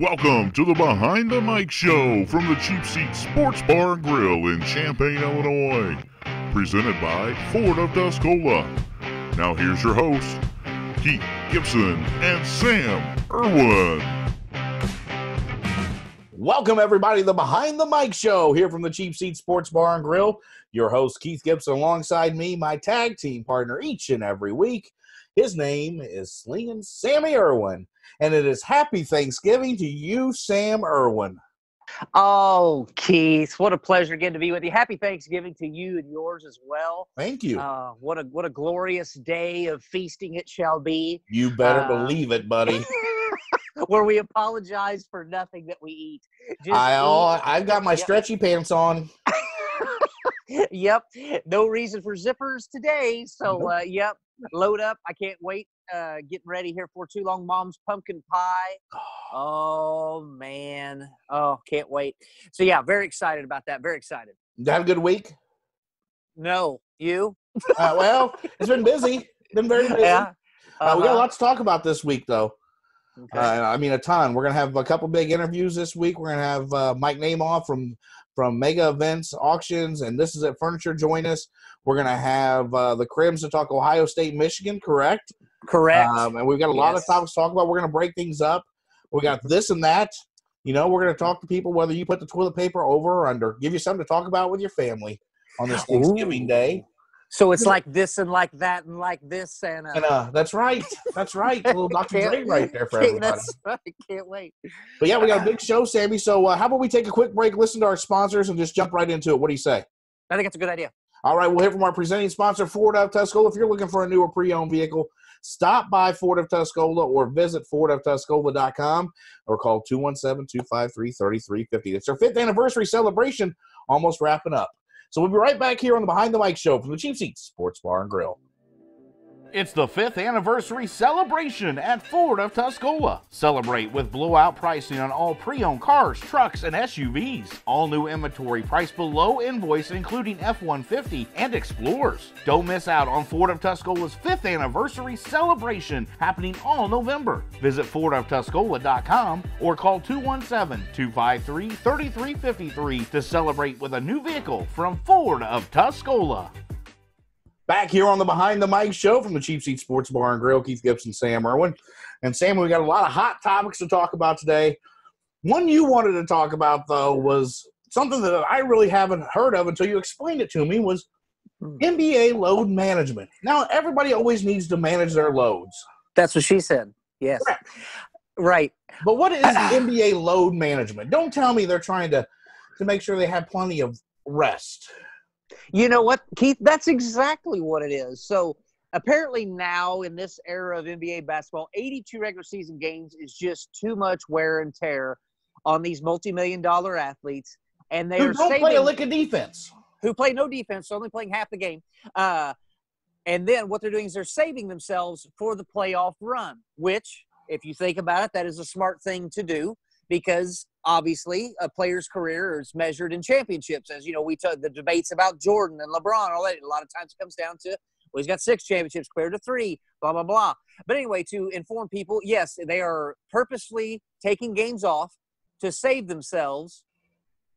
Welcome to the Behind the Mic Show from the Cheap Seat Sports Bar and Grill in Champaign, Illinois. Presented by Ford of Tuscola. Now here's your hosts, Keith Gibson and Sam Erwin. Welcome, everybody, to the Behind the Mic Show here from the Cheap Seat Sports Bar and Grill. Your host, Keith Gibson, alongside me, my tag team partner each and every week. His name is Slingin' Sammy Erwin, and it is Happy Thanksgiving to you, Sam Erwin. Oh, Keith, what a pleasure again to be with you. Happy Thanksgiving to you and yours as well. Thank you. What a glorious day of feasting it shall be. You better believe it, buddy. Where we apologize for nothing that we eat. I've got my stretchy pants on. Yep. No reason for zippers today. So, yep. Load up. I can't wait. Getting ready here for too long. Mom's pumpkin pie. Oh, man. Oh, can't wait. So, yeah, very excited about that. Very excited. Did you have a good week? No. You? Well, it's been busy. Been very busy. Yeah. We got a lot to talk about this week, though. Okay. A ton. We're going to have a couple big interviews this week. We're going to have Mike Namoff from Mega Events Auctions, and This Is It Furniture join us. We're going to have the Crims to talk Ohio State, Michigan, correct? Correct. And we've got a lot of topics to talk about. We're going to break things up. We got this and that. You know, we're going to talk to people whether you put the toilet paper over or under. Give you something to talk about with your family on this Thanksgiving Day. So it's like this and like that and like this and that's right. That's right. A little Dr. Dre right there for everybody. That's right. Can't wait. But yeah, we got a big show, Sammy. So how about we take a quick break, listen to our sponsors, and just jump right into it? What do you say? I think that's a good idea. All right, we'll hear from our presenting sponsor, Ford of Tuscola. If you're looking for a new or pre-owned vehicle, stop by Ford of Tuscola or visit fordoftuscola.com or call 217-253-3350. It's our 5th anniversary celebration, almost wrapping up. So we'll be right back here on the Behind the Mic Show from the Cheap Seats Sports Bar and Grill. It's the 5th anniversary celebration at Ford of Tuscola. Celebrate with blowout pricing on all pre-owned cars, trucks, and SUVs. All new inventory priced below invoice, including F-150 and Explorers. Don't miss out on Ford of Tuscola's 5th anniversary celebration happening all November. Visit fordoftuscola.com or call 217-253-3353 to celebrate with a new vehicle from Ford of Tuscola. Back here on the Behind the Mic Show from the Cheap Seat Sports Bar and Grill, Keith Gibson, Sam Erwin. And Sam, we got a lot of hot topics to talk about today. One you wanted to talk about, though, was something that I really haven't heard of until you explained it to me, was NBA load management. Now, everybody always needs to manage their loads. That's what she said. Yes. Correct. Right. But what is NBA load management? Don't tell me they're trying to make sure they have plenty of rest. You know what, Keith? That's exactly what it is. So apparently now in this era of NBA basketball, 82 regular season games is just too much wear and tear on these multi-million-dollar athletes. And they don't play a lick of defense. Who play no defense, so only playing half the game. And then what they're doing is they're saving themselves for the playoff run, which, if you think about it, that is a smart thing to do because – obviously, a player's career is measured in championships. As you know, we took the debates about Jordan and LeBron. All that a lot of times it comes down to, well, he's got 6 championships compared to 3, blah, blah, blah. But anyway, to inform people, yes, they are purposely taking games off to save themselves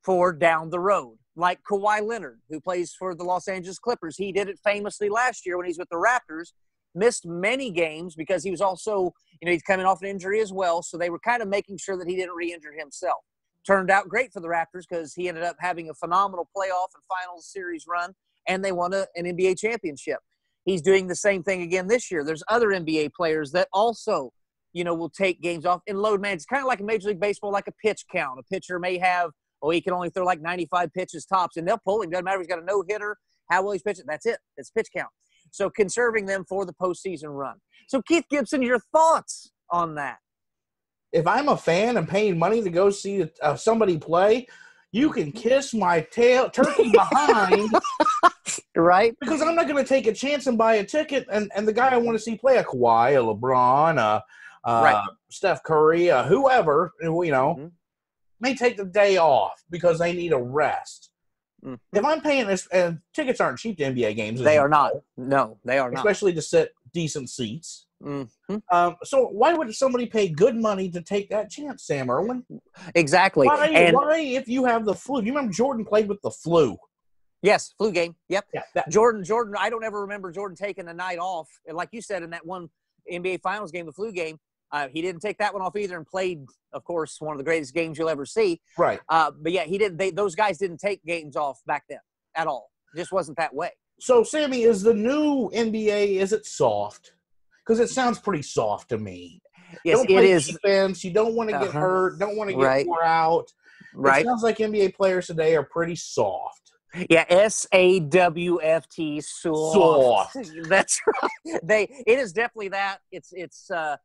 for down the road. Like Kawhi Leonard, who plays for the Los Angeles Clippers. He did it famously last year when he's with the Raptors. Missed many games because he was also, he's coming off an injury as well. So they were kind of making sure that he didn't re-injure himself. Turned out great for the Raptors because he ended up having a phenomenal playoff and finals series run, and they won an NBA championship. He's doing the same thing again this year. There's other NBA players that also, will take games off and load manage. It's kind of like in Major League Baseball, like a pitch count. A pitcher may have, he can only throw like 95 pitches tops, and they'll pull him. Doesn't matter if he's got a no-hitter, how well he's pitching. That's it. It's pitch count. So conserving them for the postseason run. So, Keith Gibson, your thoughts on that? If I'm a fan and paying money to go see somebody play, you can kiss my turkey behind. Right? Because I'm not going to take a chance and buy a ticket. And the guy I want to see play, a Kawhi, a LeBron, right. Steph Curry, whoever, may take the day off because they need a rest. If I'm paying this, and tickets aren't cheap to NBA games. They are not. No, they are not. Especially to sit decent seats. So why would somebody pay good money to take that chance, Sam Erwin? Exactly. Why, if you have the flu? Do you remember Jordan played with the flu? Yes, flu game. Yep. Yeah, Jordan, I don't ever remember Jordan taking a night off. And like you said, in that one NBA Finals game, the flu game, he didn't take that one off either and played, of course, one of the greatest games you'll ever see. Right. But yeah, he didn't. Those guys didn't take games off back then at all. It just wasn't that way. So, Sammy, is the new NBA, is it soft? Because it sounds pretty soft to me. Yes, don't play it is. defense. You don't want to get hurt. Don't want to get wore out. Right. It sounds like NBA players today are pretty soft. Yeah, SAWFT, soft. That's right. It is definitely that. It's the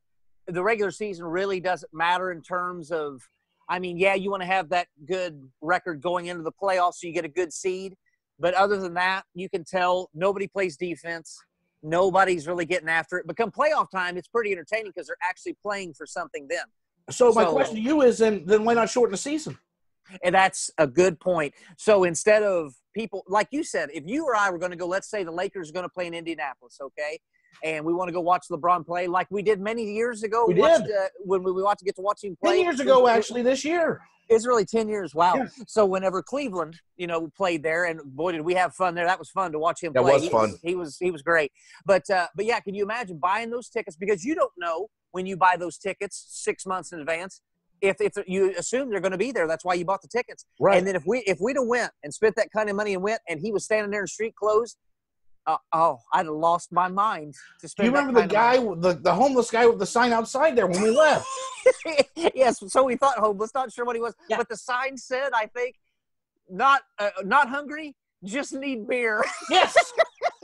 regular season really doesn't matter in terms of, I mean, yeah, you want to have that good record going into the playoffs so you get a good seed. But other than that, you can tell nobody plays defense. Nobody's really getting after it. But come playoff time, it's pretty entertaining because they're actually playing for something then. So my question to you is then why not shorten the season? And that's a good point. So instead of people, like you said, if you or I were going to go, let's say the Lakers are going to play in Indianapolis, okay? And we want to go watch LeBron play like we did many years ago. We did. When we get to watch him play. 10 years ago, actually, this year. It's really 10 years. Wow. Yeah. So whenever Cleveland, played there, and boy, did we have fun there. That was fun to watch him play. That was fun. He was great. But yeah, can you imagine buying those tickets? Because you don't know when you buy those tickets 6 months in advance. If you assume they're going to be there, that's why you bought the tickets. Right. And then if we'd have went and spent that kind of money and went, and he was standing there in street clothes, I'd have lost my mind to spend. Do you remember the guy, the homeless guy with the sign outside there when we left? Yes. So we thought homeless, not sure what he was, but the sign said, I think, not hungry, just need beer. Yes.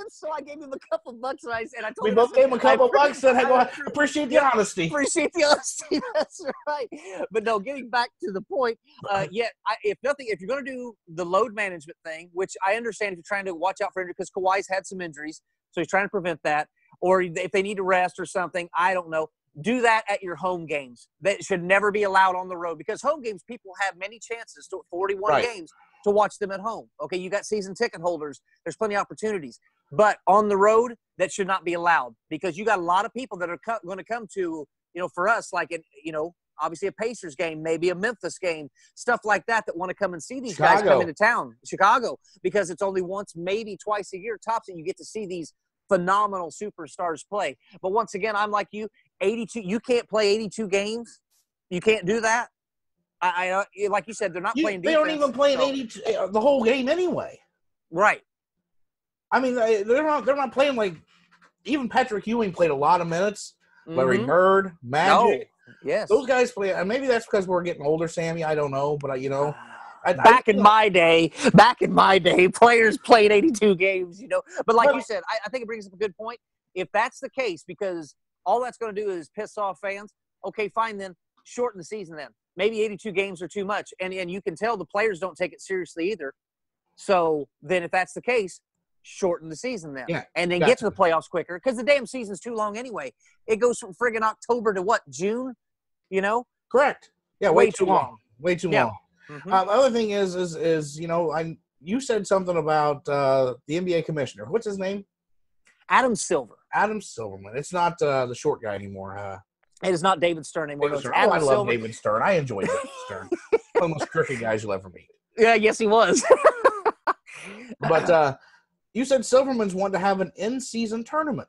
So I gave him a couple bucks, and I told we him, both gave him a couple bucks, and I go, appreciate the honesty. Appreciate the honesty. That's right. But no, getting back to the point, if you're going to do the load management thing, which I understand if you're trying to watch out for injury, because Kawhi's had some injuries, so he's trying to prevent that, or if they need to rest or something, I don't know. Do that at your home games. That should never be allowed on the road, because home games, people have many chances to 41 games to watch them at home. Okay, you got season ticket holders. There's plenty of opportunities. But on the road, that should not be allowed, because you got a lot of people that are going to come to, for us, like, obviously a Pacers game, maybe a Memphis game, stuff like that want to come and see these guys come into town. Chicago, because it's only once, maybe twice a year tops that you get to see these phenomenal superstars play. But once again, I'm like you, 82. You can't play 82 games. You can't do that. I like you said, they're not playing defense. They aren't even playing 82 the whole game anyway. Right. I mean, they're not playing like – even Patrick Ewing played a lot of minutes. Larry Bird, Magic. No. Yes. Those guys play – maybe that's because we're getting older, Sammy. I don't know. But, Back in my day, players played 82 games, But like you said, I think it brings up a good point. If that's the case, because all that's going to do is piss off fans, okay, fine then. Shorten the season then. Maybe 82 games are too much. And you can tell the players don't take it seriously either. So then if that's the case, shorten the season then. Yeah, and then get to the playoffs quicker, because the damn season's too long anyway. It goes from friggin' October to what, June? Correct. Yeah, way too long. Way too long. Mm-hmm. The other thing is you said something about the NBA commissioner. What's his name? Adam Silver. Adam Silverman. It's not the short guy anymore. It is not David Stern anymore. David Stern. I love David Stern. I enjoy David Stern. One of the most crooked guys you'll ever meet. Yeah, yes, he was. But you said Silverman's wanting to have an in-season tournament.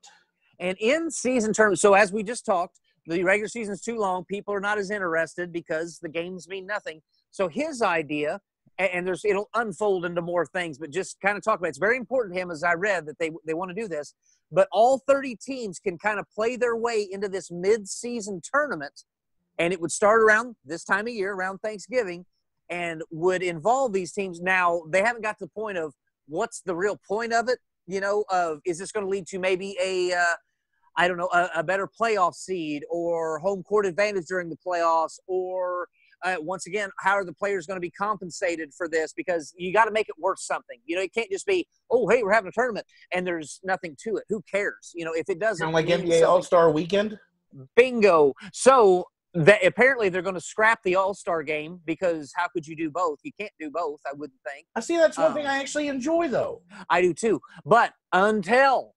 An in-season tournament. So as we just talked, the regular season's too long. People are not as interested because the games mean nothing. So his idea, and it'll unfold into more things, but just kind of talk about it. It's very important to him, as I read, that they want to do this. But all 30 teams can kind of play their way into this mid-season tournament, and it would start around this time of year, around Thanksgiving, and would involve these teams. Now, they haven't got to the point of what's the real point of it, of is this going to lead to maybe a better playoff seed or home court advantage during the playoffs, or once again, how are the players going to be compensated for this? Because you got to make it worth something. It can't just be, oh, hey, we're having a tournament and there's nothing to it. Who cares? If it doesn't. Kind of like NBA All-Star Weekend? Bingo. So apparently they're going to scrap the All-Star game, because how could you do both? You can't do both, I wouldn't think. I see. That's one thing I actually enjoy, though. I do too. But until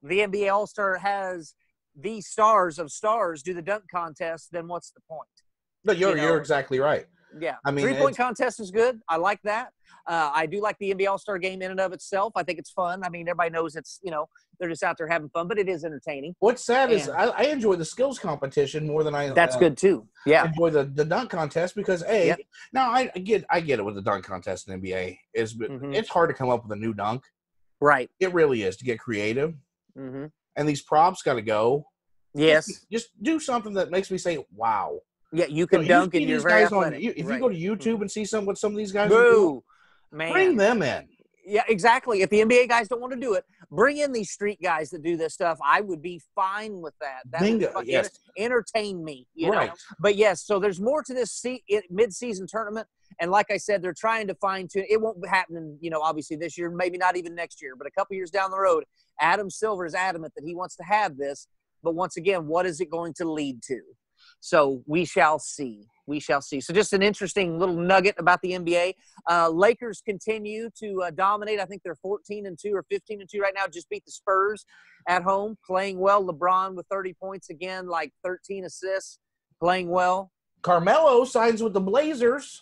the NBA All-Star has the stars of stars do the dunk contest, then what's the point? No, you're exactly right. Yeah. I mean, 3-point contest is good. I like that. I do like the NBA All-Star game in and of itself. I think it's fun. I mean, everybody knows it's, they're just out there having fun, but it is entertaining. What's sad is I enjoy the skills competition more than I That's good too. Yeah. enjoy the dunk contest because now I get it with the dunk contest in the NBA it's hard to come up with a new dunk. Right. It really is to get creative. Mm-hmm. And these props got to go. Yes. Just do something that makes me say, wow. Yeah, you can dunk and you're very athletic. If you go to YouTube and see what some of these guys do, man, bring them in. Yeah, exactly. If the NBA guys don't want to do it, bring in these street guys that do this stuff. I would be fine with that. That would entertain me, you know? But yes, so there's more to this mid-season tournament. And like I said, they're trying to fine-tune. It won't happen, obviously this year, maybe not even next year, but a couple years down the road, Adam Silver is adamant that he wants to have this. But once again, what is it going to lead to? So we shall see. We shall see. So just an interesting little nugget about the NBA. Lakers continue to dominate. I think they're 14-2 or 15-2 right now. Just beat the Spurs at home, playing well. LeBron with 30 points again, like 13 assists, playing well. Carmelo signs with the Blazers.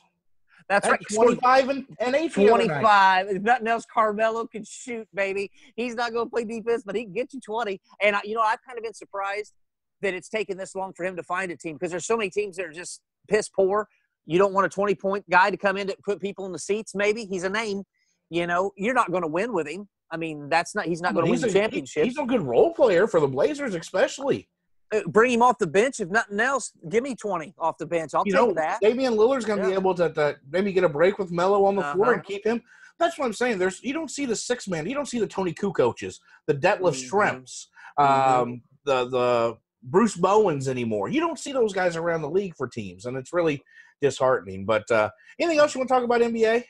That's right. 25 and 18. 25. If nothing else, Carmelo can shoot, baby. He's not going to play defense, but he can get you 20. And, I've kind of been surprised that it's taken this long for him to find a team because there's so many teams that are just piss poor. You don't want a 20-point guy to come in to put people in the seats. Maybe he's a name. You're not going to win with him. I mean, he's not going to win the championship. He's a good role player for the Blazers, especially. Bring him off the bench. If nothing else, give me 20 off the bench. I'll take that. Damian Lillard's going to be able to maybe get a break with Melo on the floor and keep him. That's what I'm saying. You don't see the six-man. You don't see the Tony Kukocs, the Detlef Schrempfs, the Bruce Bowens anymore. You don't see those guys around the league for teams, and it's really disheartening. But anything else you want to talk about NBA?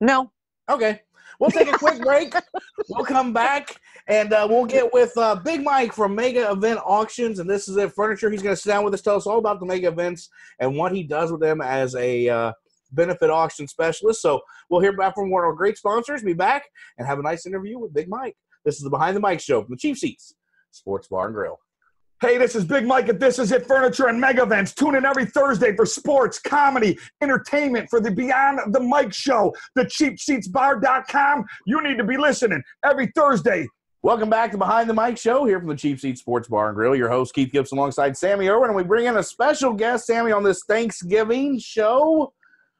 No. Okay. We'll take a quick break. We'll come back, and we'll get with Big Mike from Mega Event Auctions, and This Is It Furniture. He's going to sit down with us, tell us all about the mega events and what he does with them as a benefit auction specialist. So we'll hear back from one of our great sponsors, be back, and have a nice interview with Big Mike. This is the Behind the Mic Show from the Cheap Seats Sports Bar and Grill. Hey, this is Big Mike at This Is It Furniture and Mega Events. Tune in every Thursday for sports, comedy, entertainment for the Beyond the Mic Show. TheCheapSeatsBar.com. You need to be listening every Thursday. Welcome back to Behind the Mic Show here from the Cheap Seats Sports Bar and Grill. Your host, Keith Gibson, alongside Sammy Erwin. And we bring in a special guest, Sammy, on this Thanksgiving show.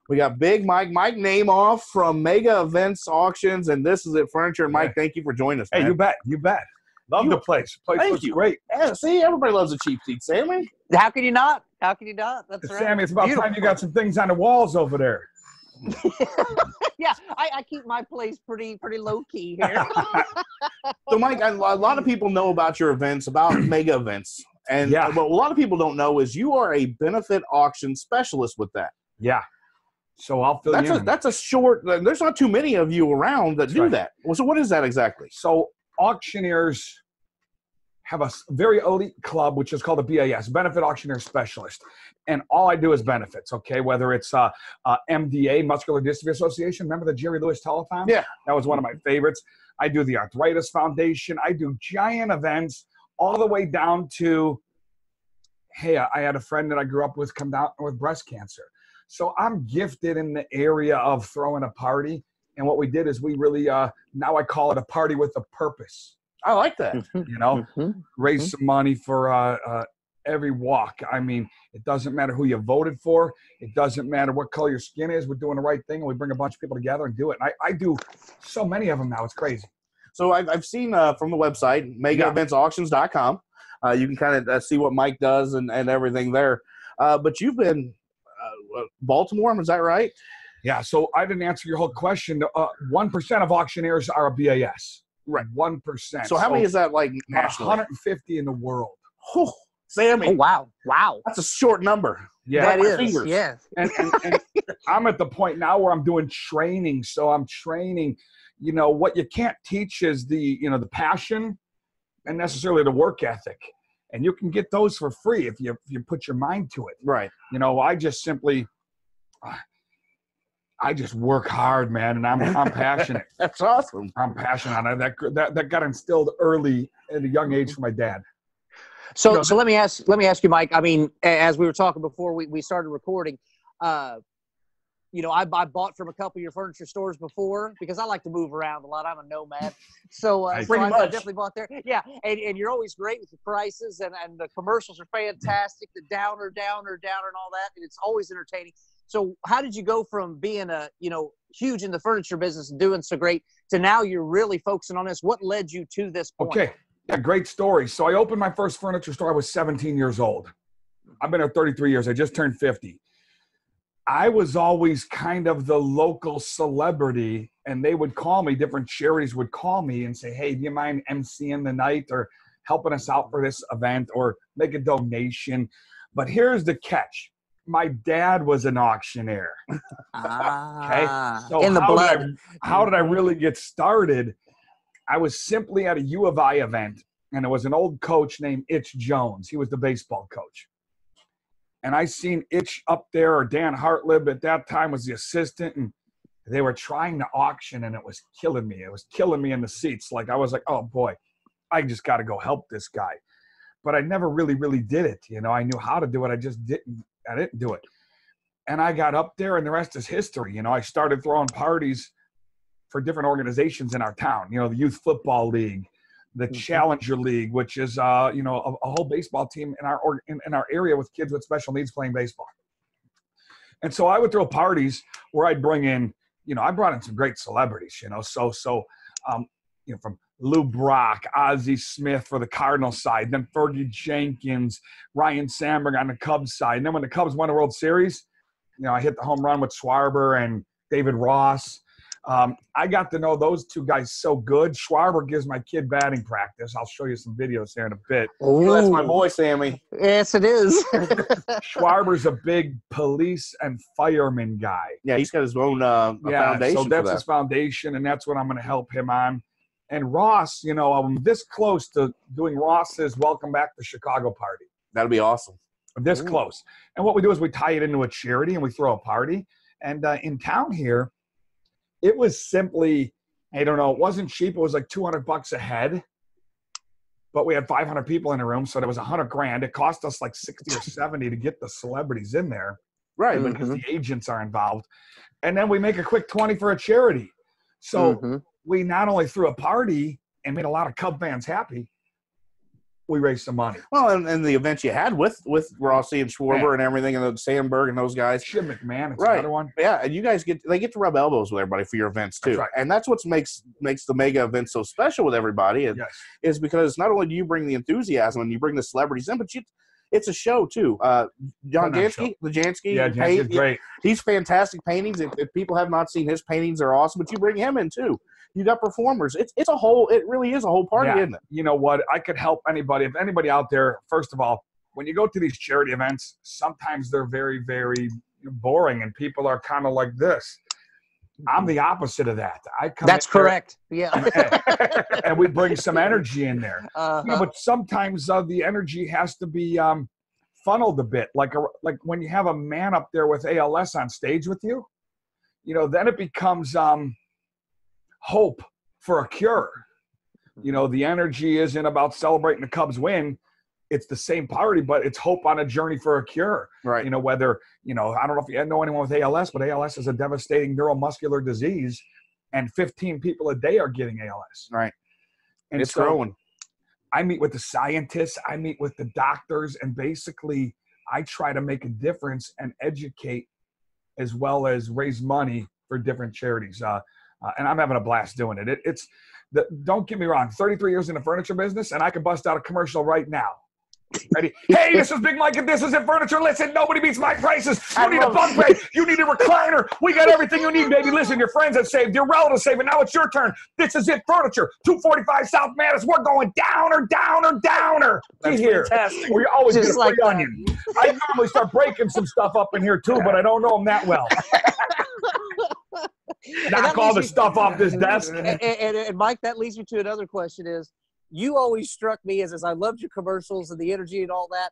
We got Big Mike Namoff from Mega Events Auctions, and This Is It Furniture. And Mike, thank you for joining us, man. Hey, you bet. Love the place. Looks great. Yeah, see, everybody loves a cheap seat, Sammy. How can you not? That's right. Sammy, it's about time you got some things on the walls over there. Yeah, I keep my place pretty low key here. So, Mike, a lot of people know about your events, about mega events, and what a lot of people don't know is you are a benefit auction specialist with that. Yeah. So I'll fill you in. That's a short. There's not too many of you around that do that. Well, so what is that exactly? So auctioneers have a very elite club, which is called a BAS, Benefit Auctioneer Specialist. And all I do is benefits, okay? Whether it's MDA, Muscular Dystrophy Association. Remember the Jerry Lewis Telethon? Yeah. That was one of my favorites. I do the Arthritis Foundation. I do giant events all the way down to, hey, I had a friend that I grew up with come down with breast cancer. So I'm gifted in the area of throwing a party. And what we did is we really, now I call it a party with a purpose. I like that. You know, raise some money for every walk. I mean, it doesn't matter who you voted for. It doesn't matter what color your skin is. We're doing the right thing, and we bring a bunch of people together and do it. And I do so many of them now. It's crazy. So I've seen from the website, megaeventsauctions.com. You can kind of see what Mike does and everything there. But you've been Baltimore, is that right? Yeah, so I didn't answer your whole question. 1% of auctioneers are a BAS. Right. 1%. So how many is that, like, nationally? 150 in the world. Oh, Sammy. Oh, wow. That's a short number. Yeah. That is, yeah. And I'm at the point now where I'm doing training. So I'm training, you know, what you can't teach is the passion and necessarily the work ethic. And you can get those for free if you put your mind to it. Right. You know, I just simply I just work hard, man, and I'm passionate. That's awesome. I'm passionate on it. That got instilled early at a young age from my dad. So let me ask you, Mike. I mean, as we were talking before we started recording, I bought from a couple of your furniture stores before because I like to move around a lot. I'm a nomad. So, I definitely bought there. Yeah, and you're always great with the prices, and the commercials are fantastic, the downer, and all that, and it's always entertaining. So how did you go from being huge in the furniture business and doing so great to now you're really focusing on this? What led you to this point? Okay, yeah, great story. So I opened my first furniture store. I was 17 years old. I've been there 33 years. I just turned 50. I was always kind of the local celebrity, and they would call me, different charities would call me and say, hey, do you mind emceeing the night or helping us out for this event or make a donation? But here's the catch. My dad was an auctioneer. Okay. So in the blood. How did I really get started? I was simply at a U of I event, and there was an old coach named Itch Jones. He was the baseball coach. And I seen Itch up there, or Dan Hartlib at that time was the assistant, and they were trying to auction, and it was killing me. It was killing me in the seats. Like, I was like, oh boy, I just got to go help this guy. But I never really did it. I knew how to do it. I didn't do it. And I got up there, and the rest is history. I started throwing parties for different organizations in our town. The Youth Football League, the Challenger League, which is a whole baseball team in our area with kids with special needs playing baseball. And so I would throw parties where I'd bring in, I brought in some great celebrities, from Lou Brock, Ozzie Smith for the Cardinals side, then Fergie Jenkins, Ryan Sandberg on the Cubs side. And then when the Cubs won the World Series, I hit the home run with Schwarber and David Ross. I got to know those two guys so good. Schwarber gives my kid batting practice. I'll show you some videos here in a bit. Oh, that's my boy, Sammy. Yes, it is. Schwarber's a big police and fireman guy. Yeah, he's got his own foundation. So that's his foundation, and that's what I'm going to help him on. And Ross, I'm this close to doing Ross's Welcome Back to Chicago party. That'll be awesome. This close. And what we do is we tie it into a charity and we throw a party. And in town here, it was simply, I don't know, it wasn't cheap. It was like $200 a head. But we had 500 people in the room, so there was $100,000. It cost us like 60 or 70 to get the celebrities in there. Right. Because the agents are involved. And then we make a quick 20 for a charity. So we not only threw a party and made a lot of Cub fans happy, we raised some money. Well, and the events you had with Rossi and Schwarber and everything, and Sandberg and those guys. Jim McMahon, it's another one. Yeah, and you guys get to rub elbows with everybody for your events too. That's right. And that's what makes the mega event so special with everybody. Is because not only do you bring the enthusiasm and you bring the celebrities in, but it's a show too. John Jansky, the Jansky. Yeah, Jansky's great. He's fantastic paintings. If people have not seen his paintings, they're awesome. But you bring him in too. You got performers. It really is a whole party, isn't it? You know what? I could help anybody. If anybody out there, first of all, when you go to these charity events, sometimes they're very, very boring and people are kind of like this. I'm the opposite of that. That's correct. Yeah. And we bring some energy in there. But sometimes the energy has to be funneled a bit. Like when you have a man up there with ALS on stage with you, then it becomes hope for a cure. The energy isn't about celebrating the Cubs win. It's the same party, but it's hope on a journey for a cure. Right. I don't know if you know anyone with ALS, but ALS is a devastating neuromuscular disease, and 15 people a day are getting ALS. Right. And it's growing. I meet with the scientists, I meet with the doctors, and basically I try to make a difference and educate as well as raise money for different charities. And I'm having a blast doing it. Don't get me wrong, 33 years in the furniture business, and I can bust out a commercial right now. Ready? Hey, this is Big Mike, and this is it Furniture. Listen, nobody beats my prices. You need a bunk bed. You need a recliner. We got everything you need, baby. Listen, your friends have saved, your relatives saved, and now it's your turn. This is it Furniture. 245 South Madison. We're going downer. That's here. Fantastic. We always Just get a like free onion. I normally start breaking some stuff up in here too, but I don't know them that well. Knock all the stuff off this desk. And Mike, that leads me to another question is, you always struck me as I loved your commercials and the energy and all that.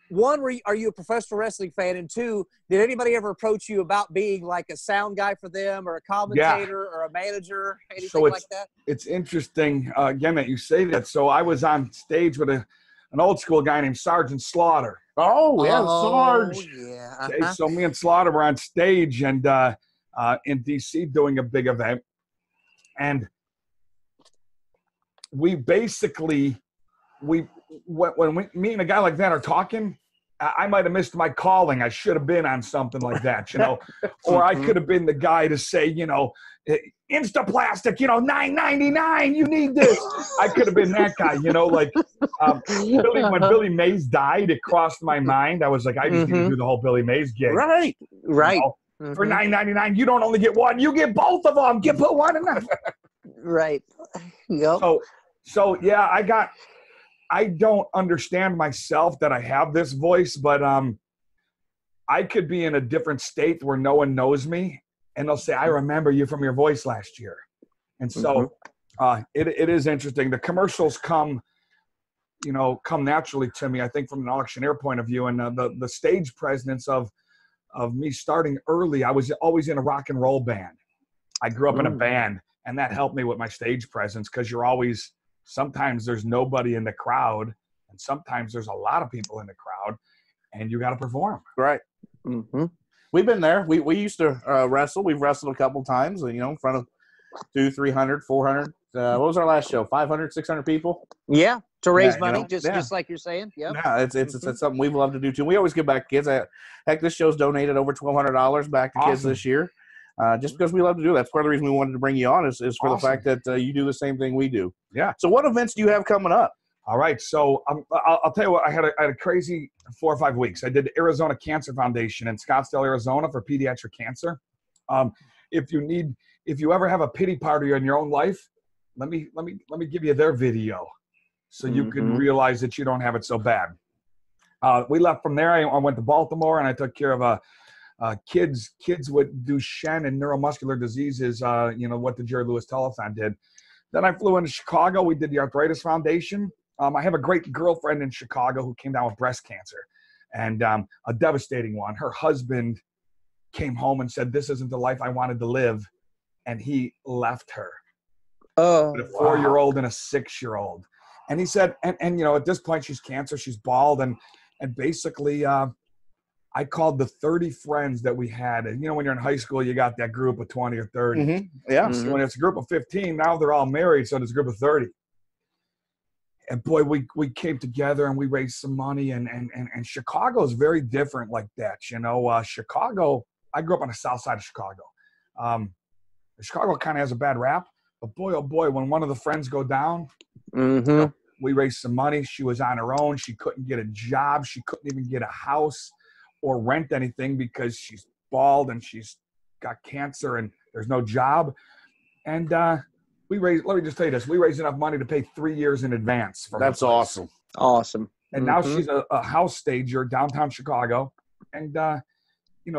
one, are you a professional wrestling fan? And two, did anybody ever approach you about being like a sound guy for them or a commentator or a manager, anything like that? It's interesting, again, that you say that. So I was on stage with an old school guy named Sergeant Slaughter. Oh, yeah, Sarge. Yeah. Okay, so me and Slaughter were on stage and in D.C. doing a big event. And we basically, when me and a guy like that are talking, I might have missed my calling. I should have been on something like that, or I could have been the guy to say, Instaplastic, $9.99. You need this. I could have been that guy, when Billy Mays died, it crossed my mind. I was like, I just need to do the whole Billy Mays gig. Right. For $9.99, you don't only get one, you get both of them. Put one in there. Right. Yep. So yeah, I don't understand myself that I have this voice, but I could be in a different state where no one knows me, and they'll say, I remember you from your voice last year. And so it is interesting. The commercials come naturally to me, I think, from an auctioneer point of view. And the stage presence of me starting early, I was always in a rock and roll band. I grew up in a band, and that helped me with my stage presence because sometimes there's nobody in the crowd, and sometimes there's a lot of people in the crowd, and you got to perform. Right. Mm-hmm. We've been there. We used to wrestle. We've wrestled a couple times, in front of 200, 300, 400. What was our last show? 500, 600 people? Yeah, to raise money, just like you're saying. Yep. Yeah, it's something we love to do, too. We always give back to kids. Heck, this show's donated over $1,200 back to kids this year. Just because we love to do that. That's part of the reason we wanted to bring you on is for the fact that you do the same thing we do. Yeah. So what events do you have coming up? All right. So I'll tell you what, I had a crazy 4 or 5 weeks. I did the Arizona Cancer Foundation in Scottsdale, Arizona for pediatric cancer. If you ever have a pity party in your own life, let me give you their video so you can realize that you don't have it so bad. We left from there. I went to Baltimore and I took care of kids with Duchenne and neuromuscular diseases, what the Jerry Lewis Telethon did. Then I flew into Chicago. We did the Arthritis Foundation. I have a great girlfriend in Chicago who came down with breast cancer, and a devastating one. Her husband came home and said, this isn't the life I wanted to live, and he left her. Oh, with a 4-year-old and a 6-year-old. And he said, and at this point she's cancer, she's bald, and basically I called the 30 friends that we had. And, when you're in high school, you got that group of 20 or 30. Mm-hmm. Yeah. So when it's a group of 15, now they're all married, so there's a group of 30. And, boy, we came together and we raised some money. And Chicago is very different like that. Chicago, I grew up on the south side of Chicago. Chicago kind of has a bad rap. But, boy, oh, boy, when one of the friends go down, we raised some money. She was on her own. She couldn't get a job. She couldn't even get a house or rent anything because she's bald and she's got cancer and there's no job. And let me just tell you this, we raised enough money to pay 3 years in advance. That's awesome. Awesome. And now she's a house stager downtown Chicago. And,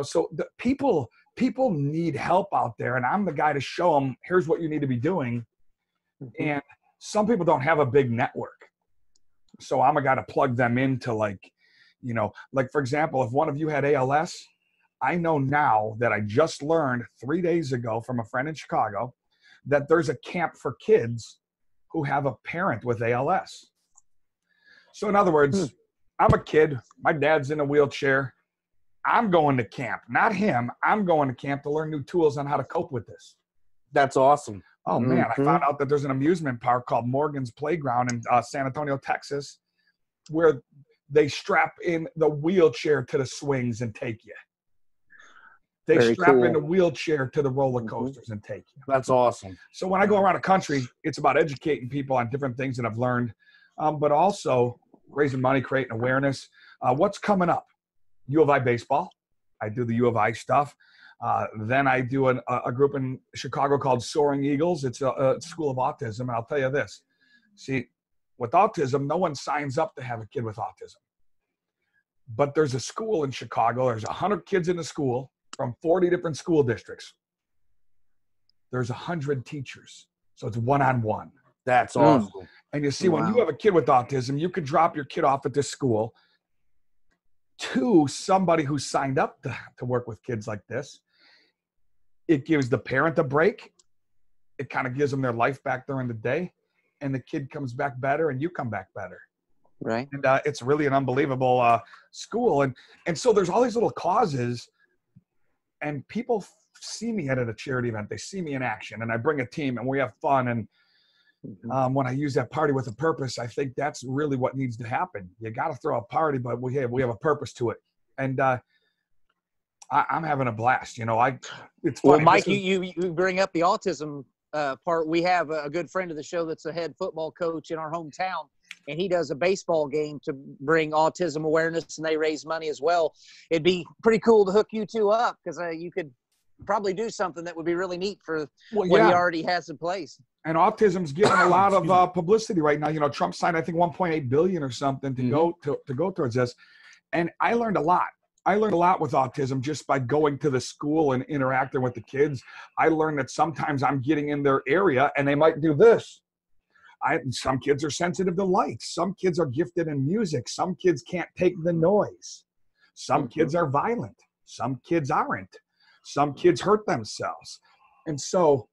so the people need help out there. And I'm the guy to show them, here's what you need to be doing. And some people don't have a big network. So I'm a guy to plug them into for example, if one of you had ALS, I know now that I just learned 3 days ago from a friend in Chicago that there's a camp for kids who have a parent with ALS. So in other words, I'm a kid. My dad's in a wheelchair. I'm going to camp, not him. I'm going to camp to learn new tools on how to cope with this. That's awesome. Oh, man, I found out that there's an amusement park called Morgan's Playground in San Antonio, Texas, where they strap in the wheelchair to the swings and take you. They strap in the wheelchair to the roller coasters and take you. That's awesome. So when I go around the country, it's about educating people on different things that I've learned, but also raising money, creating awareness. What's coming up? U of I baseball. I do the U of I stuff. Then I do a group in Chicago called Soaring Eagles. It's a school of autism. And I'll tell you this. See, with autism, no one signs up to have a kid with autism. But there's a school in Chicago. There's 100 kids in the school from 40 different school districts. There's 100 teachers. So it's one-on-one. That's awesome. And you see, when you have a kid with autism, you could drop your kid off at this school. to somebody who signed up to work with kids like this, it gives the parent a break. It kind of gives them their life back during the day, and the kid comes back better and you come back better. Right. And it's really an unbelievable school. And so there's all these little causes, and people see me at a charity event. They see me in action, and I bring a team and we have fun. And when I use that party with a purpose, I think that's really what needs to happen. You got to throw a party, but we have a purpose to it. And I'm having a blast. It's funny. Well, Mike, you bring up the autism part. We have a good friend of the show that's a head football coach in our hometown, and he does a baseball game to bring autism awareness, and they raise money as well. It'd be pretty cool to hook you two up, because you could probably do something that would be really neat for what he already has in place. And autism's getting a lot of publicity right now. Trump signed, I think, $1.8 billion or something to go towards this. And I learned a lot. I learned a lot with autism just by going to the school and interacting with the kids. I learned that sometimes I'm getting in their area and they might do this. Some kids are sensitive to lights. Some kids are gifted in music. Some kids can't take the noise. Some kids are violent. Some kids aren't. Some kids hurt themselves. And so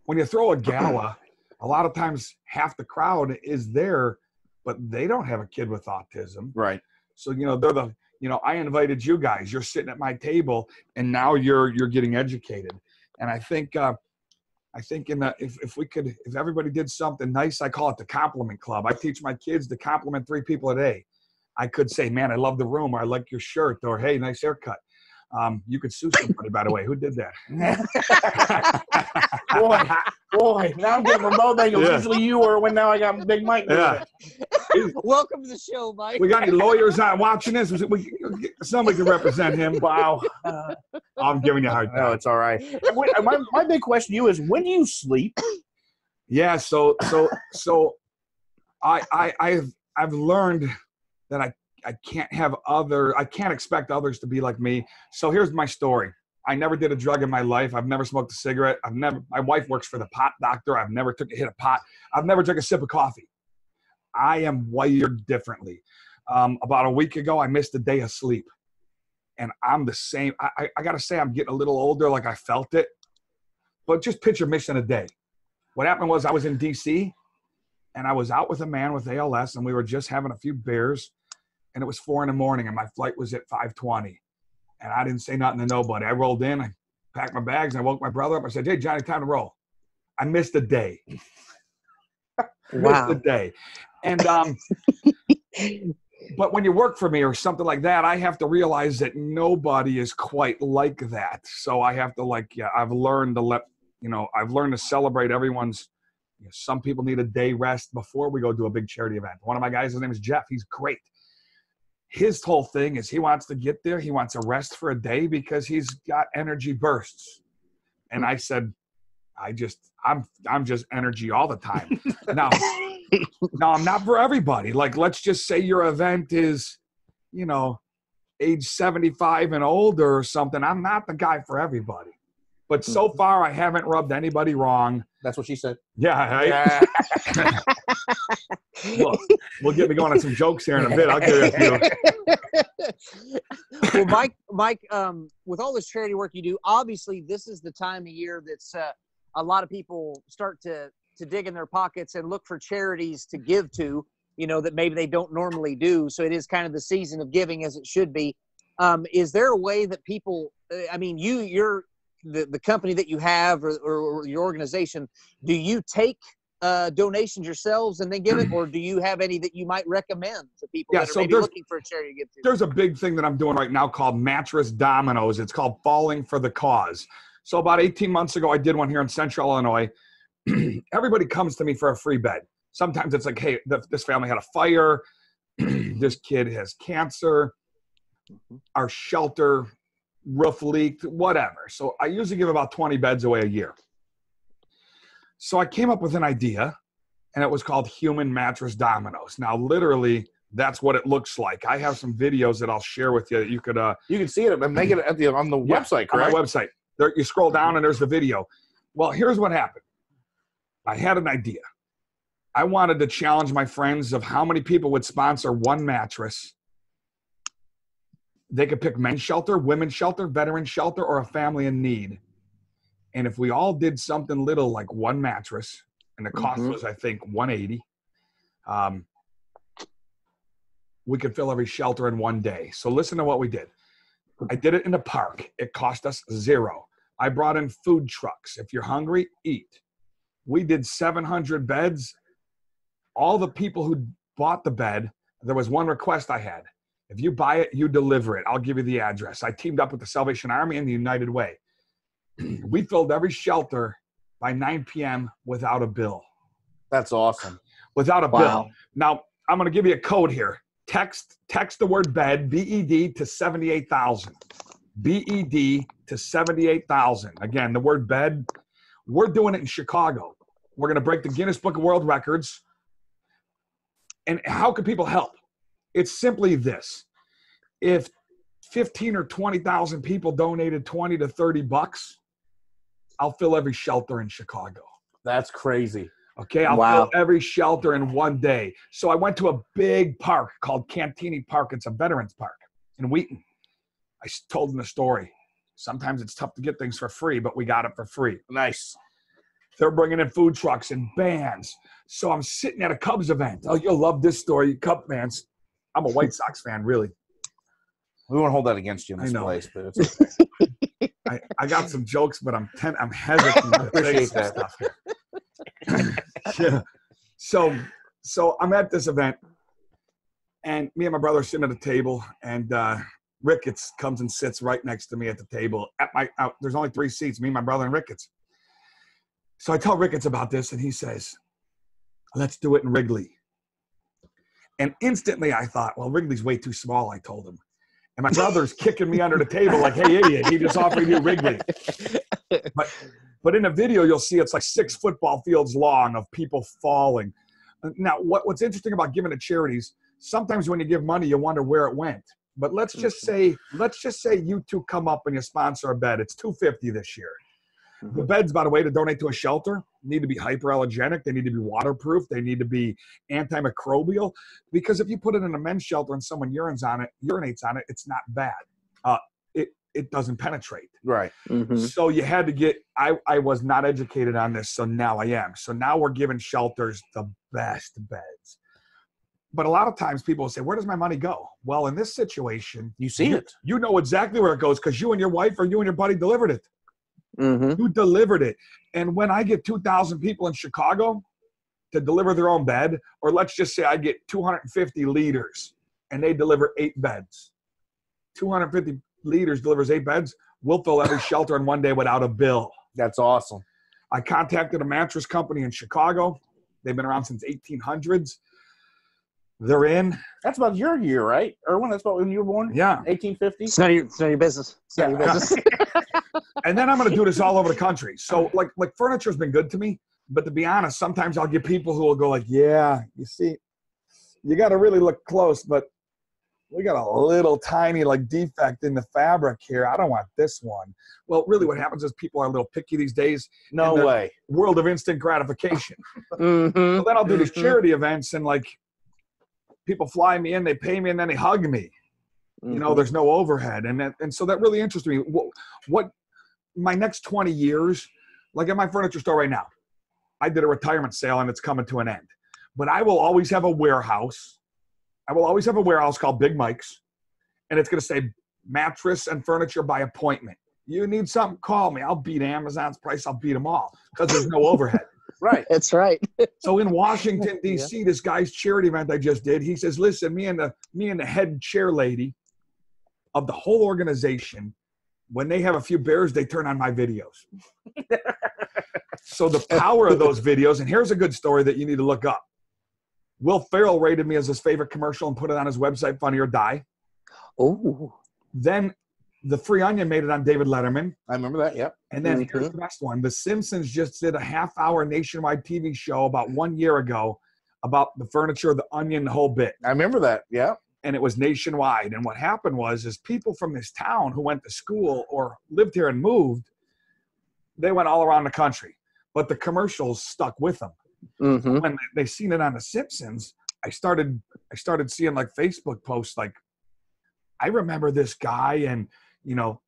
when you throw a gala, a lot of times half the crowd is there, but they don't have a kid with autism. Right. So, they're I invited you guys. You're sitting at my table, and now you're getting educated. And I think if everybody did something nice, I call it the compliment club. I teach my kids to compliment 3 people a day. I could say, man, I love the room, or I like your shirt, or hey, nice haircut. You could sue somebody, by the way. Who did that? boy, now I'm getting remote angles. Yeah. Usually you or when now I got Big Mike doing it. Welcome to the show, Mike. We got any lawyers out watching this? Somebody can represent him. Wow. I'm giving you a hard time. No, it's all right. My big question to you is, when do you sleep? Yeah, so I've learned that I can't expect others to be like me. So here's my story. I never did a drug in my life. I've never smoked a cigarette. My wife works for the pot doctor. I've never took a hit of pot. I've never drank a sip of coffee. I am wired differently. About a week ago, I missed a day of sleep. And I'm the same. I got to say, I'm getting a little older, like I felt it. But just picture missing a day. What happened was I was in D.C., and I was out with a man with ALS, and we were just having a few beers. And it was 4 a.m, and my flight was at 5:20. And I didn't say nothing to nobody. I rolled in, I packed my bags, and I woke my brother up. I said, hey, Johnny, time to roll. I missed a day. Missed a day. And but when you work for me or something like that, I have to realize that nobody is quite like that. So I have to I've learned to celebrate everyone's. Some people need a day rest before we go do a big charity event. One of my guys, his name is Jeff. He's great. His whole thing is he wants to get there. He wants a rest for a day because he's got energy bursts. And I said, I'm just energy all the time. Now, I'm not for everybody. Like, let's just say your event is, age 75 and older or something. I'm not the guy for everybody. But so far, I haven't rubbed anybody wrong. That's what she said. Yeah. We'll get me going on some jokes here in a bit. I'll give you a few. Well, Mike, with all this charity work you do, obviously this is the time of year that's a lot of people start to dig in their pockets and look for charities to give to, that maybe they don't normally do. So it is kind of the season of giving, as it should be. Is there a way that people, you're the company that you have or your organization, do you take donations yourselves and then give it, or do you have any that you might recommend to people that are maybe looking for a charity to give to? There's a big thing that I'm doing right now called Mattress Dominoes. It's called Falling for the Cause. So about 18 months ago, I did one here in Central Illinois. Everybody comes to me for a free bed. Sometimes it's like, hey, this family had a fire. This kid has cancer. Our shelter roof leaked, whatever. So I usually give about 20 beds away a year. So I came up with an idea, and it was called Human Mattress Dominoes. Now, literally, that's what it looks like. I have some videos that I'll share with you. You can see it and make it on the website, correct? On my website. There, you scroll down, and there's the video. Well, here's what happened. I had an idea. I wanted to challenge my friends of how many people would sponsor one mattress They could pick men's shelter, women's shelter, veteran shelter, or a family in need. And if we all did something little like one mattress, and the cost was, I think, $180, we could fill every shelter in one day. So listen to what we did. I did it in the park. It cost us $0. I brought in food trucks. If you're hungry, eat. We did 700 beds. All the people who bought the bed, there was one request I had. If you buy it, you deliver it. I'll give you the address. I teamed up with the Salvation Army and the United Way. We filled every shelter by 9 p.m. without a bill. That's awesome. Without a bill. Now, I'm going to give you a code here. Text the word bed, BED, to 78,000. BED to 78,000. Again, the word bed. We're doing it in Chicago. We're going to break the Guinness Book of World Records. And how can people help? It's simply this. If 15 or 20,000 people donated 20 to 30 bucks, I'll fill every shelter in Chicago. That's crazy. Okay, I'll fill every shelter in one day. So I went to a big park called Cantini Park. It's a veterans park in Wheaton. I told them the story. Sometimes it's tough to get things for free, but we got it for free. Nice. They're bringing in food trucks and bands. So I'm sitting at a Cubs event. Oh, you'll love this story, Cub fans. I'm a White Sox fan, really. We won't hold that against you in this place, but it's okay. I got some jokes, but I'm hesitant to say some stuff here. Yeah. So I'm at this event, and me and my brother are sitting at a table, and Ricketts comes and sits right next to me at the table. There's only 3 seats, me, my brother, and Ricketts. So I tell Ricketts about this, and he says, let's do it in Wrigley. And instantly I thought, well, Wrigley's way too small, I told him. And my brother's kicking me under the table like, hey, idiot, he just offered you Wrigley. But in the video, you'll see it's like 6 football fields long of people falling. Now, what's interesting about giving to charities, sometimes when you give money, you wonder where it went. But let's just say you two come up and you sponsor a bed. It's $250 this year. The beds, by the way, to donate to a shelter need to be hyperallergenic. They need to be waterproof. They need to be antimicrobial. Because if you put it in a men's shelter and someone urinates on it, it's not bad. It doesn't penetrate. Right. So you had to get – I was not educated on this, so now I am. So now we're giving shelters the best beds. But a lot of times people will say, where does my money go? Well, in this situation – You see it. You know exactly where it goes because you and your wife or you and your buddy delivered it. You delivered it. And when I get 2,000 people in Chicago to deliver their own bed, or let's just say I get 250 leaders and they deliver 8 beds. 250 leaders delivers 8 beds. We'll fill every shelter in one day without a bill. That's awesome. I contacted a mattress company in Chicago. They've been around since 1800s. They're in. That's about your year, right? Erwin, that's about when you were born? Yeah. 1850? It's none of your business. It's none of your business. And then I'm going to do this all over the country. So like furniture's been good to me, but to be honest, sometimes I'll get people who will go like, yeah, you see, you got to really look close, but we got a little tiny like defect in the fabric here. I don't want this one. Well, really what happens is people are a little picky these days. No way. World of instant gratification. So then I'll do these charity events and like people fly me in, they pay me, and then they hug me. You know, there's no overhead. And so that really interests me. What my next 20 years, like at my furniture store right now, I did a retirement sale and it's coming to an end. But I will always have a warehouse. I will always have a warehouse called Big Mike's. And it's going to say mattress and furniture by appointment. You need something, call me. I'll beat Amazon's price. I'll beat them all because there's no overhead. Right. That's right. So in Washington, D.C., this guy's charity event I just did, he says, listen, me and the head chair lady of the whole organization, when they have a few beers, they turn on my videos. So the power of those videos, and here's a good story that you need to look up. Will Ferrell rated me as his favorite commercial and put it on his website, Funny or Die. Oh. Then The Free Onion made it on David Letterman. I remember that, yep. And then here's the best one. The Simpsons just did a half-hour nationwide TV show about 1 year ago about the furniture, the onion, the whole bit. I remember that, yeah. And it was nationwide. And what happened was people from this town who went to school or lived here and moved, they went all around the country. But the commercials stuck with them. When they seen it on The Simpsons, I started seeing like Facebook posts like, I remember this guy, and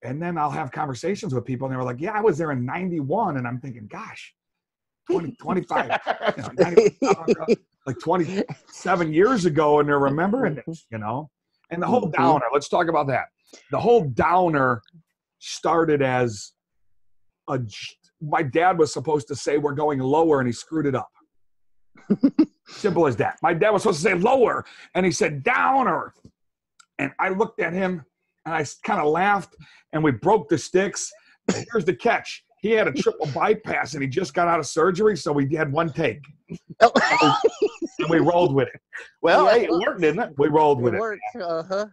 and then I'll have conversations with people, and they were like, yeah, I was there in 91. And I'm thinking, gosh, 25, 27 years ago, and they're remembering this, And the whole downer, let's talk about that. The whole downer started as my dad was supposed to say we're going lower, and he screwed it up. Simple as that. My dad was supposed to say lower, and he said downer. And I looked at him, and I kind of laughed, and we broke the sticks. And here's the catch. He had a triple bypass, and he just got out of surgery, so we had one take. And we rolled with it. Well, hey, it worked, didn't it? We rolled with it. Uh-huh.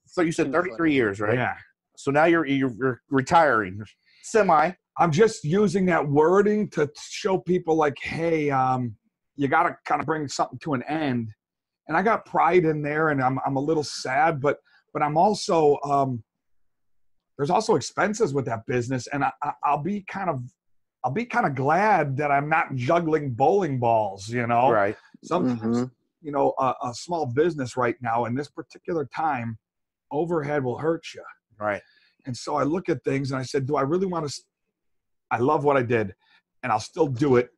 So you said 33 years, right? Yeah. So now you're retiring, semi. I'm just using that wording to show people like, hey, you got to kind of bring something to an end. And I got pride in there, and I'm a little sad, but I'm also there's also expenses with that business, and I'll be kind of glad that I'm not juggling bowling balls, Right. Sometimes, a small business right now in this particular time, overhead will hurt you. Right. And so I look at things and I said, do I really want to? I love what I did, and I'll still do it,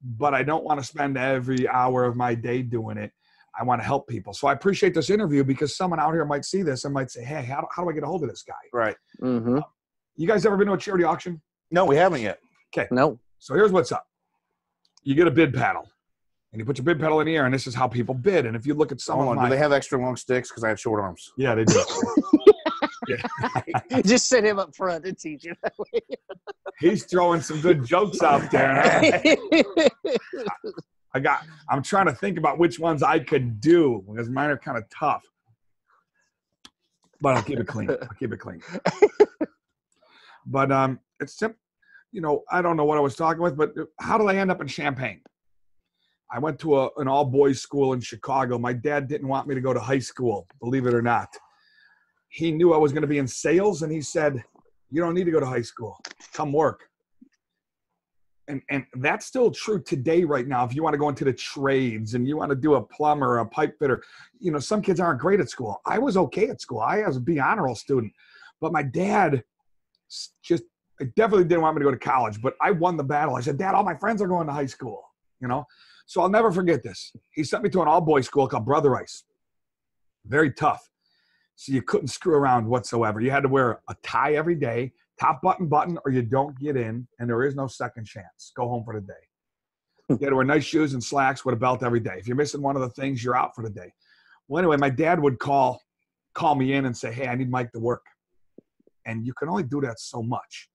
but I don't want to spend every hour of my day doing it. I want to help people. So I appreciate this interview, because someone out here might see this and might say, hey, how do I get a hold of this guy? Right. Mm-hmm. You guys ever been to a charity auction? No, we haven't yet. Okay. No. So here's what's up. You get a bid paddle, and you put your bid paddle in the air, and this is how people bid. And if you look at someone, do they have extra long sticks? Because I have short arms. Yeah, they do. Just sit him up front and teach you that way. He's throwing some good jokes out there. I'm trying to think about which ones I could do, because mine are kind of tough. But I'll keep it clean. But it's simple. I don't know what I was talking with, but how did I end up in Champaign? I went to an all-boys school in Chicago. My dad didn't want me to go to high school, believe it or not. He knew I was going to be in sales, and he said, you don't need to go to high school. Come work. And that's still true today right now. If you want to go into the trades and you want to do a plumber, a pipe fitter, some kids aren't great at school. I was okay at school. I was a B honor roll student. But my dad definitely didn't want me to go to college. But I won the battle. I said, Dad, all my friends are going to high school, So I'll never forget this. He sent me to an all-boys school called Brother Rice. Very tough. So you couldn't screw around whatsoever. You had to wear a tie every day, top button, or you don't get in, and there is no second chance. Go home for the day. You had to wear nice shoes and slacks with a belt every day. If you're missing one of the things, you're out for the day. Well, anyway, my dad would call me in and say, hey, I need Mike to work. And you can only do that so much.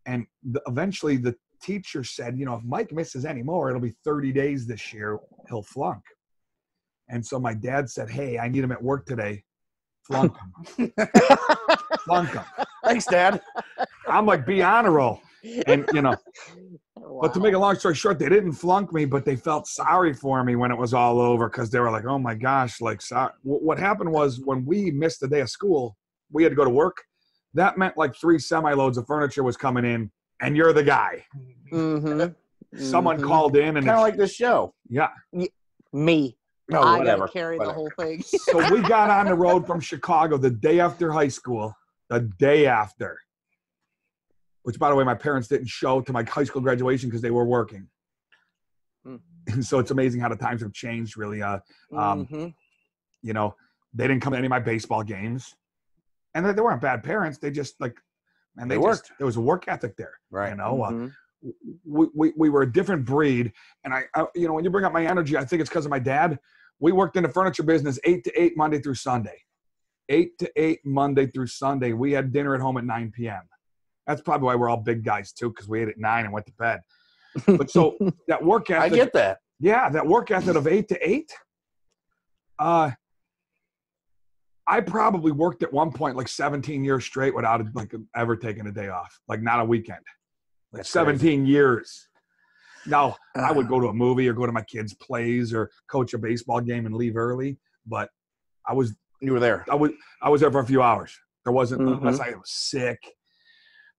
And eventually the teacher said, if Mike misses any more, it'll be 30 days this year. He'll flunk. And so my dad said, hey, I need him at work today. Flunk him. Flunk him. Thanks, Dad. I'm like, be honor roll. And, Wow. But to make a long story short, they didn't flunk me, but they felt sorry for me when it was all over, because they were like, oh my gosh, sorry. What happened was, when we missed the day of school, we had to go to work. That meant 3 semi-loads of furniture was coming in, and you're the guy. Mm-hmm. Someone called in, and Kind of like this show. Yeah. Me. No, I whatever. gotta carry the whole thing. So we got on the road from Chicago the day after high school, the day after. Which, by the way, my parents didn't show to my high school graduation because they were working. And so it's amazing how the times have changed, really. They didn't come to any of my baseball games. And they weren't bad parents. They just, they worked. There was a work ethic there. Right. We were a different breed. And when you bring up my energy, I think it's because of my dad. We worked in the furniture business 8 to 8 Monday through Sunday. 8 to 8 Monday through Sunday. We had dinner at home at 9 p.m. That's probably why we're all big guys, too, because we ate at 9 and went to bed. But so that work ethic. I get that. Yeah, that work ethic of 8 to 8. I probably worked at one point 17 years straight without ever taking a day off, not a weekend. That's 17 years. Now, I would go to a movie or go to my kids' plays or coach a baseball game and leave early, but You were there. I was there for a few hours. There wasn't, unless I was sick.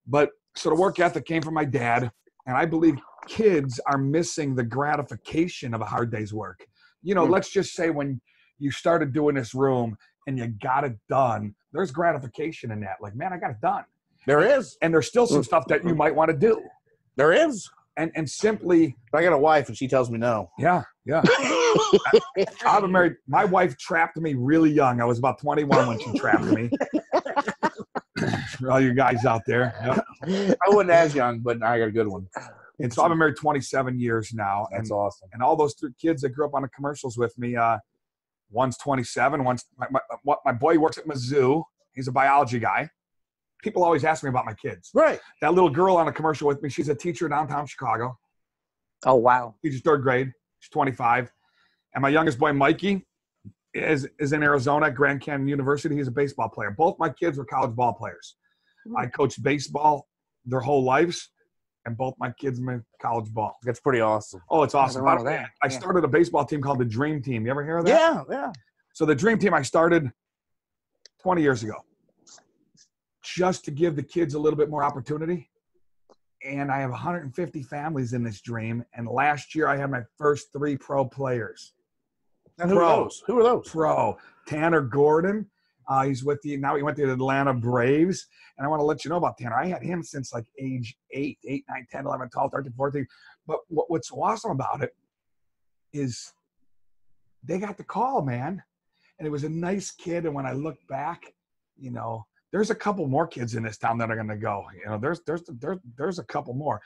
But so the work ethic came from my dad, and I believe kids are missing the gratification of a hard day's work. Let's just say when you started doing this room and you got it done, there's gratification in that. Like, man, I got it done. There is. And there's still some stuff that you might want to do. There is. And simply. I got a wife, and she tells me no. Yeah. I've been married. My wife trapped me really young. I was about 21 when she trapped me. For all you guys out there. Yep. I wasn't as young, but I got a good one. And so I've been married 27 years now. That's awesome. And all those 3 kids that grew up on the commercials with me, one's 27. One's my boy works at Mizzou. He's a biology guy. People always ask me about my kids. Right. That little girl on a commercial with me, she's a teacher downtown Chicago. Oh, wow. Teaches 3rd grade. She's 25. And my youngest boy, Mikey, is in Arizona at Grand Canyon University. He's a baseball player. Both my kids were college ball players. I coached baseball their whole lives, and both my kids made college ball. That's pretty awesome. Oh, it's awesome. Nothing wrong with that. I started a baseball team called the Dream Team. You ever hear of that? Yeah. So the Dream Team I started 20 years ago just to give the kids a little bit more opportunity. And I have 150 families in this dream. And last year I had my first 3 pro players. And who are those? Who are those? Pro. Tanner Gordon. He's with now he went to the Atlanta Braves. And I want to let you know about Tanner. I had him since like age 8, 9, 10, 11, 12, 13, 14. But what's awesome about it is they got the call, man. And it was a nice kid. And when I look back, there's a couple more kids in this town that are going to go. There's a couple more.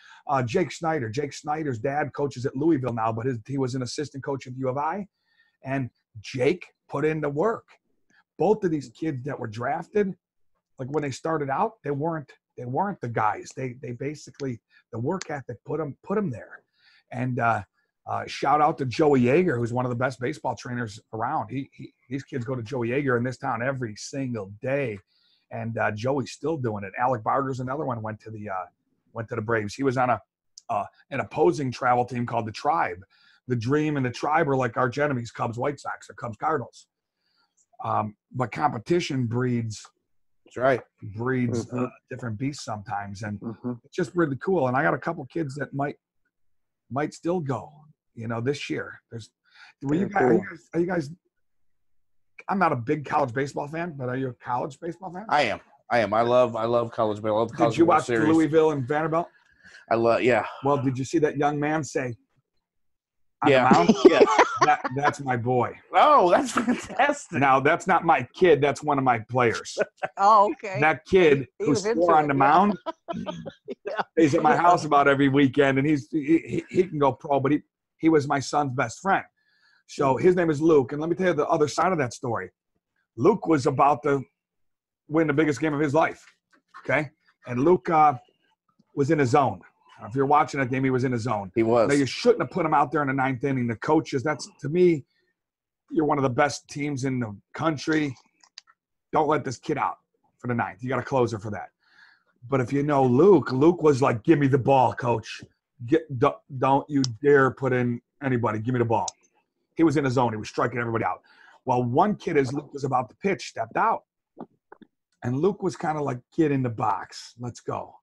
Jake Snyder. Jake Snyder's dad coaches at Louisville now, but he was an assistant coach at U of I. And Jake put in the work. Both of these kids that were drafted, like when they started out, they weren't the guys. They basically, the work ethic put them there. And shout out to Joey Yeager, who's one of the best baseball trainers around. These kids go to Joey Yeager in this town every single day. And Joey's still doing it. Alec Barger's another one went to the Braves. He was on an opposing travel team called the Tribe. The Dream and the Tribe are like arch enemies, Cubs White Sox or Cubs Cardinals. But competition breeds. That's right. Breeds different beasts sometimes, and it's just really cool. And I got a couple kids that might still go. This year. Are you guys? I'm not a big college baseball fan, but are you a college baseball fan? I am. I love college baseball. I love the college Did you watch series. Louisville and Vanderbilt? Yeah. Well, did you see that young man say, Yeah. Yeah. That's my boy. Oh, that's fantastic. Now, that's not my kid. That's one of my players. Oh, okay. That kid who swore on the mound, he's at my house about every weekend, and he can go pro, but he was my son's best friend. So his name is Luke. And let me tell you the other side of that story. Luke was about to win the biggest game of his life. Okay. And Luke was in a zone. If you're watching that game, he was in a zone. He was. Now, you shouldn't have put him out there in the 9th inning. The coaches, to me, you're one of the best teams in the country. Don't let this kid out for the 9th. You got a closer for that. But if you know Luke was like, give me the ball, coach. Don't you dare put in anybody. Give me the ball. He was in a zone. He was striking everybody out. Well, one kid, as Luke was about to pitch, stepped out. And Luke was kind of like, get in the box. Let's go.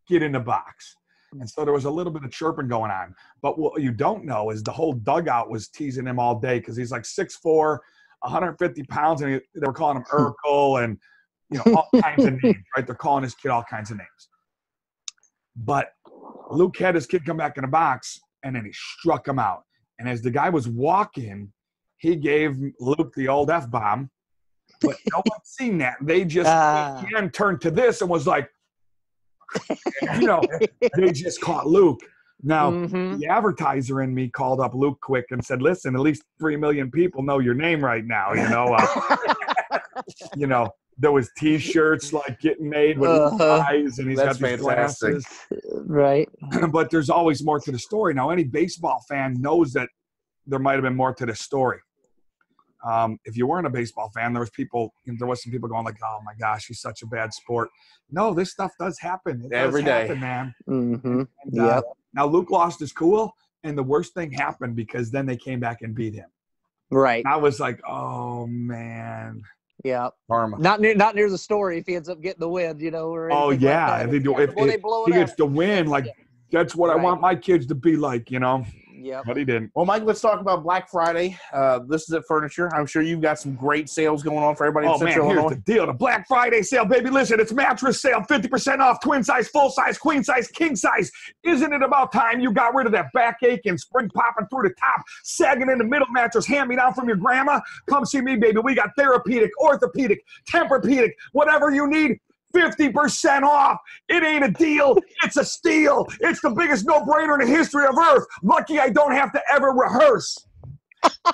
Get in the box. And so there was a little bit of chirping going on. But what you don't know is the whole dugout was teasing him all day because he's like 6'4", 150 pounds, and they were calling him Urkel and all kinds of names, right? They're calling his kid all kinds of names. But Luke had his kid come back in the box, and then he struck him out. And as the guy was walking, he gave Luke the old F-bomb. But no one's seen that. They just turned to this and was like, they just caught Luke. Now, the advertiser in me called up Luke quick and said, listen, at least 3 million people know your name right now. There was T-shirts like getting made with eyes, and he's got these glasses. Right. But there's always more to the story. Now, any baseball fan knows that there might have been more to the story. If you weren't a baseball fan, there was some people going like, oh my gosh, he's such a bad sport. No, this stuff does happen. It every does day, happen, man. And, now Luke lost his cool, and the worst thing happened because then they came back and beat him. Right. And I was like, oh man. Yeah. Karma. Not near the story if he ends up getting the win, or oh yeah, like if he gets the win, like that's what I want my kids to be like, Yep. But he didn't. Well, Mike, let's talk about Black Friday. This is at Furniture. I'm sure you've got some great sales going on for everybody in Central Here's Illinois. the deal. The Black Friday sale, baby. Listen, it's mattress sale, 50% off, twin size, full size, queen size, king size. Isn't it about time you got rid of that backache and spring popping through the top, sagging in the middle mattress, hand me down from your grandma? Come see me, baby. We got therapeutic, orthopedic, Tempur-Pedic, whatever you need. 50% off. It ain't a deal. It's a steal. It's the biggest no-brainer in the history of Earth. Lucky I don't have to ever rehearse.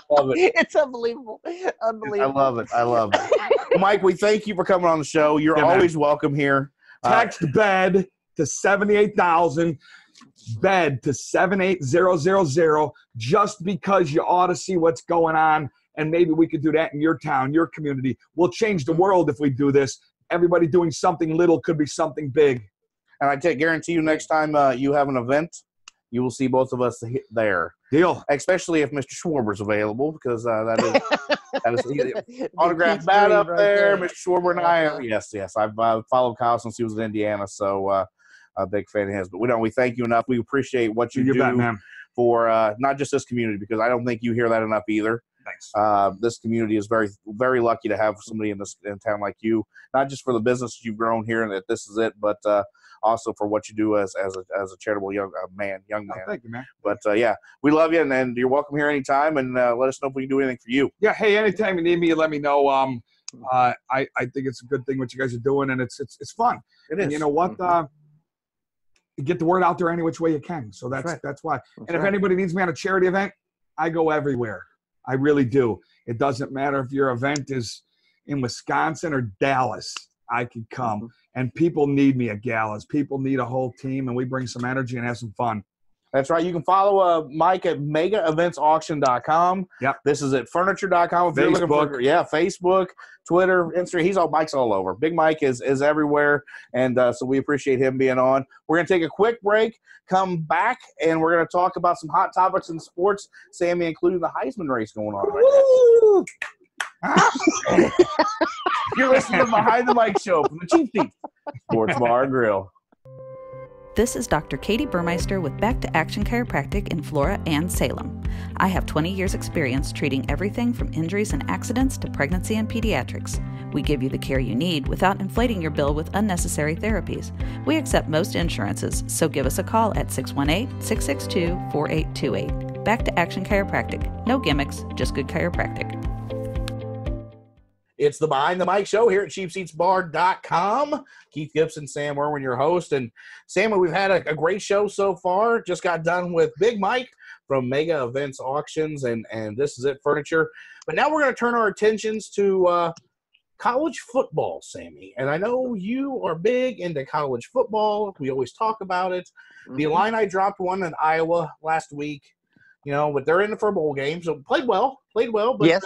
Love it. It's unbelievable. Unbelievable. I love it. Well, Mike, we thank you for coming on the show. You're Yeah, man. always welcome here. Text bed to 78,000. Bed to 78000 just because you ought to see what's going on, and maybe we could do that in your town, your community. We'll change the world if we do this. Everybody doing something little could be something big. And I guarantee you next time you have an event, you will see both of us there. Deal. Especially if Mr. Schwarber's available, because that is autographed Keith bat Green up right there. there. Mr. Schwarber and I, yes. I've followed Kyle since he was in Indiana, so a big fan of his. But we thank you enough. We appreciate what you do bet, man. for not just this community, because I don't think you hear that enough either. Thanks. This community is very, very lucky to have somebody in town like you, not just for the business you've grown here and that this is it, but also for what you do as a charitable young man. Thank you, man. But yeah, we love you, and you're welcome here anytime. And let us know if we can do anything for you. Yeah. Hey, anytime you need me, let me know. I think it's a good thing what you guys are doing, and it's fun. It is. And you know what? You get the word out there any which way you can. So that's why. And if anybody needs me on a charity event, I go everywhere. I really do. It doesn't matter if your event is in Wisconsin or Dallas. I can come. And people need me at galas. People need a whole team, and we bring some energy and have some fun. That's right. You can follow Mike at megaeventsauction.com. Yep. This is at furniture.com. If you're looking Facebook. for, Facebook, Twitter, Instagram. Mike's all over. Big Mike is everywhere. And so we appreciate him being on. We're going to take a quick break, come back, and we're going to talk about some hot topics in sports, Sammy, including the Heisman race going on right now. You're listening to Behind the Mic Show from the Chief Seats Sports Bar and Grill. This is Dr. Katie Burmeister with Back to Action Chiropractic in Flora and Salem. I have 20 years experience treating everything from injuries and accidents to pregnancy and pediatrics. We give you the care you need without inflating your bill with unnecessary therapies. We accept most insurances, so give us a call at 618-662-4828. Back to Action Chiropractic. No gimmicks, just good chiropractic. It's the Behind the Mic Show here at cheapseatsbar.com. Keith Gibson, Sam Erwin, your host. And Sam, we've had a great show so far. Just got done with Big Mike from Mega Events Auctions, and This Is It Furniture. But now we're going to turn our attentions to college football, Sammy. And I know you are big into college football. We always talk about it. The Illini dropped one in Iowa last week, but they're in for a bowl game. So played well, but Yes.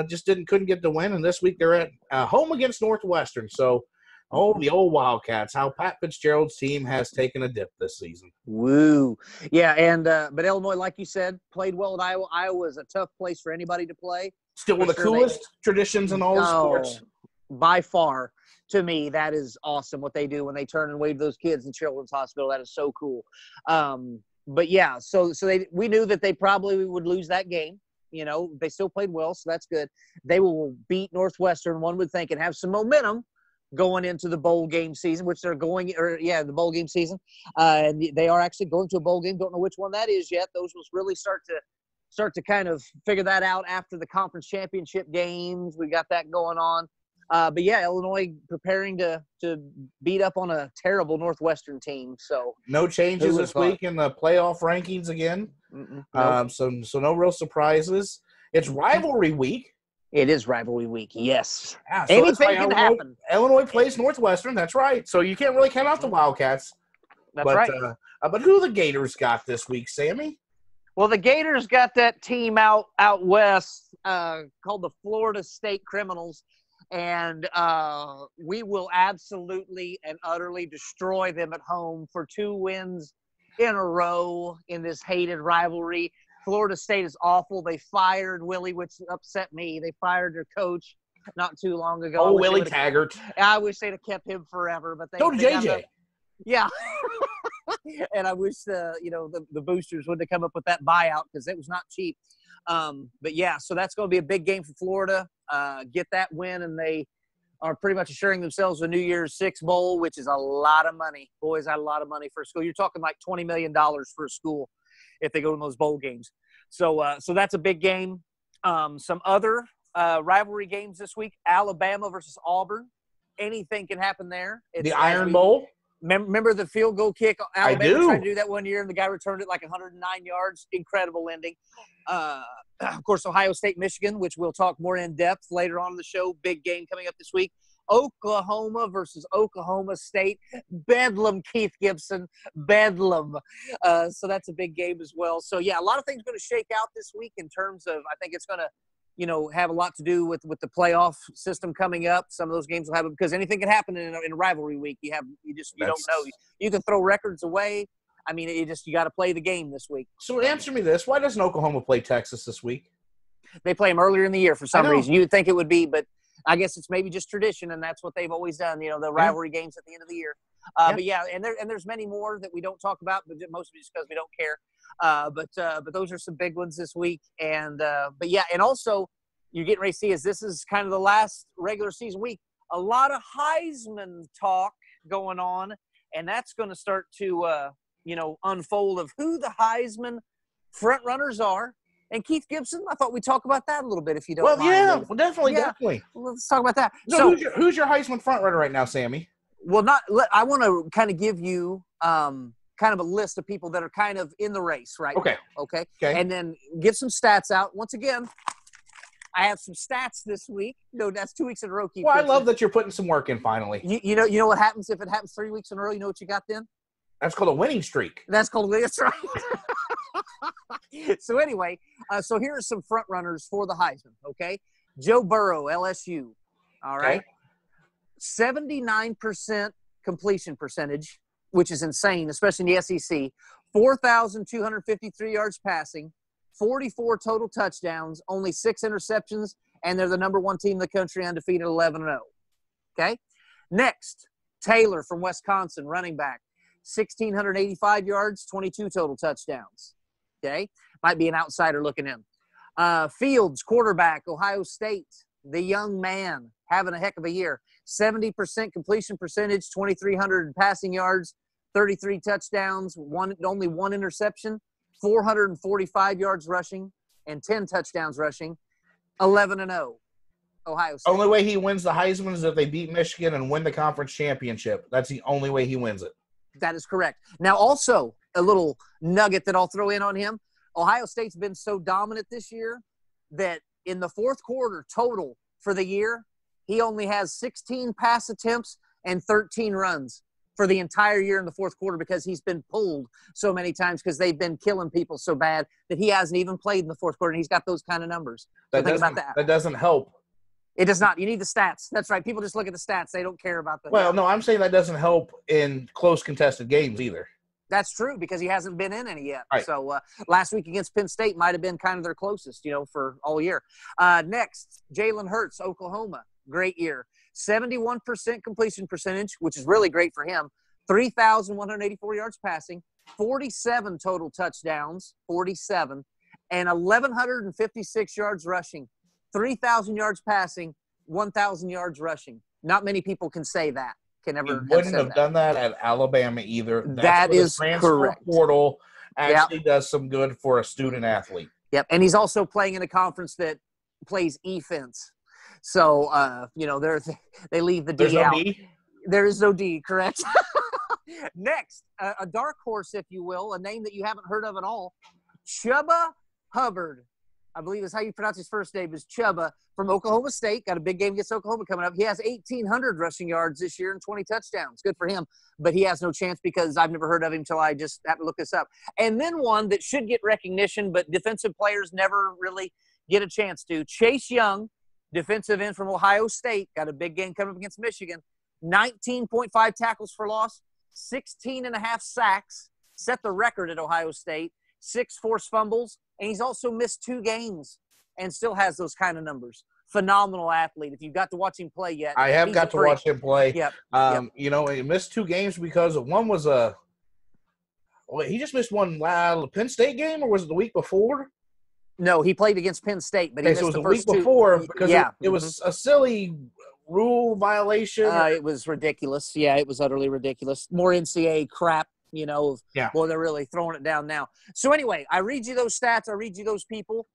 just couldn't get the win, and this week they're at home against Northwestern. So, the old Wildcats, how Pat Fitzgerald's team has taken a dip this season. Woo. Yeah, and but Illinois, like you said, played well at Iowa. Iowa is a tough place for anybody to play. Still one of the For sure coolest traditions in all of sports. By far, to me, that is awesome what they do when they turn and wave those kids in Children's Hospital. That is so cool. But yeah, so we knew that they probably would lose that game. They still played well, so that's good. They will beat Northwestern, one would think, and have some momentum going into the bowl game season, which they're the bowl game season. And they are actually going to a bowl game. Don't know which one that is yet. Those will really start to kind of figure that out after the conference championship games. We got that going on. But yeah, Illinois preparing to beat up on a terrible Northwestern team. So no changes this week in the playoff rankings again. Nope. So no real surprises. It's rivalry week. It is rivalry week. Yes. Yeah, so anything can happen. Illinois plays Northwestern. That's right. So you can't really count out the Wildcats. That's right. But who the Gators got this week, Sammy? Well, the Gators got that team out west called the Florida State Criminals. And we will absolutely and utterly destroy them at home for 2 wins in a row in this hated rivalry. Florida State is awful. They fired Willie, which upset me. They fired their coach not too long ago. Oh, Willie Taggart. I wish they'd have kept him forever. But So did JJ. Yeah. And I wish the boosters would have come up with that buyout because it was not cheap. But yeah, so that's going to be a big game for Florida. Get that win, and they are pretty much assuring themselves a New Year's Six bowl, which is a lot of money. Boys, a lot of money for a school. You're talking like $20 million for a school if they go to those bowl games. So that's a big game. Some other rivalry games this week: Alabama versus Auburn. Anything can happen there. It's the Iron Bowl. Remember the field goal kick? I Alabama do. tried to do that one year, and the guy returned it like 109 yards. Incredible ending. Of course, Ohio State, Michigan, which we'll talk more in depth later on in the show. Big game coming up this week. Oklahoma versus Oklahoma State. Bedlam, Keith Gibson. Bedlam. So that's a big game as well. So, yeah, a lot of things going to shake out this week in terms of I think it's going to have a lot to do with the playoff system coming up. Some of those games will have because anything can happen in a rivalry week. You don't know. You can throw records away. I mean, you got to play the game this week. So answer me this: why doesn't Oklahoma play Texas this week? They play them earlier in the year for some reason. You would think it would be, but I guess it's maybe just tradition, and that's what they've always done. The rivalry games at the end of the year. But yeah, and there's many more that we don't talk about, but most of it just because we don't care. But those are some big ones this week, and but yeah, and also you're getting ready to see as this is kind of the last regular season week. A lot of Heisman talk going on, and that's going to start to unfold of who the Heisman front runners are. And Keith Gibson, I thought we'd talk about that a little bit if you don't mind. Well, definitely. Let's talk about that. So who's your Heisman front runner right now, Sammy? Well, I want to kind of give you kind of a list of people that are kind of in the race right now. Okay. And then give some stats out. Once again, I have some stats this week. No, that's 2 weeks in a row. Keith Gibson. I love that you're putting some work in finally. You know what happens if it happens 3 weeks in a row? You know what you got then? That's called a winning streak. That's right. So anyway, so here are some front runners for the Heisman, okay? Joe Burrow, LSU, all right? 79% completion percentage, which is insane, especially in the SEC. 4,253 yards passing, 44 total touchdowns, only 6 interceptions, and they're the number one team in the country, undefeated 11-0, okay? Next, Taylor from Wisconsin, running back. 1,685 yards, 22 total touchdowns. Okay? Might be an outsider looking in. Fields, quarterback, Ohio State, the young man, having a heck of a year. 70% completion percentage, 2,300 passing yards, 33 touchdowns, only one interception, 445 yards rushing, and 10 touchdowns rushing. 11-0. Ohio State. Only way he wins the Heisman is if they beat Michigan and win the conference championship. That's the only way he wins it. That is correct. Now, also, a little nugget that I'll throw in on him. Ohio State's been so dominant this year that in the fourth quarter total for the year, he only has 16 pass attempts and 13 runs for the entire year in the fourth quarter because he's been pulled so many times because they've been killing people so bad that he hasn't even played in the fourth quarter, and he's got those kind of numbers. So think about that. That doesn't help. It does not. You need the stats. That's right. People just look at the stats. They don't care about the – Well, no, I'm saying that doesn't help in close contested games either. That's true because he hasn't been in any yet. Right. So last week against Penn State might have been kind of their closest, for all year. Next, Jalen Hurts, Oklahoma. Great year. 71% completion percentage, which is really great for him. 3,184 yards passing, 47 total touchdowns, 47, and 1,156 yards rushing. 3,000 yards passing, 1,000 yards rushing. Not many people can say that. Can ever He wouldn't have done that at Alabama either. That is correct. Portal actually does some good for a student athlete. Yep, and he's also playing in a conference that plays offense. So, they leave the D out. D? There is no D, correct? Next, a dark horse, if you will, a name that you haven't heard of at all, Chuba Hubbard. I believe is how you pronounce his first name, is Chuba, from Oklahoma State. Got a big game against Oklahoma coming up. He has 1,800 rushing yards this year and 20 touchdowns. Good for him. But he has no chance because I've never heard of him until I just had to look this up. And then one that should get recognition, but defensive players never really get a chance to. Chase Young, defensive end from Ohio State. Got a big game coming up against Michigan. 19.5 tackles for loss, 16.5 sacks. Set the record at Ohio State. 6 forced fumbles. And he's also missed 2 games and still has those kind of numbers. Phenomenal athlete. If you've got to watch him play yet. I have got to watch him play. Yep. He missed 2 games because one was a Wait, he just missed one Penn State game, or was it the week before? No, he played against Penn State, but he Okay, so missed it was the the week first two. before because Yeah, it was a silly rule violation. it was ridiculous. Yeah, it was utterly ridiculous. More NCAA crap, Yeah. Boy, they're really throwing it down now. So anyway, I read you those stats. I read you those people.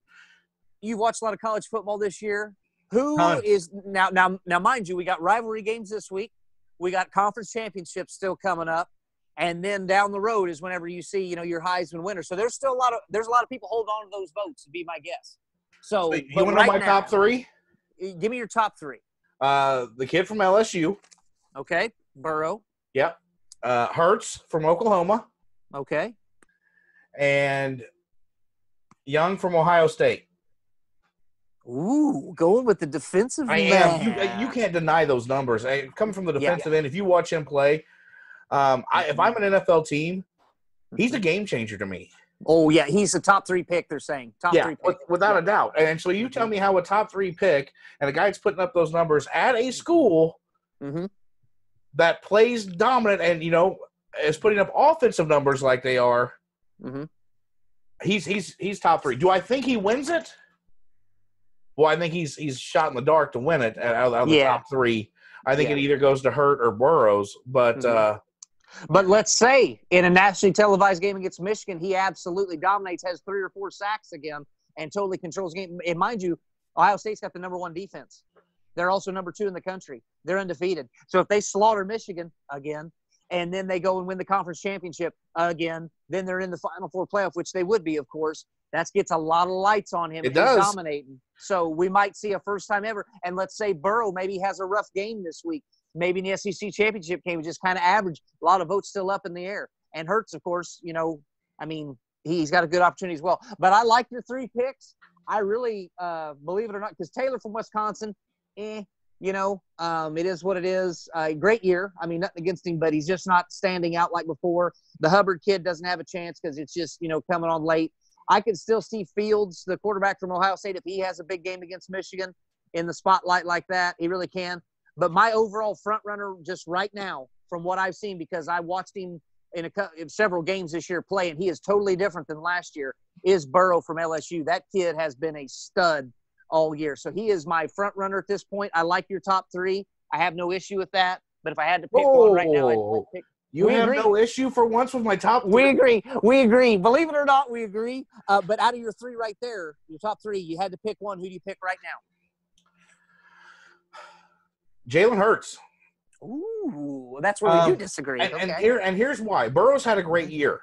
You've watched a lot of college football this year. Who is now, mind you, we got rivalry games this week. We got conference championships still coming up. And then down the road is whenever you see, your Heisman winner. So there's still a lot of people holding on to those votes, to be my guess. So you want to know my top three? Give me your top three. The kid from LSU. Okay. Burrow. Yep. Hurts from Oklahoma. Okay. And Young from Ohio State. Ooh, going with the defensive man. Am. You can't deny those numbers. Coming from the defensive end, if you watch him play, if I'm an NFL team, he's a game changer to me. Oh, yeah. He's a top 3 pick, they're saying. Top 3 pick. Without a doubt. And so you tell me how a top 3 pick and a guy that's putting up those numbers at a school that plays dominant and, is putting up offensive numbers like they are, he's top 3. Do I think he wins it? Well, I think he's shot in the dark to win it out of the top 3. I think it either goes to Hurt or Burrows, but but let's say in a nationally televised game against Michigan, he absolutely dominates, has 3 or 4 sacks again, and totally controls the game. And mind you, Ohio State's got the number 1 defense. They're also number 2 in the country. They're undefeated. So if they slaughter Michigan again, and then they go and win the conference championship again, then they're in the Final Four playoff, which they would be, of course. That gets a lot of lights on him. It does. He's dominating. So we might see a first time ever. And let's say Burrow maybe has a rough game this week. Maybe in the SEC championship game, just kind of average. A lot of votes still up in the air. And Hurts, of course, he's got a good opportunity as well. But I like your 3 picks. I really, believe it or not, because Taylor from Wisconsin, it is what it is. Great year. I mean, nothing against him, but he's just not standing out like before. The Hubbard kid doesn't have a chance because it's just, coming on late. I could still see Fields, the quarterback from Ohio State, if he has a big game against Michigan in the spotlight like that. He really can. But my overall front runner just right now, from what I've seen, because I watched him in several games this year play, and he is totally different than last year, is Burrow from LSU. That kid has been a stud all year. So he is my front runner at this point. I like your top 3. I have no issue with that. But if I had to pick one right now, I'd pick. You have no issue for once with my top 3? We agree. Believe it or not, we agree. But out of your 3 right there, your top 3, you had to pick one. Who do you pick right now? Jalen Hurts. Ooh, that's where we do disagree. And here's why. Burrow's had a great year.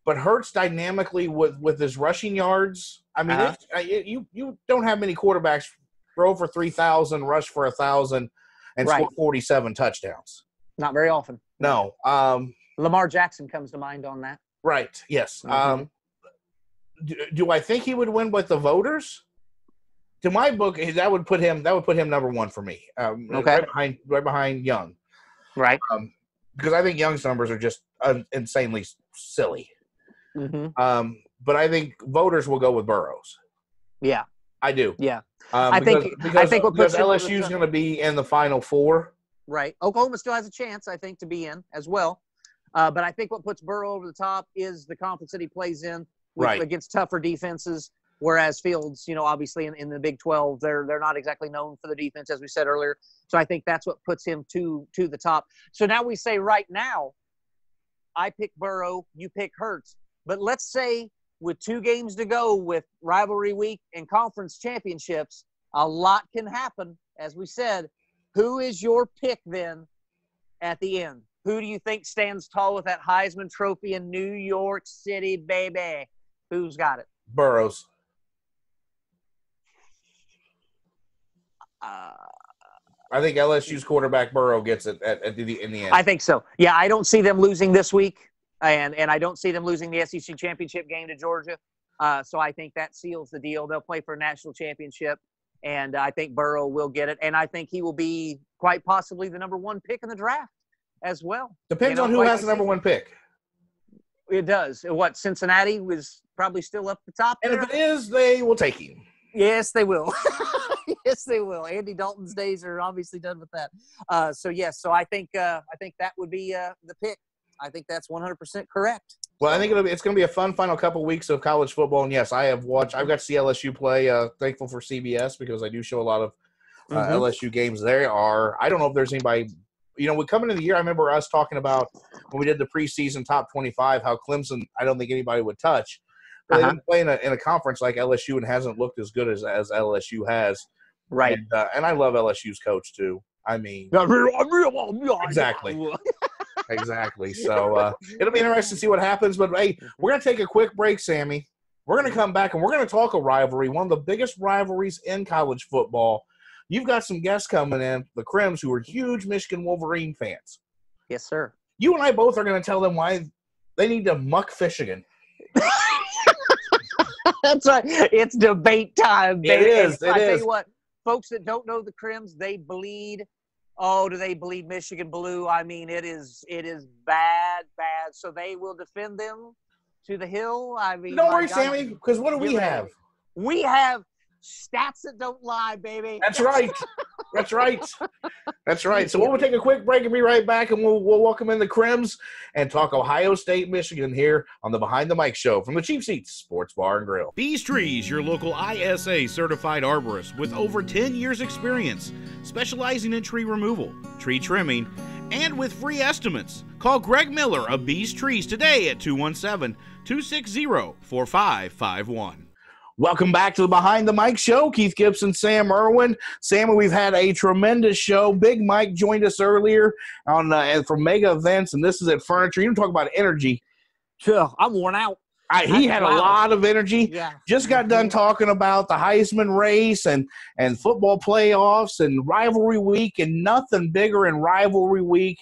But Hurts dynamically with his rushing yards. I mean, you don't have many quarterbacks throw for 3,000, rush for 1,000, and score 47 touchdowns. Not very often. No. Lamar Jackson comes to mind on that. Right. Yes. Do I think he would win with the voters? To my book, that would put him number 1 for me. Okay. Right behind Young. Right. Because I think Young's numbers are just insanely silly. But I think voters will go with Burrows. Yeah. I do. Yeah. I think what puts LSU is going to be in the Final Four. Right. Oklahoma still has a chance, I think, to be in as well. But I think what puts Burrow over the top is the conference that he plays in against tougher defenses, whereas Fields, obviously in the Big 12, they're not exactly known for the defense, as we said earlier. So I think that's what puts him to the top. So now we say right now, I pick Burrow, you pick Hurts. But let's say with 2 games to go with rivalry week and conference championships, a lot can happen, as we said. Who is your pick then at the end? Who do you think stands tall with that Heisman Trophy in New York City, baby? Who's got it? Burrows. I think LSU's quarterback Burrow gets it in the end. I think so. Yeah, I don't see them losing this week, and I don't see them losing the SEC championship game to Georgia. So I think that seals the deal. They'll play for a national championship, and I think Burrow will get it. And I think he will be quite possibly the number 1 pick in the draft as well. Depends on who has the number 1 pick. It does. Cincinnati was probably still up the top and there? If it is, they will take him. Yes, they will. Yes, they will. Andy Dalton's days are obviously done with that. So I think that would be the pick. I think that's 100% correct. Well, I think it's going to be a fun final couple weeks of college football. And, yes, I've got to see LSU play. Thankful for CBS because I do show a lot of LSU games. I don't know if there's anybody – we come into the year, I remember us talking about when we did the preseason top 25, how Clemson, I don't think anybody would touch. But they didn't play in a conference like LSU and hasn't looked as good as LSU has. Right. And I love LSU's coach, too. I mean, exactly. Exactly. So it'll be interesting to see what happens. But, hey, we're going to take a quick break, Sammy. We're going to come back, and we're going to talk a rivalry, one of the biggest rivalries in college football. You've got some guests coming in, the Crims, who are huge Michigan Wolverine fans. Yes, sir. You and I both are going to tell them why they need to muck Michigan. That's right. It's debate time, baby. It is. I tell you what, folks that don't know the Crims, they bleed. Oh, do they bleed Michigan blue? I mean, it is bad. So they will defend them to the hill. I mean, don't worry, Sammy, because what do we have? We have stats that don't lie, baby. That's right. That's right. That's right. So we'll take a quick break and be right back, and we'll welcome in the Crims and talk Ohio State, Michigan here on the Behind the Mic show from the Cheap Seats Sports Bar and Grill. Bees Trees, your local ISA certified arborist with over 10 years experience, specializing in tree removal, tree trimming, and with free estimates. Call Greg Miller of Bees Trees today at 217-260-4551. Welcome back to the Behind the Mic show. Keith Gibson, Sam Erwin. Sam, we've had a tremendous show. Big Mike joined us earlier from Mega Events, and this is at Furniture. You talk about energy. Sure, I'm worn out. He had a lot of energy. Yeah. Just got done talking about the Heisman race and football playoffs and rivalry week, and nothing bigger in rivalry week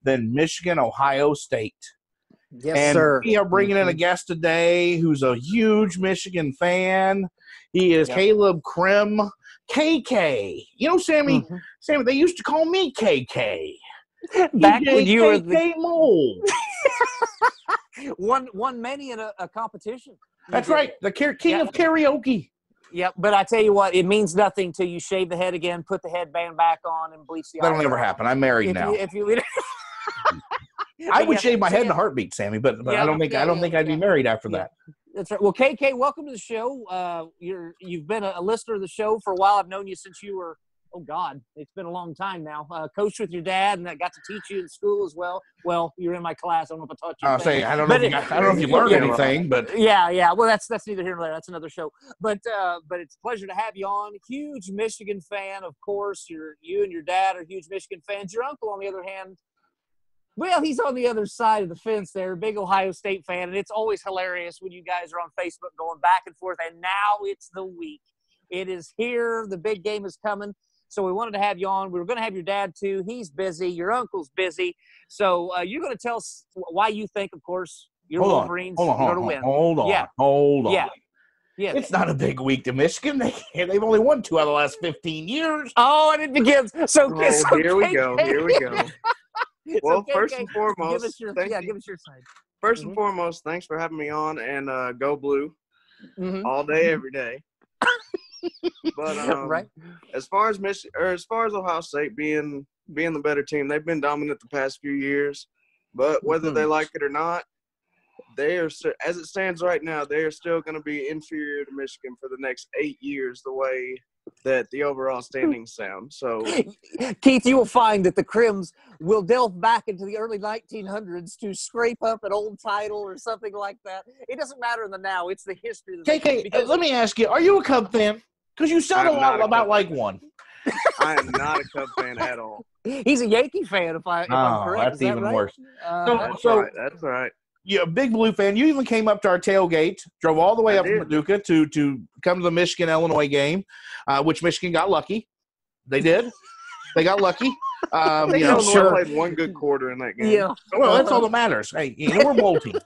than Michigan, Ohio State. Yes, sir. We are bringing in a guest today who's a huge Michigan fan. He is Caleb Crim, KK. You know, Sammy, they used to call me KK. Back when you were the Mole. won many in a competition. That's right. The king of karaoke. Yep, but I tell you what, it means nothing till you shave the head again, put the headband back on, and bleach the That'll never happen. I'm married now. I would shave my head in a heartbeat, Sammy, but I don't think I'd be married after that. That's right. Well, KK, welcome to the show. You've been a listener of the show for a while. I've known you since you were, oh God, it's been a long time now. Coached with your dad, and I got to teach you in school as well. Well, you're in my class. I don't know if I taught you. I don't know if you learned anything, but yeah. Well, that's neither here nor there. That's another show. But it's a pleasure to have you on. Huge Michigan fan, of course. You and your dad are huge Michigan fans. Your uncle, on the other hand. Well, he's on the other side of the fence there, big Ohio State fan, and it's always hilarious when you guys are on Facebook going back and forth, and now it's the week. It is here. The big game is coming. So we wanted to have you on. We were going to have your dad, too. He's busy. Your uncle's busy. So you're going to tell us why you think, of course, your Wolverines are going to win. Hold on. Yeah. It's not a big week to Michigan. They've only won 2 out of the last 15 years. Oh, and it begins. So here we go. Well, first and foremost, give us your side. First and foremost, thanks for having me on, and go blue all day, every day. But right. As far as Ohio State being the better team, they've been dominant the past few years. But whether they like it or not, they are, as it stands right now, they are still going to be inferior to Michigan for the next 8 years. The way that the overall standings sound. So, Keith, you will find that the Crims will delve back into the early 1900s to scrape up an old title or something like that. It doesn't matter in the now. It's the history. KK, let me ask you, are you a Cub fan? Because you sound a lot about like one. I am not a Cub fan at all. He's a Yankee fan, if I'm correct. That's even worse. That's right. You're a big Blue fan. You even came up to our tailgate, drove all the way up from Paducah to come to the Michigan-Illinois game, which Michigan got lucky. They did. They got lucky. Illinois played one good quarter in that game. Yeah. Well, that's all that matters. Hey, we're bowl team.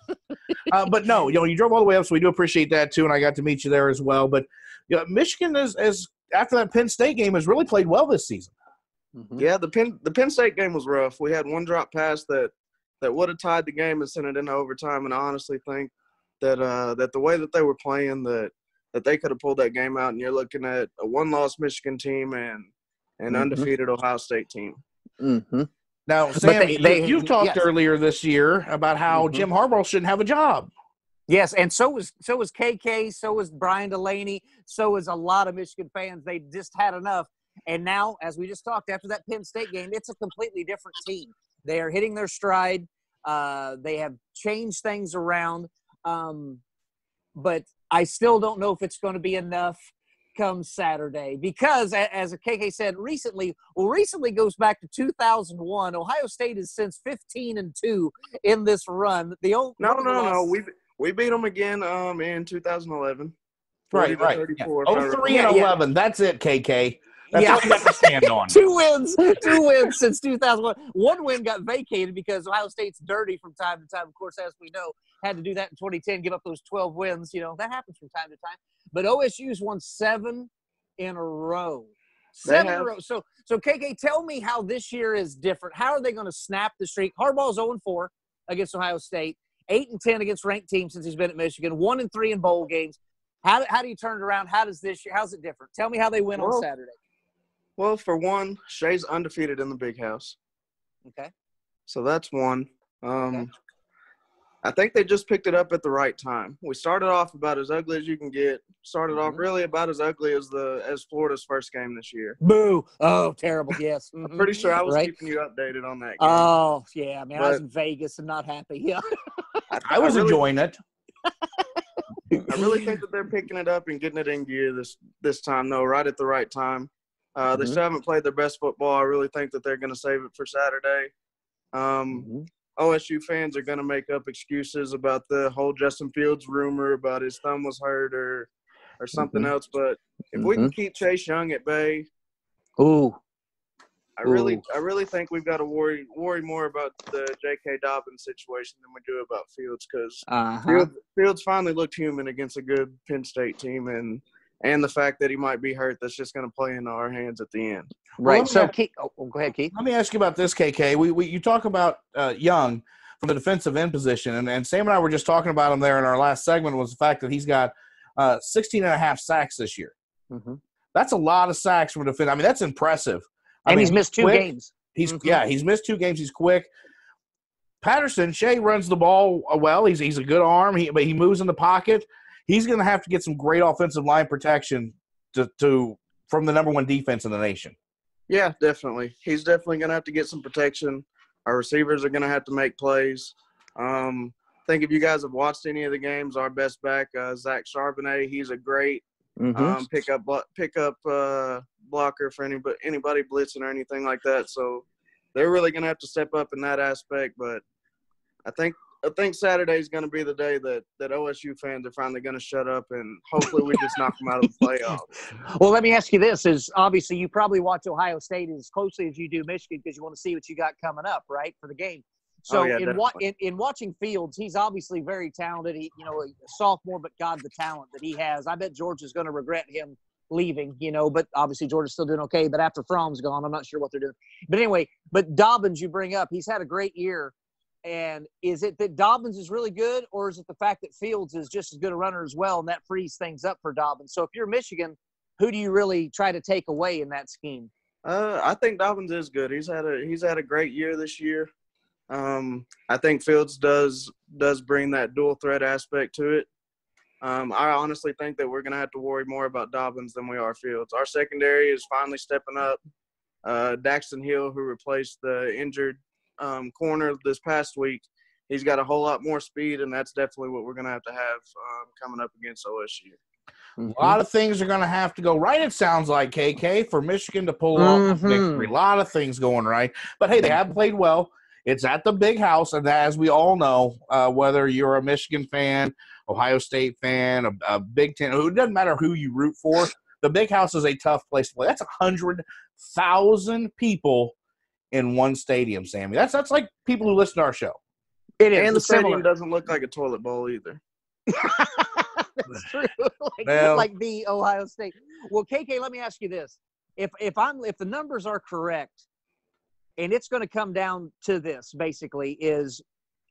But no, you drove all the way up, so we do appreciate that too, and I got to meet you there as well. But Michigan is after that Penn State game has really played well this season. Yeah, the Penn State game was rough. We had one drop pass that would have tied the game and sent it into overtime. And I honestly think that the way that they were playing, that they could have pulled that game out. And you're looking at a one-loss Michigan team and an undefeated Ohio State team. Now Now, Sam, you've talked yes. earlier this year about how Jim Harbaugh shouldn't have a job. Yes, and so was KK, so was Brian Delaney, so was a lot of Michigan fans. They just had enough. And now, as we just talked, after that Penn State game, it's a completely different team. They are hitting their stride. They have changed things around. But I still don't know if it's going to be enough come Saturday because, as KK said, recently goes back to 2001. Ohio State is since 15-2 in this run. No. We beat them again in 2011. Right. 34, yeah. 03 and 11. That's it, KK. That's all you got to stand on. Two wins since 2001. One win got vacated because Ohio State's dirty from time to time. Of course, as we know, had to do that in 2010, give up those 12 wins. That happens from time to time. But OSU's won 7 in a row. 7 in a row. So KK, tell me how this year is different. How are they going to snap the streak? Harbaugh's 0-4 against Ohio State, 8-10 against ranked teams since he's been at Michigan, 1-3 in bowl games. How do you turn it around? How's it different? Tell me how they win on Saturday. Well, for one, Shea's undefeated in the Big House. Okay. So that's one. Okay. I think they just picked it up at the right time. We started off about as ugly as you can get. Started off really about as ugly as Florida's first game this year. Boo! Oh, terrible. Yes. I'm pretty sure I was keeping you updated on that game. Oh, yeah, man. I was in Vegas and not happy. Yeah. I was enjoying it. I really think that they're picking it up and getting it in gear this time, though, right at the right time. They still haven't played their best football. I really think that they're going to save it for Saturday. OSU fans are going to make up excuses about the whole Justin Fields rumor about his thumb was hurt or something else. But if we can keep Chase Young at bay, I really think we've got to worry more about the J.K. Dobbins situation than we do about Fields because Fields finally looked human against a good Penn State team and the fact that he might be hurt, that's just going to play into our hands at the end. Right. So, go ahead, Keith. Let me ask you about this, KK. You talk about Young from the defensive end position, and Sam and I were just talking about him there in our last segment was the fact that he's got 16 and a half sacks this year. That's a lot of sacks from a defense. I mean, that's impressive. He's missed 2 games. He's missed 2 games. He's quick. Shea runs the ball well. He's a good arm, but he moves in the pocket. He's going to have to get some great offensive line protection from the number 1 defense in the nation. Yeah, definitely. He's definitely going to have to get some protection. Our receivers are going to have to make plays. I think if you guys have watched any of the games, our best back, Zach Charbonnet, he's a great pickup blocker for anybody blitzing or anything like that. So they're really going to have to step up in that aspect. But I think Saturday is going to be the day that OSU fans are finally going to shut up, and hopefully we just knock them out of the playoffs. Well, let me ask you this: is obviously you probably watch Ohio State as closely as you do Michigan because you want to see what you got coming up, right, for the game. So in watching Fields, he's obviously very talented. He, a sophomore, but God, the talent that he has. I bet Georgia's going to regret him leaving, but obviously Georgia's still doing okay. But after Fromm's gone, I'm not sure what they're doing. But anyway, Dobbins you bring up, he's had a great year. And is it that Dobbins is really good, or is it the fact that Fields is just as good a runner as well, and that frees things up for Dobbins? So if you're Michigan, who do you really try to take away in that scheme? I think Dobbins is good. He's had a great year this year. I think Fields does bring that dual threat aspect to it. I honestly think that we're going to have to worry more about Dobbins than we are Fields. Our secondary is finally stepping up. Daxton Hill, who replaced the injured corner this past week, he's got a whole lot more speed, and that's definitely what we're going to have coming up against OSU. A lot of things are going to have to go right, it sounds like, KK, for Michigan to pull off a victory. A lot of things going right. But, hey, they have played well. It's at the Big House, and as we all know, whether you're a Michigan fan, Ohio State fan, a Big Ten, it doesn't matter who you root for, the Big House is a tough place to play. That's 100,000 people in one stadium, Sammy. That's like people who listen to our show. It is. And the stadium doesn't look like a toilet bowl either. That's true. like the Ohio State. Well, KK, let me ask you this: if the numbers are correct, and it's going to come down to this, basically, is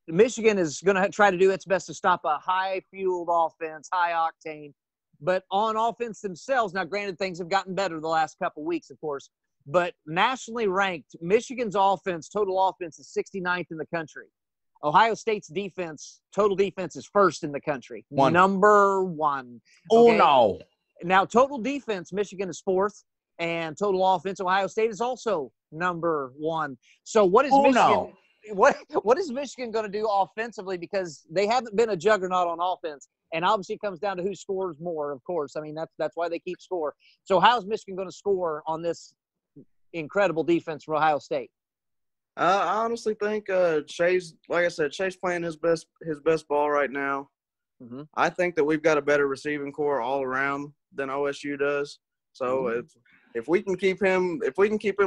Michigan is going to try to do its best to stop a high-fueled offense, high octane, but on offense themselves. Now, granted, things have gotten better the last couple weeks, of course. but nationally ranked, Michigan's total offense is 69th in the country. Ohio State's total defense is first in the country. Number 1. Oh, Okay? no. Now, total defense, Michigan is 4th, and total offense, Ohio State is also number 1. So what is Michigan? No. What is Michigan going to do offensively? Because they haven't been a juggernaut on offense, and obviously it comes down to who scores more. Of course, I mean that's why they keep score. So how's Michigan going to score on this incredible defense from Ohio State? I honestly think Shay's, like I said, Shay's playing his best ball right now. Mm-hmm. I think that we've got a better receiving core all around than OSU does. So if we can keep him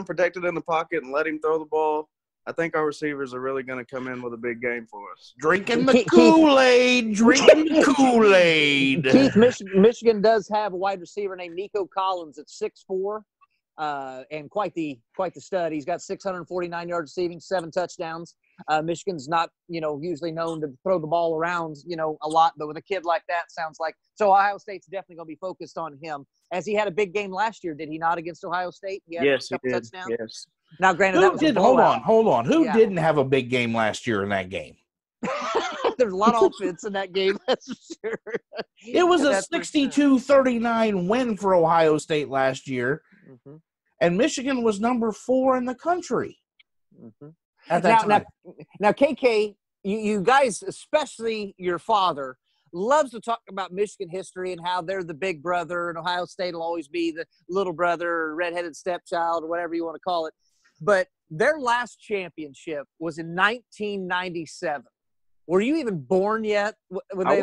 protected in the pocket and let him throw the ball, I think our receivers are really going to come in with a big game for us. Drinking the Kool-Aid. Drinking the Kool-Aid. Keith, Michigan does have a wide receiver named Nico Collins at 6'4", and quite the stud. He's got 649 yards receiving, 7 touchdowns. Michigan's not, usually known to throw the ball around, a lot, but with a kid like that, sounds like. So Ohio State's definitely going to be focused on him. As he had a big game last year, did he not, against Ohio State? Yes, he did. Touchdowns? Yes. Now, granted, that was a blowout. Hold on. Who didn't have a big game last year in that game? There's a lot of offense in that game, that's for sure. It was a 62-39 win for Ohio State last year, and Michigan was number 4 in the country at that time. Now, KK, you guys, especially your father, loves to talk about Michigan history and how they're the big brother, and Ohio State will always be the little brother or redheaded stepchild or whatever you want to call it. But their last championship was in 1997. Were you even born yet? I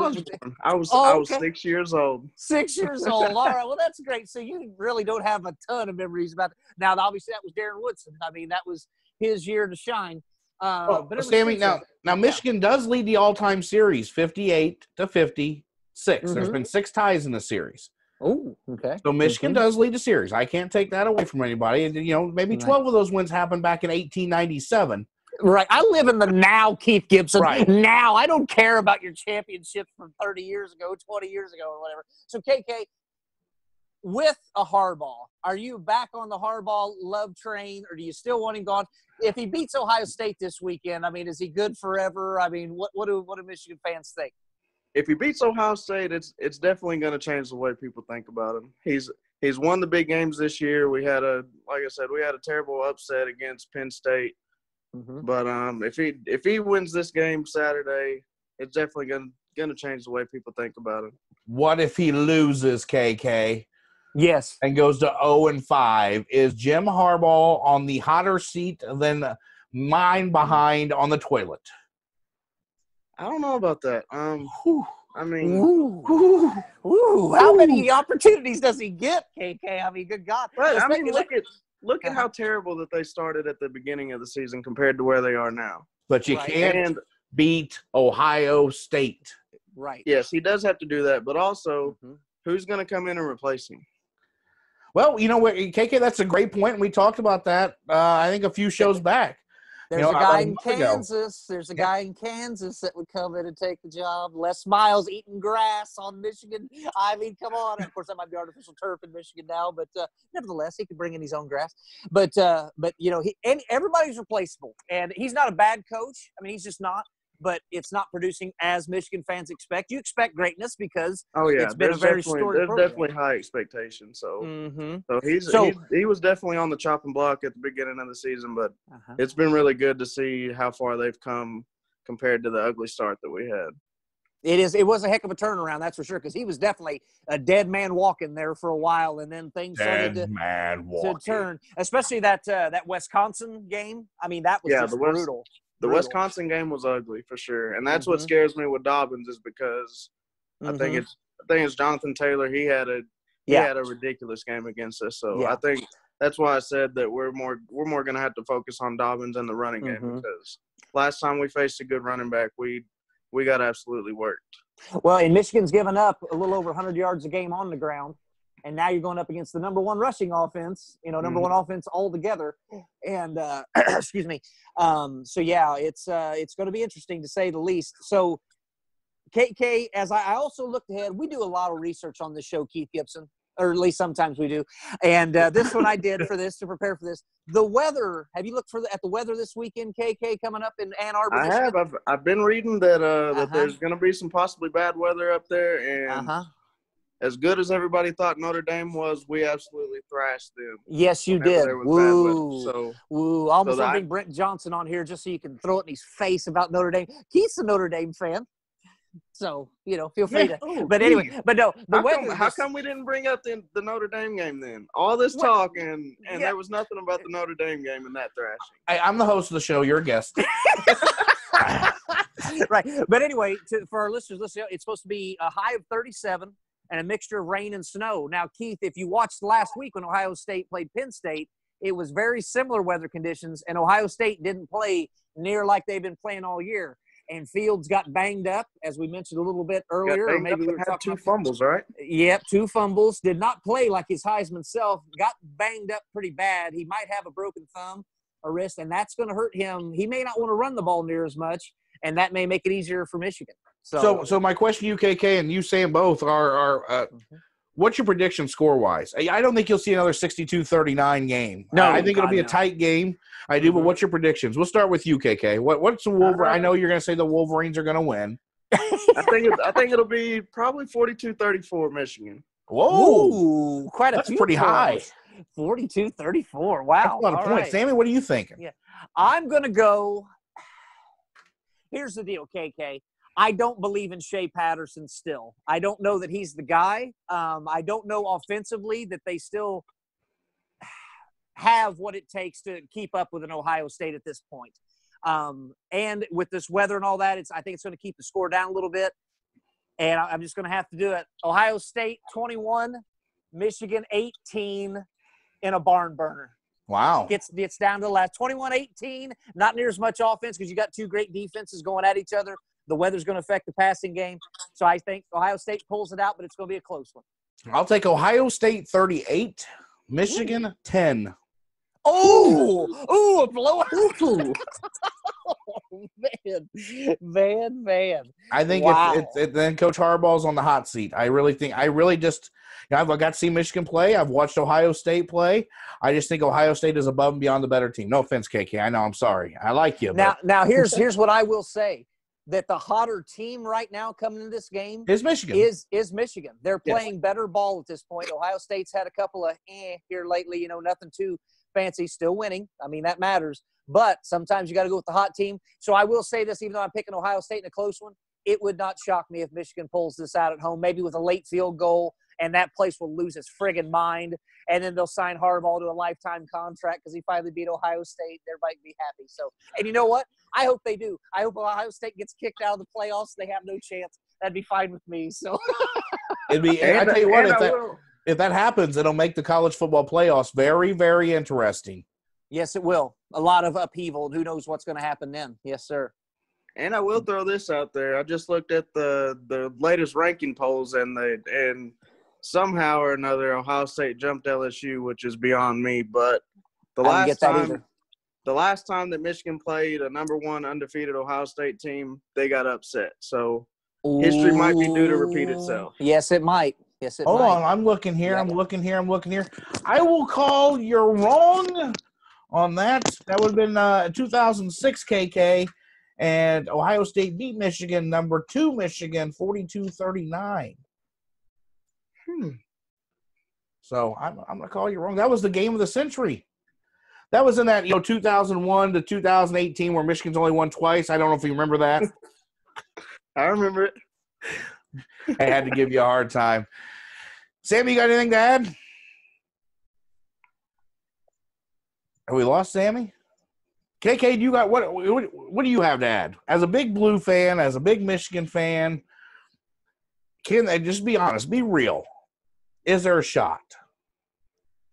was 6 years old. 6 years old. All right. Well, that's great. So you really don't have a ton of memories about it. Now, obviously, that was Darren Woodson. I mean, that was his year to shine. But Sammy, now Michigan does lead the all-time series, 58-56. There's been 6 ties in the series. Oh, okay. So Michigan does lead the series. I can't take that away from anybody. Maybe 12 of those wins happened back in 1897. Right. I live in the now, Keith Gibson. Right. Now. I don't care about your championships from 30 years ago, 20 years ago, or whatever. So, KK, with a Harbaugh, are you back on the Harbaugh love train, or do you still want him gone? If he beats Ohio State this weekend, I mean, is he good forever? I mean, what do Michigan fans think? If he beats Ohio State, it's definitely going to change the way people think about him. He's won the big games this year. We had a terrible upset against Penn State. But if he wins this game Saturday, it's definitely going to change the way people think about him. What if he loses, KK? Yes. And goes to 0-5. Is Jim Harbaugh on the hotter seat than mine behind on the toilet? I don't know about that. I mean, how many opportunities does he get, KK? I mean, good God. But, I mean, look at how terrible that they started at the beginning of the season compared to where they are now. But you can't beat Ohio State. Right. Yes, he does have to do that. But also, who's going to come in and replace him? Well, KK, that's a great point. We talked about that, I think, a few shows back. There's a guy in Kansas. There's a guy in Kansas that would come in and take the job. Les Miles eating grass on Michigan. I mean, come on. Of course, that might be artificial turf in Michigan now, but nevertheless, he could bring in his own grass. But everybody's replaceable, and he's not a bad coach. I mean, he's just not. But it's not producing as Michigan fans expect. You expect greatness because it's been a very storied program. There's definitely high expectations. So, he was definitely on the chopping block at the beginning of the season, but it's been really good to see how far they've come compared to the ugly start that we had. It was a heck of a turnaround, that's for sure, because he was definitely a dead man walking there for a while, and then things started to turn. Especially that Wisconsin game. I mean, that was just brutal. The Wisconsin game was ugly for sure, and that's what scares me with Dobbins is because I think it's Jonathan Taylor. He had a ridiculous game against us, so I think that's why I said that we're more going to have to focus on Dobbins in the running game because last time we faced a good running back, we got absolutely worked. Well, and Michigan's given up a little over 100 yards a game on the ground. And now you're going up against the number 1 rushing offense, number 1 offense altogether. And excuse me. It's going to be interesting to say the least. So, KK, as I also looked ahead, we do a lot of research on this show, Keith Gibson. or at least sometimes we do. And this one I did for this to prepare for this. The weather. Have you looked at the weather this weekend, KK, coming up in Ann Arbor? I Michigan? have. I've been reading that that there's going to be some possibly bad weather up there, and as good as everybody thought Notre Dame was, we absolutely thrashed them. Yes, you did. There was Woo. bad weather. Woo. I almost want to bring Brent Johnson on here just so you can throw it in his face about Notre Dame. Keith's a Notre Dame fan. So, feel free to. But anyway, but no, the weather. How come we didn't bring up the Notre Dame game then? All this talk and there was nothing about the Notre Dame game in that thrashing. I'm the host of the show. You're a guest. Right. But anyway, for our listeners, listen, it's supposed to be a high of 37 and a mixture of rain and snow. Now, Keith, if you watched last week when Ohio State played Penn State, it was very similar weather conditions, and Ohio State didn't play near like they've been playing all year. And Fields got banged up, as we mentioned a little bit earlier. Maybe we had 2 fumbles, right? Yep, 2 fumbles. Did not play like his Heisman self. Got banged up pretty bad. He might have a broken thumb or wrist, and that's going to hurt him. He may not want to run the ball near as much, and that may make it easier for Michigan. So my question to you, KK, and you, Sam, both are what's your prediction score-wise? I don't think you'll see another 62-39 game. No, I think it'll be a tight game. I do, but what's your predictions? We'll start with you, KK. What's the Wolverine? I know you're going to say the Wolverines are going to win. I think it'll be probably 42-34 Michigan. Whoa, ooh, quite a that's few pretty high. 42-34. Wow, that's a lot of points. Right. Sammy, what are you thinking? Yeah, I'm going to go. Here's the deal, KK. I don't believe in Shea Patterson still. I don't know that he's the guy. I don't know offensively that they still have what it takes to keep up with an Ohio State at this point. And with this weather and all that, I think it's going to keep the score down a little bit. And I'm just going to have to do it. Ohio State 21, Michigan 18 in a barn burner. Wow. Gets down to the last 21-18. Not near as much offense because you got 2 great defenses going at each other. The weather's going to affect the passing game. So I think Ohio State pulls it out, but it's going to be a close one. I'll take Ohio State 38, Michigan 10. Oh, a blowout. Oh, man. I think then Coach Harbaugh's on the hot seat. I've got to see Michigan play. I've watched Ohio State play. I just think Ohio State is above and beyond the better team. No offense, KK. I know, I'm sorry. I like you. Now here's what I will say. That the hotter team right now coming into this game is Michigan. Is Michigan. They're playing better ball at this point. Ohio State's had a couple of here lately, nothing too fancy, still winning. I mean, that matters. But sometimes you got to go with the hot team. So I will say this, even though I'm picking Ohio State in a close one, it would not shock me if Michigan pulls this out at home, maybe with a late field goal, and that place will lose its friggin' mind. And then they'll sign Harbaugh to a lifetime contract because he finally beat Ohio State. Everybody can be happy. So, and you know what? I hope they do. I hope Ohio State gets kicked out of the playoffs. They have no chance. That'd be fine with me. So it'd be. I tell you what, if that happens, it'll make the college football playoffs very, very interesting. Yes, it will. A lot of upheaval. Who knows what's going to happen then? Yes, sir. And I will throw this out there. I just looked at the latest ranking polls, and somehow or another, Ohio State jumped LSU, which is beyond me. But the last time that Michigan played a number 1 undefeated Ohio State team, they got upset. So history might be due to repeat itself. Yes, it might. Hold on. I'm looking here. I'm looking here. I will call you're wrong on that. That would have been 2006 KK. And Ohio State beat Michigan, number 2 Michigan, 42-39. So I'm going to call you wrong. That was the game of the century. That was in that 2001 to 2018 where Michigan's only won twice. I don't know if you remember that. I remember it. I had to give you a hard time. Sammy, you got anything to add? Have we lost Sammy? KK, do you got what do you have to add? As a big Blue fan, as a big Michigan fan, can they just be honest, be real? Is there a shot?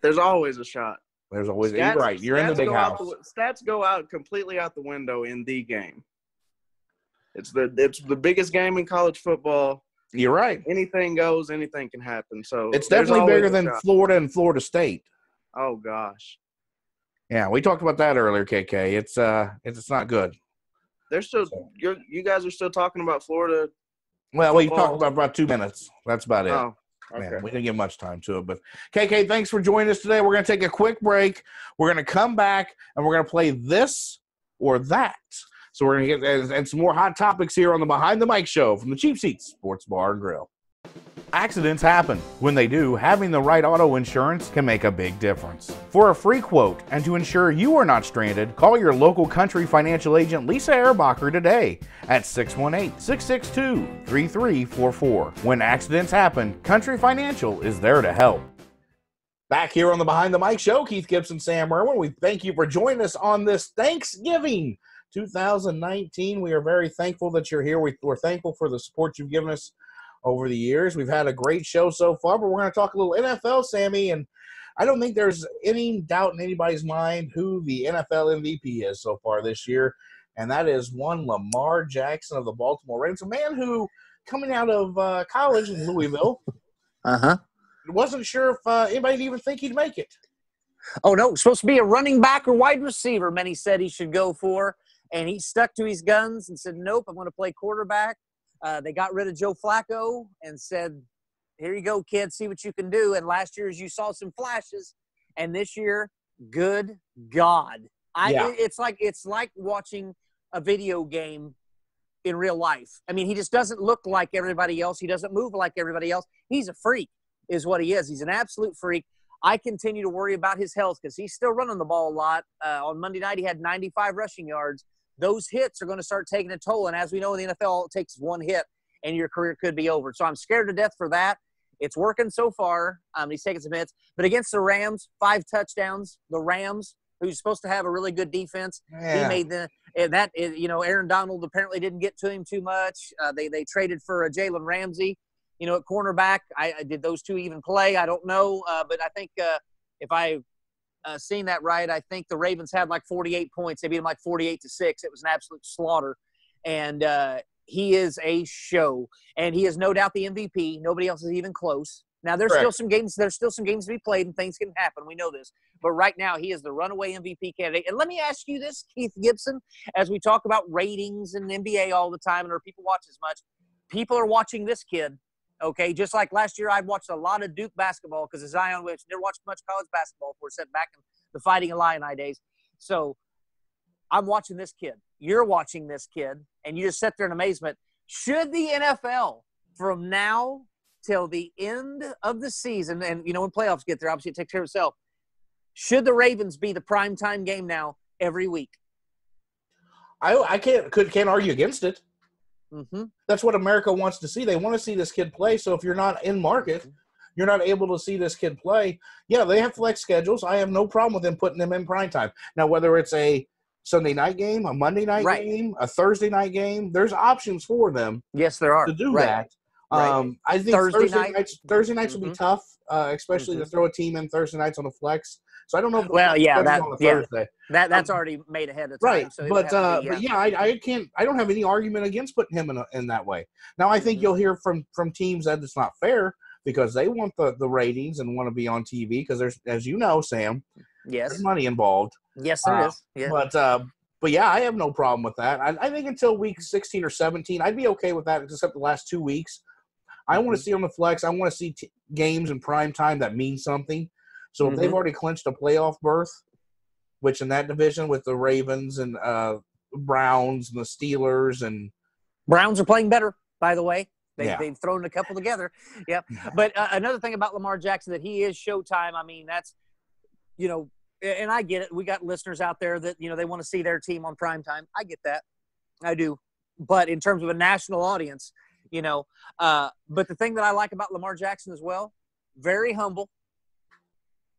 There's always a shot. There's always you're right. You're in the big house. Stats go out completely out the window in the game. It's the biggest game in college football. You're right. Anything goes, anything can happen. So it's definitely bigger than Florida and Florida State. Oh gosh. Yeah, we talked about that earlier, KK. It's not good. They're still you guys are still talking about Florida. Well, we talked about 2 minutes. That's about it. Oh. Man, Okay. we didn't give much time to it. But, KK, thanks for joining us today. We're going to take a quick break. We're going to come back, and we're going to play this or that. So we're going to get and some more hot topics here on the Behind the Mic show from the Cheap Seats Sports Bar and Grill. Accidents happen. When they do, having the right auto insurance can make a big difference. For a free quote and to ensure you are not stranded, call your local Country Financial agent Lisa Erbacher today at 618-662-3344. When accidents happen, Country Financial is there to help. Back here on the Behind the Mic show, Keith Gibson, Sam Erwin. We thank you for joining us on this Thanksgiving 2019. We are very thankful that you're here. We're thankful for the support you've given us over the years. We've had a great show so far, but we're going to talk a little NFL, Sammy, and I don't think there's any doubt in anybody's mind who the NFL MVP is so far this year, and that is one Lamar Jackson of the Baltimore Ravens, a man who, coming out of college in Louisville, wasn't sure if anybody even think he'd make it. Oh, no, supposed to be a running back or wide receiver, many said he should go for, and he stuck to his guns and said, nope, I'm going to play quarterback. They got rid of Joe Flacco and said, here you go, kid, see what you can do. And last year, as you saw some flashes, and this year, good God. It's like watching a video game in real life. I mean, he just doesn't look like everybody else. He doesn't move like everybody else. He's a freak is what he is. He's an absolute freak. I continue to worry about his health because he's still running the ball a lot. On Monday night, he had 95 rushing yards. Those hits are going to start taking a toll. And as we know in the NFL, it takes one hit and your career could be over. So I'm scared to death for that. It's working so far. He's taking some hits. But against the Rams, 5 touchdowns. The Rams, who's supposed to have a really good defense, he made Aaron Donald apparently didn't get to him too much. They traded for Jalen Ramsey, at cornerback. I did those two even play? I don't know. But I think if I seen that right, I think the Ravens had like 48 points. They beat them like 48-6. It was an absolute slaughter. And he is a show. And he is no doubt the MVP. Nobody else is even close. Now, there's still some games to be played, and things can happen. We know this. But right now, he is the runaway MVP candidate. And let me ask you this, Keith Gibson, as we talk about ratings and NBA all the time, and our people watch as much, people are watching this kid. Okay, just like last year, I'd watched a lot of Duke basketball because of Zion Williamson. Never watched much college basketball before, except back in the Fighting Illini days. So I'm watching this kid. You're watching this kid, and you just sit there in amazement. Should the NFL, from now till the end of the season, and when playoffs get there, obviously it takes care of itself, should the Ravens be the primetime game now every week? I can't argue against it. Mm-hmm. That's what America wants to see. They want to see this kid play. So if you're not in market, you're not able to see this kid play. Yeah, they have flex schedules. I have no problem with them putting them in prime time. Now, whether it's a Sunday night game, a Monday night game, a Thursday night game, there's options for them. Yes, there are. To do that. I think Thursday nights will be tough, especially to throw a team in Thursday nights on a flex. So I don't know. That's already made ahead of time. Right, so but I don't have any argument against putting him in that way. Now I think you'll hear from teams that it's not fair because they want the ratings and want to be on TV because there's, as you know, Sam, there's money involved. Yes, there is. Yeah. But yeah, I have no problem with that. I think until week 16 or 17, I'd be okay with that, except the last 2 weeks. I want to see on the flex. I want to see games in prime time that mean something. So if they've already clinched a playoff berth, which in that division with the Ravens and Browns and the Steelers and Browns are playing better, by the way. They've thrown a couple together. Yep. But another thing about Lamar Jackson that he is Showtime. I mean, that's and I get it. We got listeners out there that they want to see their team on prime time. I get that. I do. But in terms of a national audience, but the thing that I like about Lamar Jackson as well, very humble.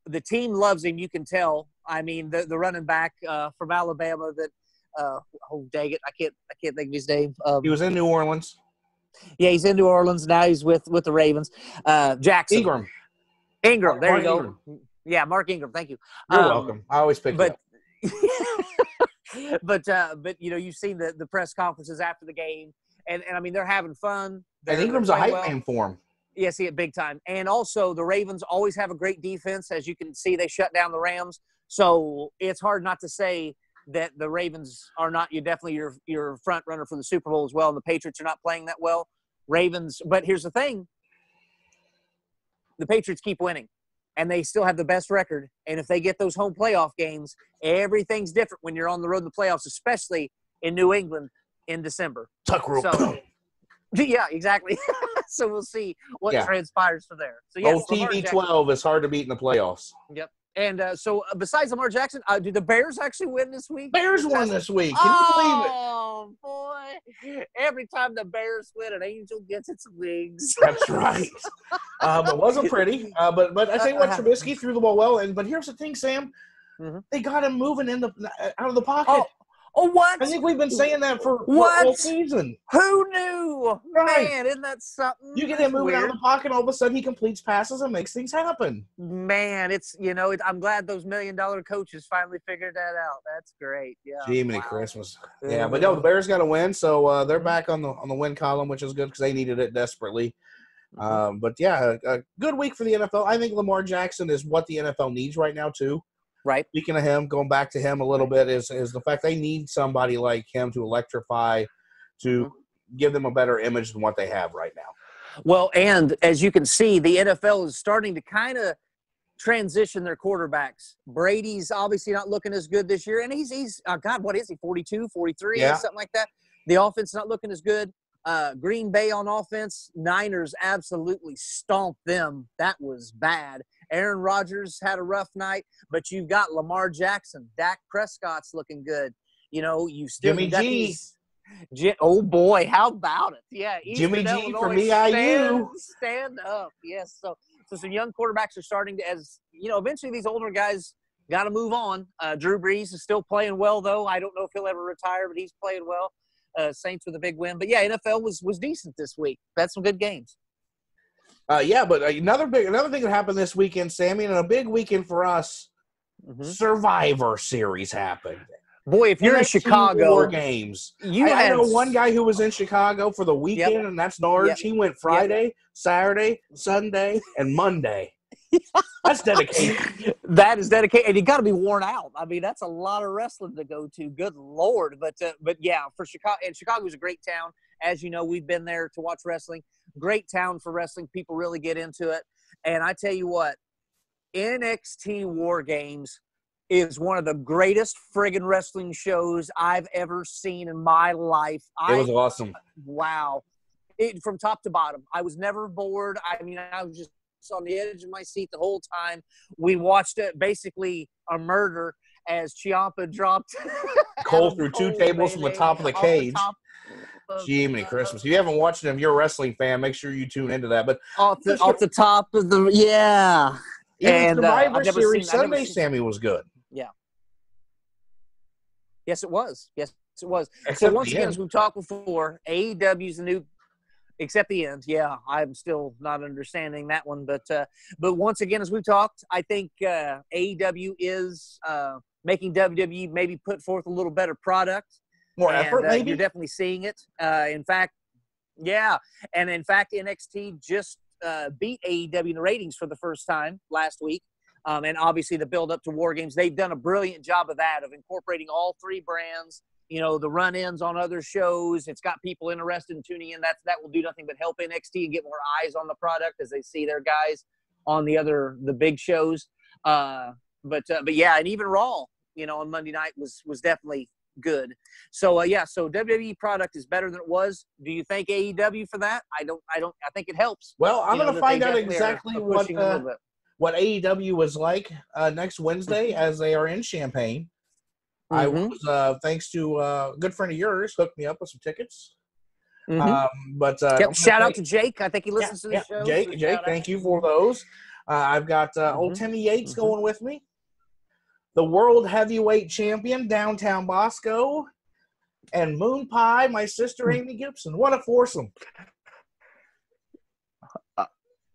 The team loves him. You can tell. I mean, the running back from Alabama that, dang it, I can't think of his name. He was in New Orleans. Yeah, he's in New Orleans now. He's with the Ravens. Jackson. Ingram. There you go. Ingram. Yeah, Mark Ingram. Thank you. You're welcome. I always pick it up. But you've seen the press conferences after the game, and I mean they're having fun. And Ingram's a hype man for him. Yeah, see it big time. And also the Ravens always have a great defense. As you can see, they shut down the Rams. So it's hard not to say that the Ravens are not your front runner for the Super Bowl as well. And the Patriots are not playing that well. Ravens, but here's the thing. the Patriots keep winning, and they still have the best record. And if they get those home playoff games, everything's different when you're on the road in the playoffs, especially in New England in December. Tuck rule. So, yeah, exactly. So we'll see what transpires from there. So yes, TB12 is hard to beat in the playoffs. Yep. And so besides Lamar Jackson, do the Bears actually win this week? Bears won this week. Can you believe it? Oh, boy. Every time the Bears win, an angel gets its wings. That's right. It wasn't pretty. But I tell you what, Trubisky threw the ball well. But here's the thing, Sam. Mm-hmm. They got him moving out of the pocket. Oh, what? I think we've been saying that for all season. Who knew? Right. Man, isn't that something? You get him moving out of the pocket, all of a sudden he completes passes and makes things happen. Man, it's I'm glad those $1 million coaches finally figured that out. That's great. Yeah. Jiminy Christmas. Yeah, but no, the Bears got to win, so they're back on the win column, which is good because they needed it desperately. But yeah, a good week for the NFL. I think Lamar Jackson is what the NFL needs right now too. Right. Speaking of him, going back to him a little bit, is the fact they need somebody like him to electrify, to give them a better image than what they have right now. Well, and as you can see, the NFL is starting to kind of transition their quarterbacks. Brady's obviously not looking as good this year, and he's God, what is he, 42, 43, something like that? The offense not looking as good. Green Bay on offense, Niners absolutely stomped them. That was bad. Aaron Rodgers had a rough night, but you've got Lamar Jackson. Dak Prescott's looking good. You still Jimmy G. Oh, boy, how about it? Yeah, Jimmy G Illinois, from EIU. Stand up, yes. So some young quarterbacks are starting to, eventually these older guys got to move on. Drew Brees is still playing well, though. I don't know if he'll ever retire, but he's playing well. Saints with a big win. But, yeah, NFL was decent this week. Had some good games. But another thing that happened this weekend, Sammy, and a big weekend for us, Survivor Series happened. Boy, if you're in Chicago, War games. I know one guy who was in Chicago for the weekend, and that's Narge. He went Friday, Saturday, Sunday, and Monday. That's dedication. That is dedication, and you got to be worn out. I mean, that's a lot of wrestling to go to. Good Lord, but yeah, for Chicago, and Chicago's a great town. As you know, we've been there to watch wrestling. Great town for wrestling. People really get into it. And I tell you what, NXT War Games is one of the greatest friggin' wrestling shows I've ever seen in my life. It was awesome. Wow. From top to bottom. I was never bored. I mean, I was just on the edge of my seat the whole time. We watched it, basically a murder, as Ciampa dropped Cole through two tables from the top of the cage. Jiminy Christmas. If you haven't watched it, if you're a wrestling fan, make sure you tune into that. But off the top of the and Survivor Series Sunday, Sammy, was good. Yeah. Yes, it was. So once again, as we've talked before, AEW's the new, except the end. Yeah, I'm still not understanding that one. But once again, as we've talked, I think AEW is making WWE maybe put forth a little better product. More effort, maybe? You're definitely seeing it. In fact, NXT just beat AEW in the ratings for the first time last week. And obviously the build-up to War Games, they've done a brilliant job of that, of incorporating all three brands, the run-ins on other shows. It's got people interested in tuning in. That will do nothing but help NXT and get more eyes on the product as they see their guys on the big shows. But yeah, and even Raw, on Monday night was definitely good. So so WWE product is better than it was. Do you thank AEW for that? I don't. I think it helps. Well, I'm going to find out exactly what AEW was like next Wednesday as they are in Champaign. I was thanks to a good friend of yours hooked me up with some tickets. Shout out to Jake. I think he listens to the show. Jake, thank you for those. I've got old Timmy Yates going with me. The World Heavyweight Champion, Downtown Bosco, and Moon Pie, my sister Amy Gibson. What a foursome.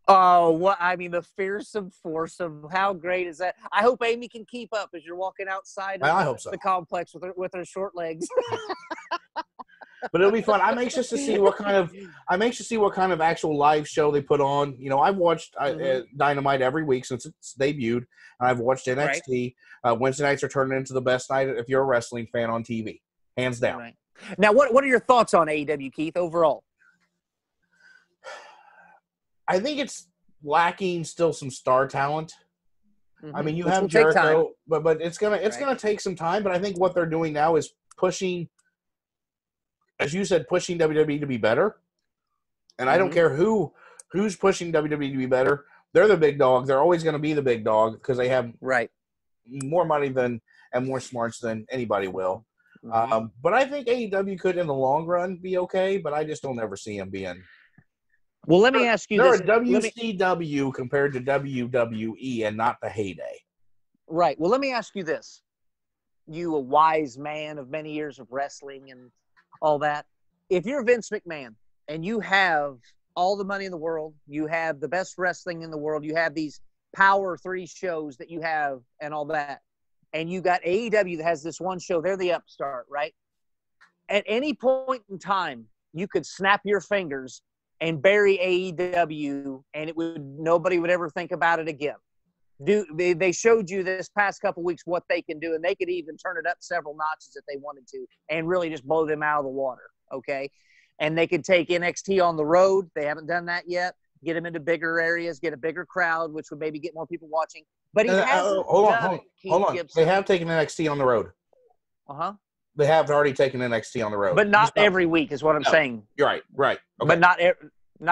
The fearsome foursome. How great is that? I hope Amy can keep up as you're walking outside I hope so. The complex with her short legs. But it'll be fun. I'm anxious to see what kind of actual live show they put on. I've watched Dynamite every week since it's debuted, and I've watched NXT. Right. Wednesday nights are turning into the best night if you're a wrestling fan on TV, hands down. Right. Now, what are your thoughts on AEW, Keith, overall? I think it's lacking still some star talent. Mm-hmm. I mean, you Which have will take time. Jericho, but it's gonna take some time. But I think what they're doing now is pushing, as you said, pushing WWE to be better. And I don't care who's pushing WWE to be better. They're the big dog. They're always going to be the big dog because they have more money and more smarts than anybody will. Mm-hmm. But I think AEW could, in the long run, be okay. But I just don't ever see them being. Well, let me ask you They're this. a WCW compared to WWE, and not the heyday. Right. Well, let me ask you this. You, a wise man of many years of wrestling and all that. If you're Vince McMahon and you have all the money in the world, you have the best wrestling in the world, you have these Power 3 shows that you have and all that, and you got AEW that has this one show, they're the upstart, right? At any point in time, you could snap your fingers and bury AEW, and nobody would ever think about it again. They showed you this past couple weeks what they can do, and they could even turn it up several notches if they wanted to and really just blow them out of the water, okay? And they could take NXT on the road. They haven't done that yet. Get them into bigger areas, get a bigger crowd, which would maybe get more people watching. But he hasn't done it, hold on. Gibson. They have taken NXT on the road. Uh-huh. They have already taken NXT on the road. But not every week is what I'm saying. You're right. Right. Okay. But not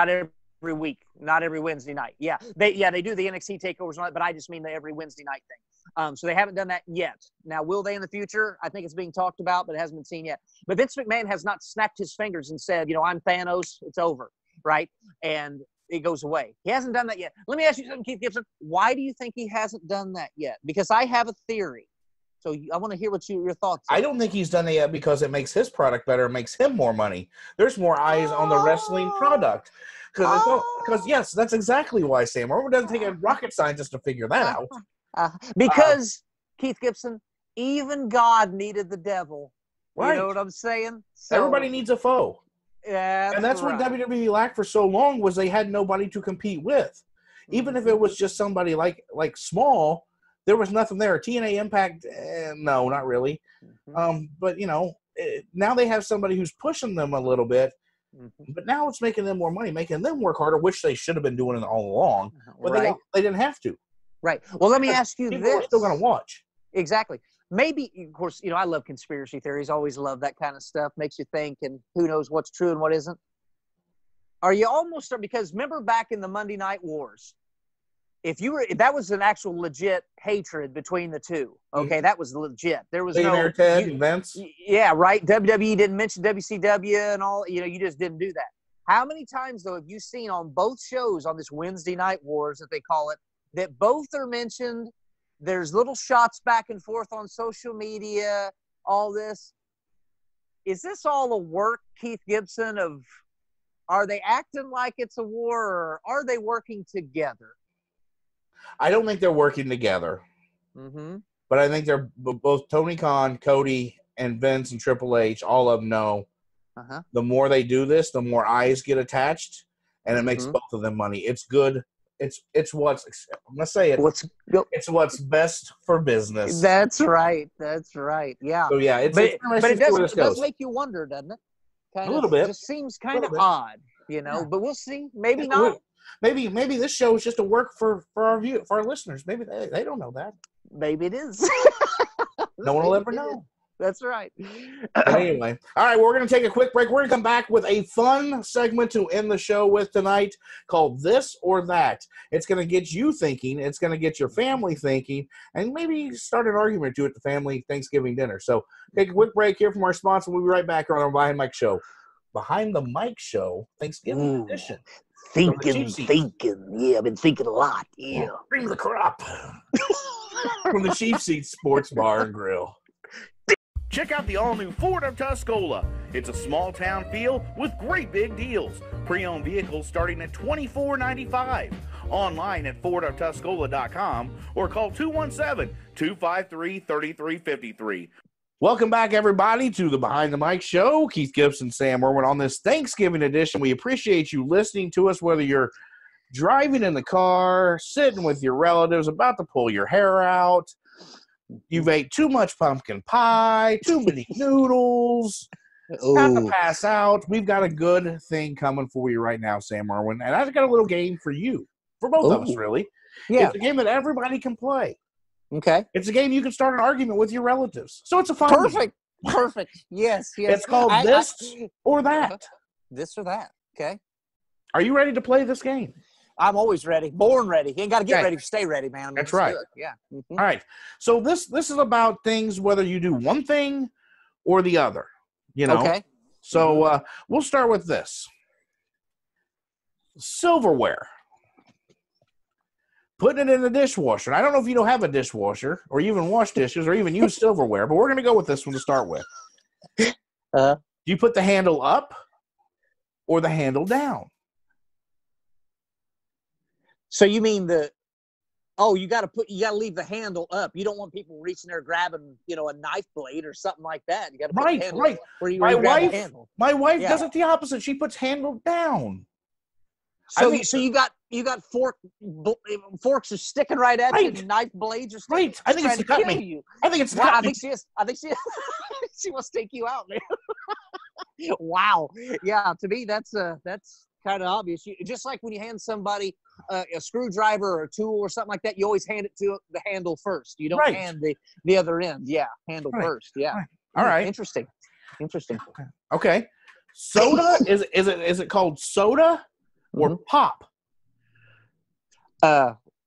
every week, not every Wednesday night. Yeah, they do the NXT takeovers on it, but I just mean the every Wednesday night thing. So they haven't done that yet. Now, will they in the future? I think it's being talked about, but it hasn't been seen yet. But Vince McMahon has not snapped his fingers and said, I'm Thanos, it's over, right? And it goes away. He hasn't done that yet. Let me ask you something, Keith Gibson. Why do you think he hasn't done that yet? Because I have a theory. So I want to hear what your thoughts are. I don't think he's done it yet because it makes his product better. It makes him more money. There's more eyes on the wrestling product. Because yes, that's exactly why Sam Erwin doesn't take a rocket scientist to figure that out. Because, Keith Gibson, even God needed the devil. Right. You know what I'm saying? So, everybody needs a foe. Yeah, and that's what WWE lacked for so long was they had nobody to compete with. Even if it was just somebody like small, there was nothing there. TNA Impact, no, not really. But, now they have somebody who's pushing them a little bit. But now it's making them more money, making them work harder, which they should have been doing it all along. But they didn't have to. Right. Well, let me ask you this. People are still going to watch. Exactly. Maybe, of course, I love conspiracy theories. Always love that kind of stuff. Makes you think, and who knows what's true and what isn't. Are you almost – because remember back in the Monday Night Wars, if that was an actual legit hatred between the two, okay, that was legit. There was no – Ted and Vince. Yeah, right. WWE didn't mention WCW and all. You just didn't do that. How many times, though, have you seen on both shows on this Wednesday Night Wars, that they call it, that both are mentioned? There's little shots back and forth on social media, all this. Is this all a work, Keith Gibson, of are they acting like it's a war, or are they working together? I don't think they're working together. But I think they're both Tony Khan, Cody, and Vince and Triple H, all of them know the more they do this, the more eyes get attached, and it makes both of them money. It's good. It's what's I'm gonna say it. It's what's best for business. That's right. That's right. Yeah. So yeah, but it does make you wonder, doesn't it? A little bit. It just seems kind of odd, But we'll see. Maybe not. Maybe this show is just a work for our listeners. Maybe they don't know that. Maybe it is. No one will ever know. That's right. But anyway, all right, we're going to take a quick break. We're going to come back with a fun segment to end the show with tonight called This or That. It's going to get you thinking. It's going to get your family thinking, and maybe start an argument or two at the family Thanksgiving dinner. So take a quick break here from our sponsor. We'll be right back on our Behind the Mic Show. Behind the Mic Show, Thanksgiving edition. Thinking. Yeah, I've been thinking a lot. Yeah. Bring the crop. From the Cheap Seat Sports Bar and Grill. Check out the all-new Ford of Tuscola. It's a small-town feel with great big deals. Pre-owned vehicles starting at $24.95. Online at FordofTuscola.com or call 217-253-3353. Welcome back, everybody, to the Behind the Mic Show. Keith Gibson, Sam Erwin on this Thanksgiving edition. We appreciate you listening to us, whether you're driving in the car, sitting with your relatives, about to pull your hair out. You've ate too much pumpkin pie, too many noodles, about to pass out. We've got a good thing coming for you right now, Sam Erwin, and I've got a little game for you. for both of us, Ooh. really. Yeah. It's a game that everybody can play. Okay. It's a game you can start an argument with your relatives. So it's a fun game. Perfect. Perfect. Yes. Yes. It's called this or that. This or that. Okay. Are you ready to play this game? I'm always ready. Born ready. You ain't got to get Okay. ready to stay ready, man. I mean, That's let's right. do it. Yeah. Mhm. All right. So this is about things whether you do one thing or the other. You know. Okay. So we'll start with this. Silverware. Putting it in the dishwasher. And I don't know if you don't have a dishwasher or you even wash dishes or even use silverware, but we're going to go with this one to start with. Do you put the handle up or the handle down? So you mean you got to leave the handle up. You don't want people reaching there grabbing, a knife blade or something like that. You got to put the handle up where you grab the handle. My wife does it the opposite. She puts handle down. So you got forks are sticking right at you, and knife blades are sticking. Right. I think it's to cut me. You. I think it's to cut I me. think she is. I think she she wants to take you out, man. Wow. Yeah. To me, that's kind of obvious. Just like when you hand somebody a screwdriver or a tool or something like that, you always hand it to the handle first. You don't hand the other end. Yeah. Handle first. Yeah. Right. All right. Interesting. Okay. Soda is it called soda or pop?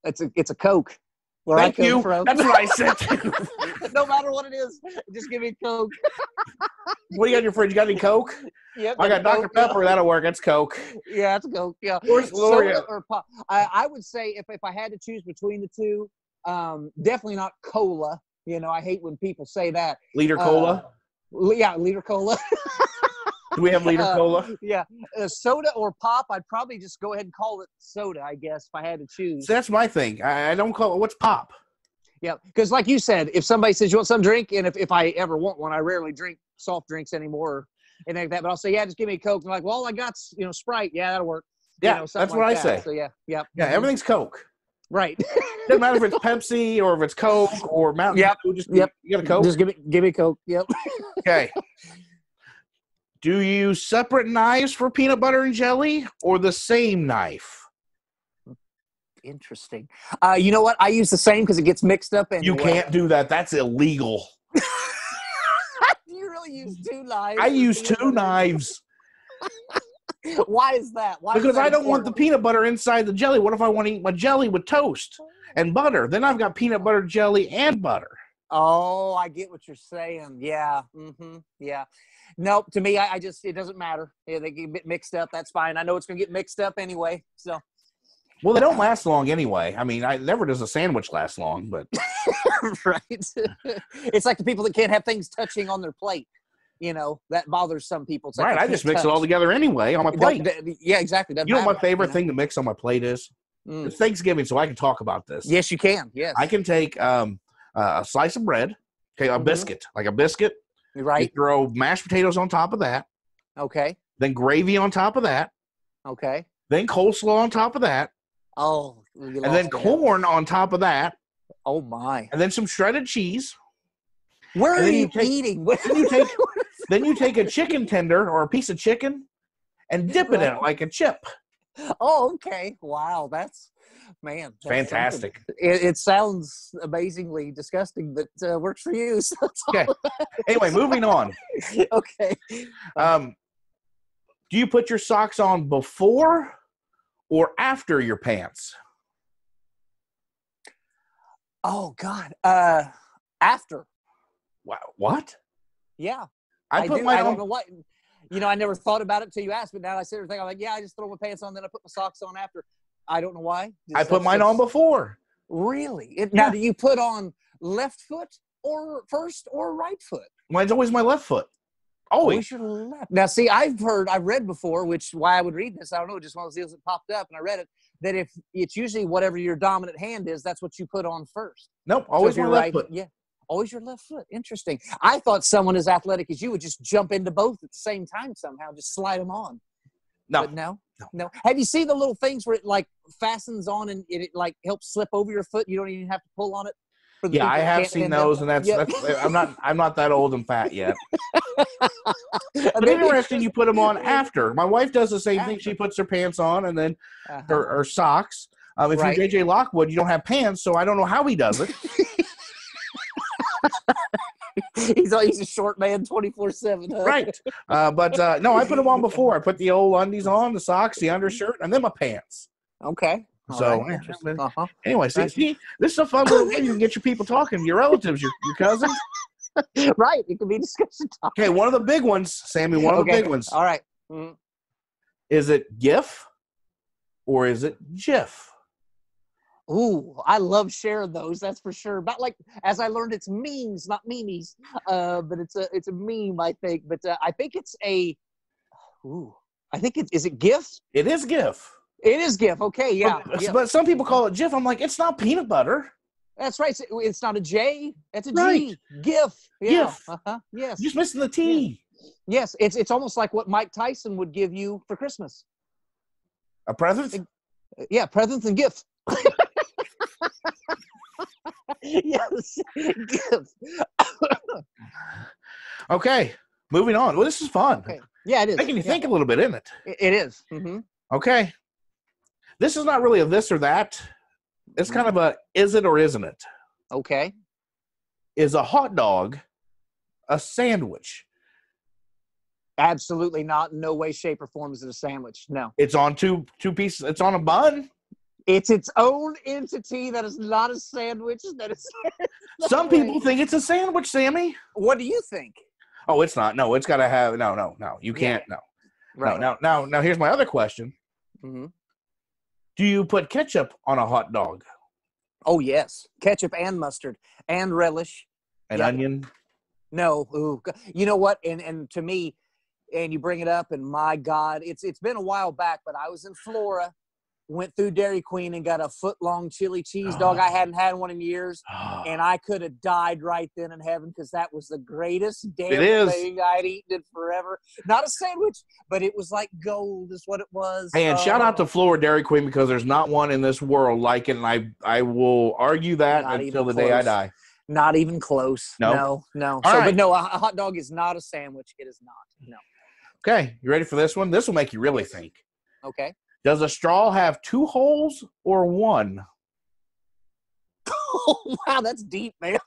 It's a Coke. Thank you. That's what I said too. No matter what it is, just give me Coke. What do you got in your fridge? You got any Coke? Yep, I got Dr. Pepper. Yeah. That'll work. That's Coke. Yeah, it's Coke. Yeah. Soda or pop. I would say if I had to choose between the two, definitely not cola. I hate when people say that. Liter cola? Yeah, liter cola. Do we have liter cola? Yeah. Soda or pop, I'd probably just go ahead and call it soda, I guess, if I had to choose. So that's my thing. I don't call it. What's pop? Yeah, because like you said, if somebody says you want some drink, and if I ever want one, I rarely drink soft drinks anymore or anything like that. But I'll say, yeah, just give me a Coke. And they're like, well, all I got's, Sprite. Yeah, that'll work. Yeah, that's what I say. So, yeah. Yeah, everything's Coke. Right. Doesn't matter if it's Pepsi or if it's Coke or Mountain Dew. Just you got a Coke? Just give me a Coke. Yep. Okay. Do you use separate knives for peanut butter and jelly or the same knife? Interesting. You know what? I use the same because it gets mixed up anyway. You can't do that. That's illegal. You really use two knives? I use two knives. Why is that? Because I don't want the peanut butter inside the jelly. What if I want to eat my jelly with toast and butter? Then I've got peanut butter jelly and butter. Oh, I get what you're saying. Yeah. Mm-hmm. Yeah. Nope. To me, I just, it doesn't matter. Yeah, they get mixed up. That's fine. I know it's going to get mixed up anyway. So. Well, they don't last long anyway. I mean, never does a sandwich last long, but. Right. It's like the people that can't have things touching on their plate. That bothers some people. It's like right. I just mix it all together anyway on my plate. Yeah, exactly. You know what my favorite thing to mix on my plate is? It's Thanksgiving, so I can talk about this. Yes, you can. Yes. I can take a slice of bread, a biscuit, like a biscuit. Right. You throw mashed potatoes on top of that. Okay. Then gravy on top of that. Okay. Then coleslaw on top of that. Oh. And then corn on top of that. Oh, my. And then some shredded cheese. Where are you eating? Then you take a chicken tender or a piece of chicken and dip it in it like a chip. Oh, okay. Wow. That's fantastic. It sounds amazingly disgusting, but works for you. So okay. Anyway, moving on. Okay. Do you put your socks on before or after your pants? Oh, God. After. Wow. What? Yeah. I don't know what. I never thought about it until you asked, but now I sit there and think, I'm like, yeah, I just throw my pants on, then I put my socks on after. I don't know why. I put mine on before. Really? Now, do you put on left foot or first or right foot? Mine's always my left foot. Always. Your left. Now, see, I've read before, why I would read this, I don't know, just one of those deals that popped up, and I read it, that if it's usually whatever your dominant hand is, that's what you put on first. Nope, always my left foot. Yeah. Always your left foot. Interesting. I thought someone as athletic as you would just jump into both at the same time somehow, just slide them on. No. But no. Have you seen the little things where it like fastens on and it like helps slip over your foot? You don't even have to pull on it. Yeah, I have seen those, and that's I'm not that old and fat yet. But interesting, you put them on after. My wife does the same thing. She puts her pants on and then her socks. If Right. you're JJ Lockwood, you don't have pants, so I don't know how he does it. He's a short man 24/7. Huh? Right. But no, I put them on before. I put the old undies on, the socks, the undershirt, and then my pants. Okay. All So, right. yeah, Interesting. anyway, see, this is a fun little game. You can get your people talking, your relatives, your cousins. Right. It could be discussion topic. Okay, one of the big ones, Sammy, one of the big ones. All right. Mhm. Is it GIF or is it GIF? Ooh, I love sharing those. That's for sure. But like, as I learned, it's memes, not memes. But it's a meme, I think. But I think it's a. Ooh, I think is it GIF? It is GIF. It is GIF. Okay, yeah. But some people call it GIF. I'm like, it's not peanut butter. That's right. It's not a J. It's a G. Right. GIF. Yeah. GIF. Yes. You're just missing the T. Yes. It's almost like what Mike Tyson would give you for Christmas. A present? Yeah, presents and gifts. Yes. Gifts. Okay, moving on. Well, this is fun. Okay. Yeah, it is. Making you think a little bit, isn't it? It is. Mm-hmm. Okay. This is not really a this or that. It's kind of a is it or isn't it? Okay. Is a hot dog a sandwich? Absolutely not. No way, shape, or form is it a sandwich. No. It's on two pieces. It's on a bun. It's its own entity. That is not a sandwich. That is. Some people think it's a sandwich, Sammy. What do you think? Oh, it's not. No, it's got to have. No. You can't. No. Right. No. Now, here's my other question. Mm-hmm. Do you put ketchup on a hot dog? Oh yes, ketchup and mustard and relish And Yeah. onion? No, ooh, you know what? And to me, and you bring it up, and my God, it's been a while back, but I was in Florida, went through Dairy Queen and got a foot-long chili cheese dog. I hadn't had one in years, and I could have died right then in heaven because that was the greatest damn thing I'd eaten in forever. Not a sandwich, but it was like gold is what it was. Hey, and shout out to Florida Dairy Queen because there's not one in this world like it, and I will argue that Not until the even day I close. die. Not even close. No? No. All right. But no, a hot dog is not a sandwich. It is not. No. Okay, you ready for this one? This will make you really think. Okay. Does a straw have 2 holes or 1? Oh, wow, that's deep, man.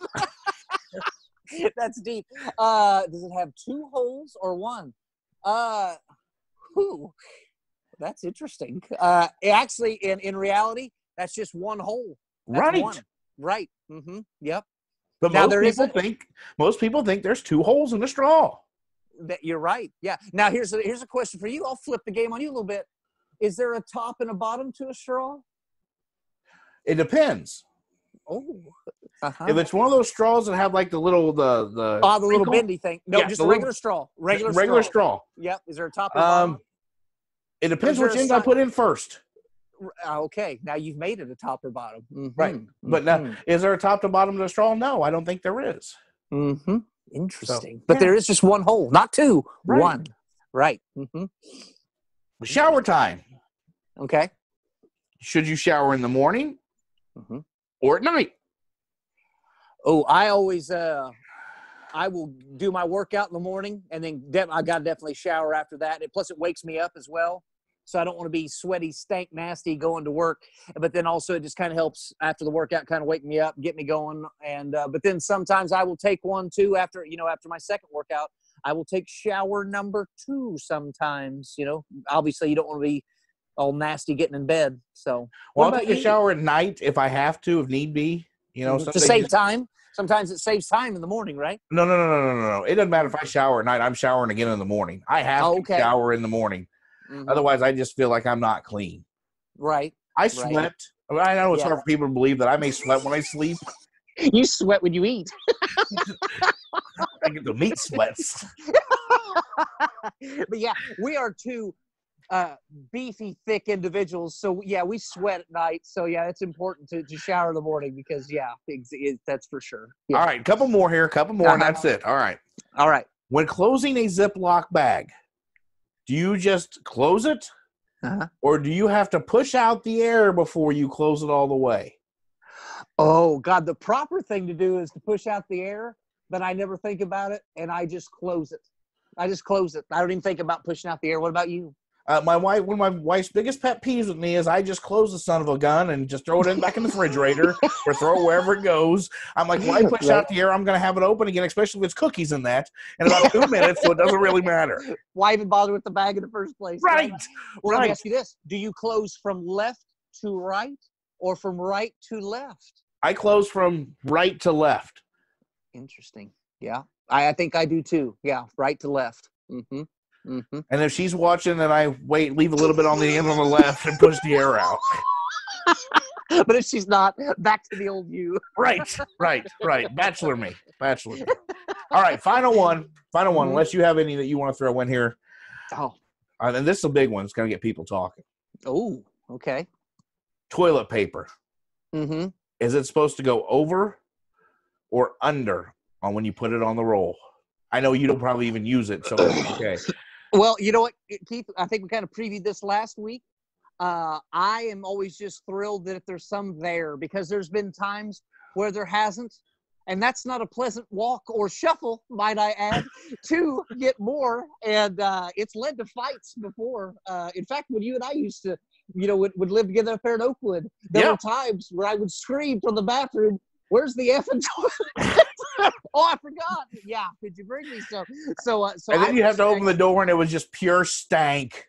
That's deep. Does it have 2 holes or 1? That's interesting. Actually, in reality, that's just 1 hole. That's Right. 1. Right. Mm-hmm. Yep. But Now, most people think there's 2 holes in a straw. You're right. Yeah. Now here's a question for you. I'll flip the game on you a little bit. Is there a top and a bottom to a straw? It depends. Oh. Uh-huh. If it's one of those straws that have like the little the the little crinkle- bendy thing. No, Yeah, just the a little- regular straw. just regular straw. Yep. Is there a top or bottom? It depends Is there which a end I si- put in first. Okay. Now you've made it a top or bottom. Mhm. Right. But now, is there a top to bottom to the straw? No, I don't think there is. Mm-hmm. Interesting. So, But yeah. there is just 1 hole, not 2. Right. 1. Right. Mm-hmm. Shower time. Okay. Should you shower in the morning Mm-hmm. or at night? Oh, I always I will do my workout in the morning, and then I got to definitely shower after that. And plus, it wakes me up as well. So I don't want to be sweaty, stank, nasty going to work. But then also it just kind of helps after the workout, kind of wake me up, get me going. And but then sometimes I will take one too after my second workout. I will take shower number 2 sometimes. Obviously you don't want to be all nasty getting in bed. So Well, I'll take a shower at night if I have to, if need be. to save time. Sometimes it saves time in the morning, right? No. It doesn't matter if I shower at night. I'm showering again in the morning. I have to shower in the morning. Mhm. Otherwise, I just feel like I'm not clean. Right. I sweat. I know it's hard for people to believe that I may sweat when I sleep. You sweat when you eat. I get the meat sweats. But yeah, we are 2 beefy, thick individuals. So yeah, we sweat at night. So yeah, it's important to shower in the morning because that's for sure. Yeah. All right, couple more here, and that's it. All right. All right. When closing a Ziploc bag, do you just close it? Uh-huh. Or do you have to push out the air before you close it all the way? Oh God, the proper thing to do is to push out the air, but I never think about it and I just close it. I don't even think about pushing out the air. What about you? One of my wife's biggest pet peeves with me is I just close the son of a gun and just throw it back in the refrigerator or throw it wherever it goes. I'm like, why push out the air? I'm going to have it open again, especially if it's cookies in that, in about 2 minutes, so it doesn't really matter. Why even bother with the bag in the first place? Right. Well, let me ask you this. Do you close from left to right or from right to left? I close from right to left. Interesting. Yeah. I think I do too. Yeah, right to left. Mm-hmm. Mm-hmm. And if she's watching, then I leave a little bit on the end on the left and push the air out. But if she's not, back to the old you. Right. Bachelor me. All right, final one. Unless you have any that you want to throw in here. Oh. And this is a big one. It's going to get people talking. Oh, okay. Toilet paper. Mm-hmm. Is it supposed to go over or under on when you put it on the roll? I know you don't probably even use it, so it's okay. Well, you know what, Keith? I think we kind of previewed this last week. I am always just thrilled that if there's some there, because there's been times where there hasn't, and that's not a pleasant walk or shuffle, might I add, to get more. And it's led to fights before. In fact, when you and I used to, would live together up there in Oakwood, there were times where I would scream from the bathroom, "Where's the effing toilet?" Oh, I forgot. Yeah, could you bring me some? So and then you have to open the door, and it was just pure stank.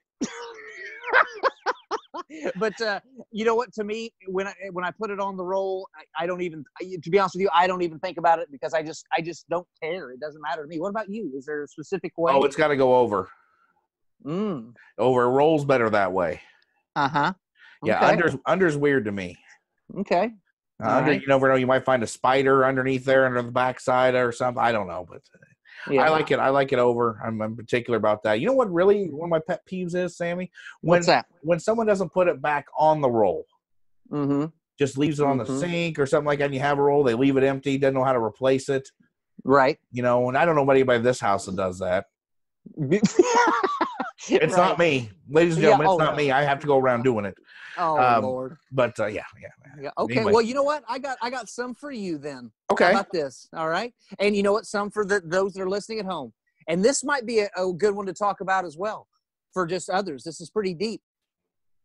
But you know what? To me, when I put it on the roll, I don't even. To be honest with you, I don't even think about it because I just don't care. It doesn't matter to me. What about you? Is there a specific way? Oh, it's got to go over. Over. It rolls better that way. Uh-huh. Yeah, Okay. under's weird to me. Okay. Under, right. you never know. You might find a spider underneath there, under the backside or something. I don't know, but Yeah. I like it. I like it over. I'm particular about that. You know what? Really, one of my pet peeves is, Sammy, What's that? When someone doesn't put it back on the roll, just leaves it on the sink or something like that. And you have a roll, they leave it empty, doesn't know how to replace it. Right. And I don't know about anybody in this house that does that. It's not me, ladies and gentlemen. It's not me. I have to go around doing it. Oh Lord. But yeah. Okay. Anyway. Well, you know what? I got some for you then. Okay. How about this? All right. And you know what? Some for those that are listening at home. And this might be a good one to talk about as well for just others. This is pretty deep.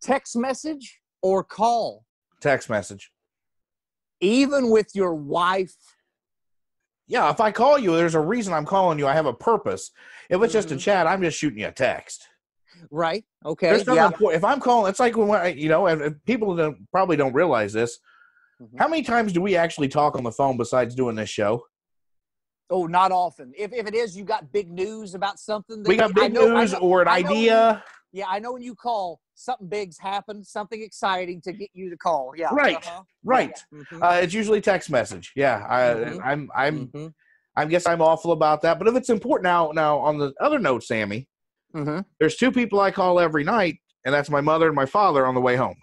Text message or call? Text message. Even with your wife? Yeah, if I call you, there's a reason I'm calling you. I have a purpose. If it's just a chat, I'm just shooting you a text. Right. Okay. There's nothing if I'm calling, it's like when and people probably don't realize this. How many times do we actually talk on the phone besides doing this show? Oh, not often. If it is, you got big news about something. We got big news or an idea. I know when you call, something big's happened, something exciting to get you to call. Yeah. Right. Right. Yeah. It's usually text message. Yeah. I guess I'm awful about that. But if it's important now on the other note, Sammy, there's two people I call every night, and that's my mother and my father on the way home.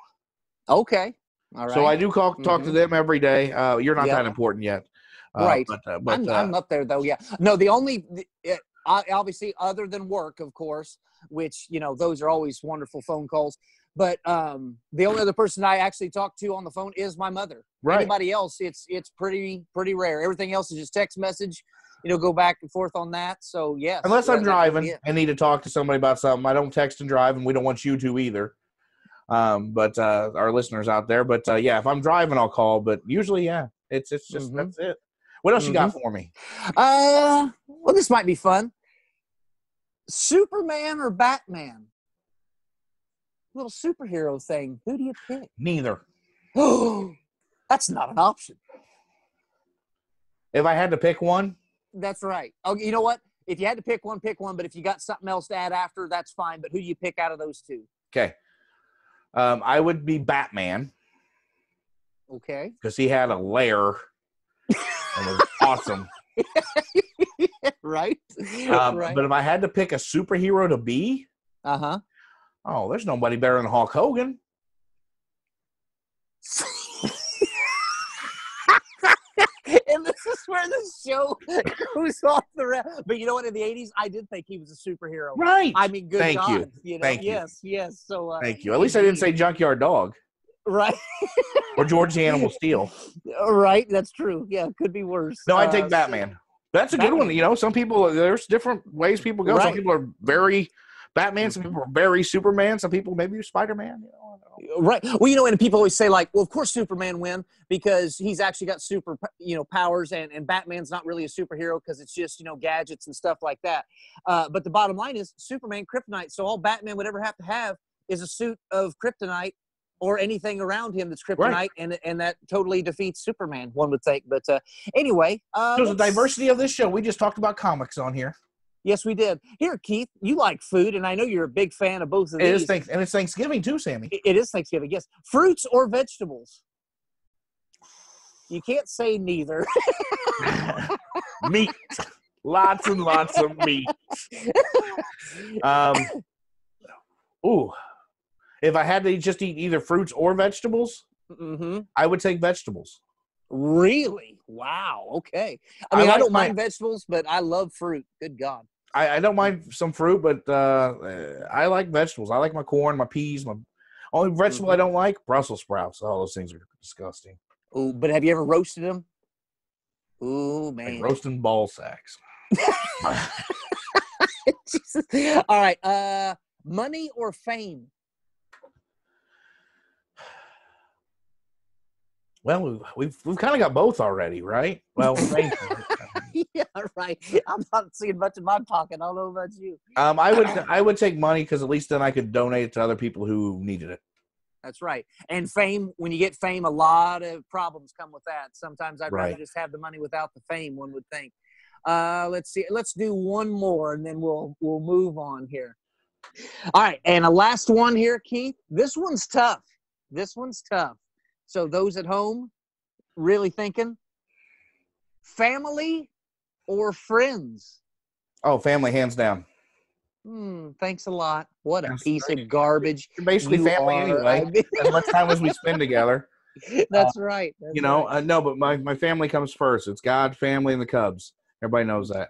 Okay. All right. So I do talk to them every day. You're not that important yet. Right. But I'm up there, though, yeah. No, the only obviously, other than work, of course, which, those are always wonderful phone calls. But the only other person I actually talk to on the phone is my mother. Right. Anybody else, it's pretty rare. Everything else is just text message. Go back and forth on that. So, yes. Unless I'm driving and need to talk to somebody about something. I don't text and drive, and we don't want you to either. But our listeners out there. But, if I'm driving, I'll call. But usually, it's just that's it. What else you got for me? Well, this might be fun. Superman or Batman? Little superhero thing. Who do you pick? Neither. Oh, that's not an option. If I had to pick one? That's right. Oh, you know what? If you had to pick one, pick one. But if you got something else to add after, that's fine. But who do you pick out of those two? Okay. I would be Batman. Okay. Because he had a lair. And it was awesome. Right. Right. But if I had to pick a superhero to be, there's nobody better than Hulk Hogan. And this is where the show goes off the rail. But you know what? In the 80s, I did think he was a superhero. Right. I mean, good Thank God. you. Thank you. Yes. So thank you. At least I didn't say Junkyard Dog. Right. Or George the Animal Steel. Right. That's true. Yeah. Could be worse. No, I take Batman. That's a good one. Some people, there's different ways people go. Right. Some people are very Batman. Some people are very Superman. Some people maybe Spider-Man. You know, I don't know. Right. Well, and people always say, like, well, of course Superman win because he's actually got super, powers, and Batman's not really a superhero because it's just, gadgets and stuff like that. But the bottom line is Superman kryptonite. So all Batman would ever have to have is a suit of kryptonite or anything around him that's kryptonite, Right. and that totally defeats Superman, one would think. But anyway. So the diversity of this show, we just talked about comics on here. Yes, we did. Here, Keith, you like food, and I know you're a big fan of both of these. And it's Thanksgiving too, Sammy. It is Thanksgiving, yes. Fruits or vegetables? You can't say neither. Meat. Lots and lots of meat. If I had to just eat either fruits or vegetables, I would take vegetables. Really? Wow. Okay. I don't mind vegetables, but I love fruit. Good God. I don't mind some fruit, but I like vegetables. I like my corn, my peas. My only vegetable I don't like, Brussels sprouts. All those things are disgusting. Oh, but have you ever roasted them? Oh, man. Like roasting ball sacks. All right. Money or fame? Well, we've kind of got both already, right? Well, yeah, right. I'm not seeing much in my pocket. I don't know about you. I would take money because at least then I could donate it to other people who needed it. That's right. And fame, when you get fame, a lot of problems come with that. Sometimes I'd rather just have the money without the fame, one would think. Let's see. Let's do one more, and then we'll move on here. All right, and a last one here, Keith. This one's tough. So those at home really thinking, family or friends? Oh, family, hands down. Thanks a lot. What a piece of garbage. You're basically family anyway. As much time as we spend together. That's right. No, but my family comes first. It's God, family, and the Cubs. Everybody knows that.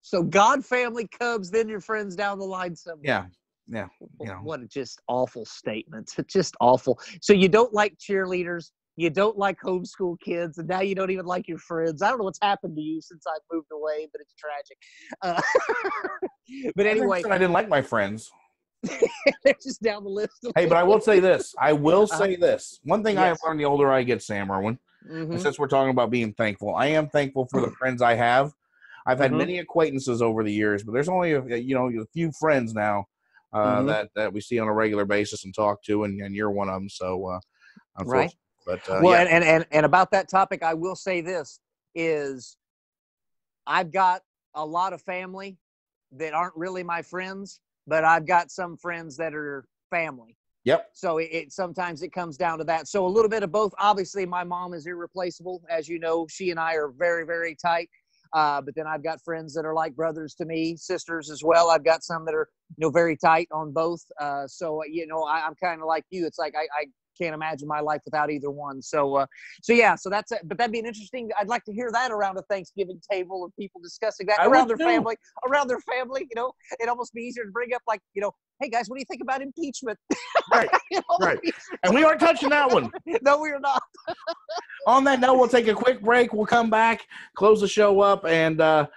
So God, family, Cubs, then your friends down the line somewhere. Yeah. What a just awful statement. It's just awful. So you don't like cheerleaders, you don't like homeschool kids, and now you don't even like your friends. I don't know what's happened to you since I moved away, but it's tragic. But anyway. I didn't like my friends. They're just down the list. Hey, but I will say this. One thing I have learned the older I get, Sam Erwin, and since we're talking about being thankful, I am thankful for the friends I have. I've had many acquaintances over the years, but there's only a few friends now that we see on a regular basis and talk to, and you're one of them. So, right. But and about that topic, I will say this is I've got a lot of family that aren't really my friends, but I've got some friends that are family. Yep. So sometimes it comes down to that. So a little bit of both. Obviously, my mom is irreplaceable. As you know, she and I are very, very tight. But then I've got friends that are like brothers to me, sisters as well. I've got some that are, very tight on both. So I'm kind of like you. It's like I can't imagine my life without either one. So that's it. But that'd be an interesting. I'd like to hear that around a Thanksgiving table of people discussing that around their family. It'd almost be easier to bring up, like, hey guys, what do you think about impeachment? Right. Right. And we aren't touching that one. No, we are not. On that note, we'll take a quick break. We'll come back, close the show up, and talk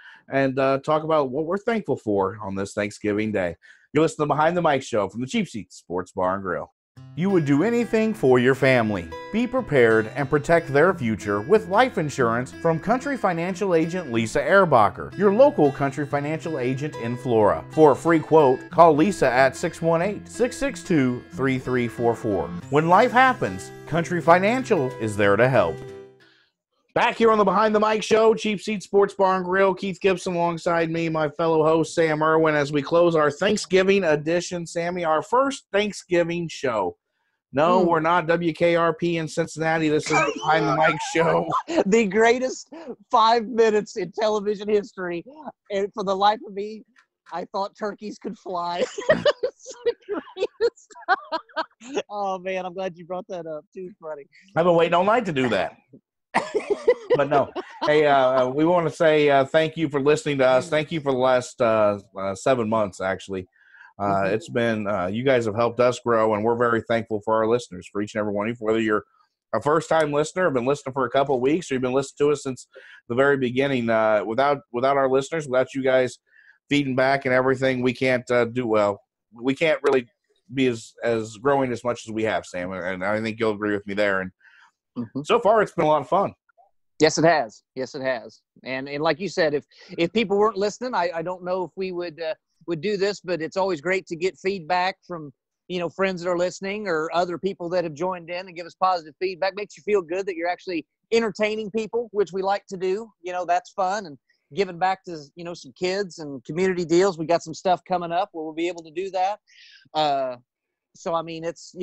about what we're thankful for on this Thanksgiving Day. You're listening to Behind the Mic Show from the Cheap Seats Sports Bar and Grill. You would do anything for your family. Be prepared and protect their future with life insurance from Country Financial Agent Lisa Ehrbacher, your local Country Financial Agent in Flora. For a free quote, call Lisa at 618-662-3344. When life happens, Country Financial is there to help. Back here on the Behind the Mic Show, Cheap Seats Sports Bar and Grill, Keith Gibson alongside me, my fellow host, Sam Erwin, as we close our Thanksgiving edition. Sammy, our first Thanksgiving show. No, we're not WKRP in Cincinnati. This is the Behind the Mic Show. The greatest 5 minutes in television history. And for the life of me, I thought turkeys could fly. Oh, man, I'm glad you brought that up. Too funny. I've been waiting all night to do that. But no, hey, we want to say thank you for listening to us. Thank you for the last 7 months, actually. It's been you guys have helped us grow, and we're very thankful for our listeners, for each and every one of you. Whether you're a first-time listener, been listening for a couple of weeks, or you've been listening to us since the very beginning, without our listeners, without you guys feeding back and everything, we can't do well. We can't really be as growing as much as we have, Sam, and I think you'll agree with me there. And so far, it's been a lot of fun. Yes, it has. Yes, it has. And like you said, if people weren't listening, I don't know if we would do this, but it's always great to get feedback from, friends that are listening or other people that have joined in and give us positive feedback. Makes you feel good that you're actually entertaining people, which we like to do. That's fun. And giving back to, some kids and community deals. We got some stuff coming up where we'll be able to do that. So, I mean, it's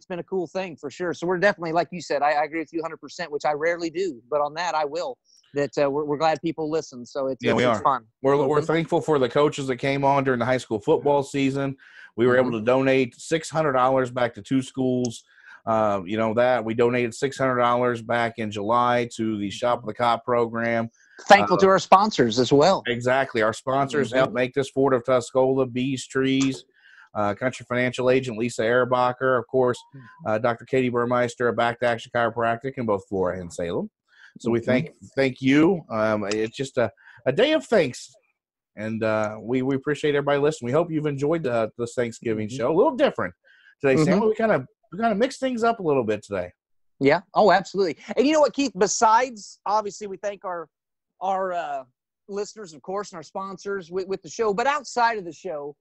been a cool thing for sure. So we're definitely, like you said, I agree with you 100%, which I rarely do. But on that, I will. That we're glad people listen. So it's fun. We're thankful for the coaches that came on during the high school football season. We were able to donate $600 back to 2 schools. That we donated $600 back in July to the Shop of the Cop program. Thankful to our sponsors as well. Exactly. Our sponsors helped make this. Ford of Tuscola, Bees Trees, Country Financial Agent Lisa Erbacher, of course, Dr. Katie Burmeister of Back to Action Chiropractic in both Florida and Salem. So we thank you. It's just a day of thanks, and we appreciate everybody listening. We hope you've enjoyed this Thanksgiving show. A little different today, Sam. We kind of mixed things up a little bit today. Yeah. Oh, absolutely. And you know what, Keith? Besides, obviously, we thank our listeners, of course, and our sponsors with the show. But outside of the show,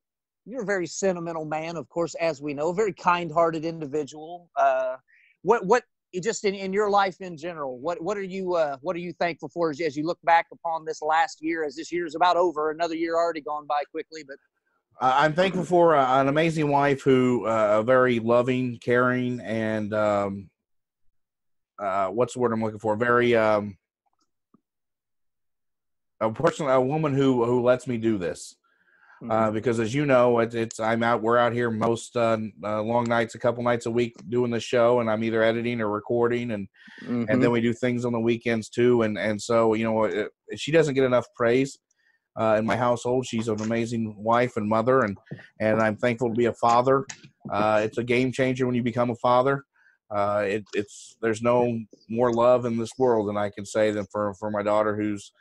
you're a very sentimental man, of course, as we know, a very kind-hearted individual. What just in your life in general, what are you thankful for as you look back upon this last year, as this year is about over, another year already gone by quickly, but I'm thankful for an amazing wife who very loving, caring, and what's the word I'm looking for? Very a woman who lets me do this. Because as you know, we're out here most long nights, a couple nights a week doing the show, and I'm either editing or recording, and then we do things on the weekends too. And so, she doesn't get enough praise in my household. She's an amazing wife and mother, and I'm thankful to be a father. It's a game changer when you become a father. There's no more love in this world than I can say than for my daughter, who's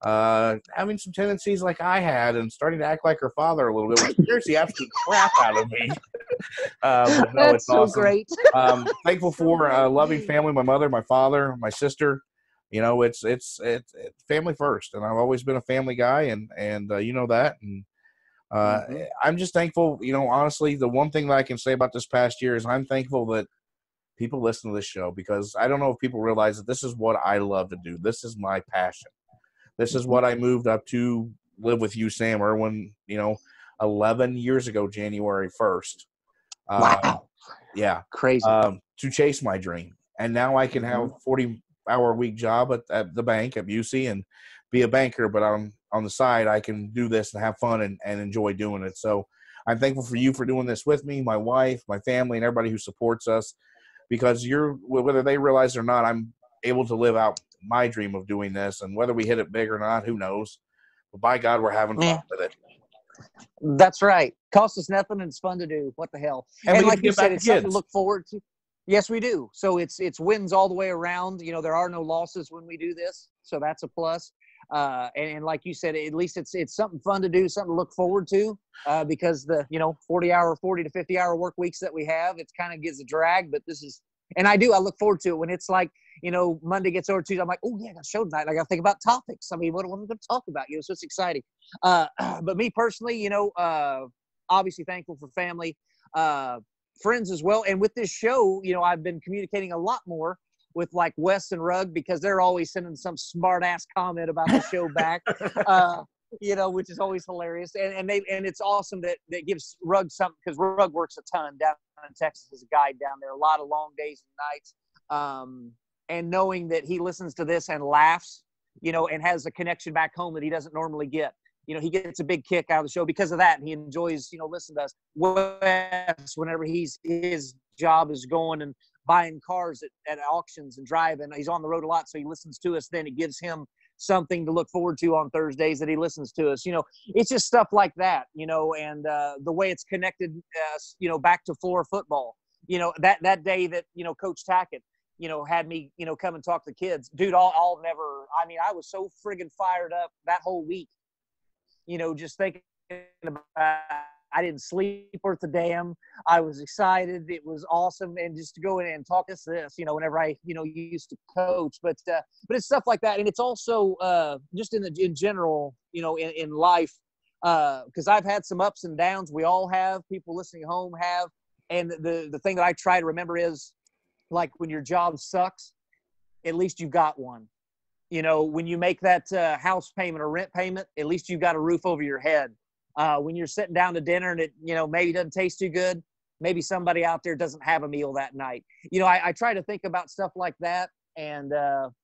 having some tendencies like I had and starting to act like her father a little bit, which scares the absolute crap out of me. But no, it's so awesome. Great. Thankful for a loving family, my mother, my father, my sister. It's family first, and I've always been a family guy, and that. And I'm just thankful, honestly, the one thing that I can say about this past year is I'm thankful that people listen to this show, because I don't know if people realize that this is what I love to do. This is my passion. This is what I moved up to live with you, Sam Erwin, 11 years ago, January 1st. Wow. Yeah. Crazy. To chase my dream. And now I can have a 40-hour-a-week job at the bank at Busey and be a banker, but on the side, I can do this and have fun and enjoy doing it. So I'm thankful for you for doing this with me, my wife, my family, and everybody who supports us, because whether they realize it or not, I'm able to live out my dream of doing this, and whether we hit it big or not, who knows? But by God, we're having fun with it. That's right. Costs us nothing, and it's fun to do. What the hell? And like you said, it's something to look forward to. Yes, we do. So it's wins all the way around. There are no losses when we do this, so that's a plus. And like you said, at least it's something fun to do, something to look forward to, because the 40 to 50 hour work weeks that we have, it kind of gets a drag. But this is. And I look forward to it when it's like, Monday gets over Tuesday. I'm like, oh, yeah, I got a show tonight. I got to think about topics. I mean, what am I going to talk about? So it's exciting. But me personally, obviously thankful for family, friends as well. And with this show, I've been communicating a lot more with like Wes and Rugg, because they're always sending some smart ass comment about the show back, which is always hilarious. And it's awesome that gives Rugg something, because Rugg works a ton down in Texas as a guide down there, a lot of long days and nights. And knowing that he listens to this and laughs, and has a connection back home that he doesn't normally get. He gets a big kick out of the show because of that. And he enjoys, listening to us. Wes, whenever his job is going and buying cars at auctions and driving, he's on the road a lot, so he listens to us. Then it gives him something to look forward to on Thursdays that he listens to us. It's just stuff like that, and the way it's connected, back to Florida football. That day that, Coach Tackett, had me, come and talk to kids. Dude, I was so friggin' fired up that whole week, just thinking about, I didn't sleep worth a damn. I was excited. It was awesome. And just to go in and talk this, whenever I, used to coach, but it's stuff like that. And it's also just in general, in life, because I've had some ups and downs. We all have. People listening at home have. And the thing that I try to remember is, like, when your job sucks, at least you've got one. When you make that house payment or rent payment, at least you've got a roof over your head. When you're sitting down to dinner and it, maybe doesn't taste too good, maybe somebody out there doesn't have a meal that night. I try to think about stuff like that. And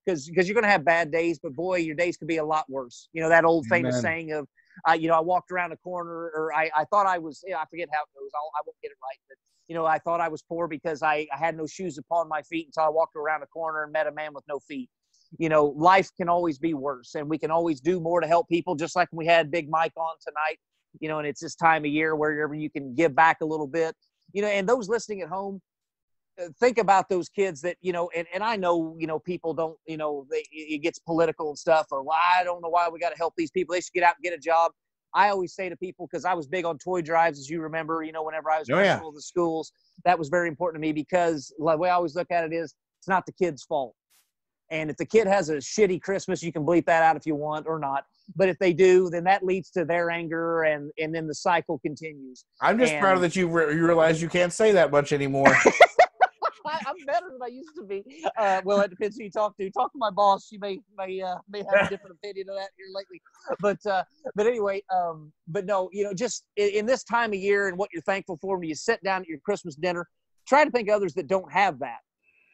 because you're going to have bad days, but boy, your days could be a lot worse. That old famous saying of, I walked around a corner, or I thought I was, I forget how it goes. I won't get it right. But, I thought I was poor because I had no shoes upon my feet until I walked around a corner and met a man with no feet. Life can always be worse, and we can always do more to help people, just like we had Big Mike on tonight. And it's this time of year wherever you can give back a little bit, and those listening at home, think about those kids that, and I know, people don't, it gets political and stuff, or I don't know why we got to help these people. They should get out and get a job. I always say to people, because I was big on toy drives, as you remember, whenever I was principal of the schools, that was very important to me, because the way I always look at it is, it's not the kid's fault. And if the kid has a shitty Christmas, you can bleep that out if you want or not. But if they do, then that leads to their anger, and then the cycle continues. I'm just proud that you realize you can't say that much anymore. I'm better than I used to be. Well, it depends who you talk to. Talk to my boss. She may have a different opinion of that here lately. But anyway, but no, just in this time of year and what you're thankful for when you sit down at your Christmas dinner, try to think of others that don't have that.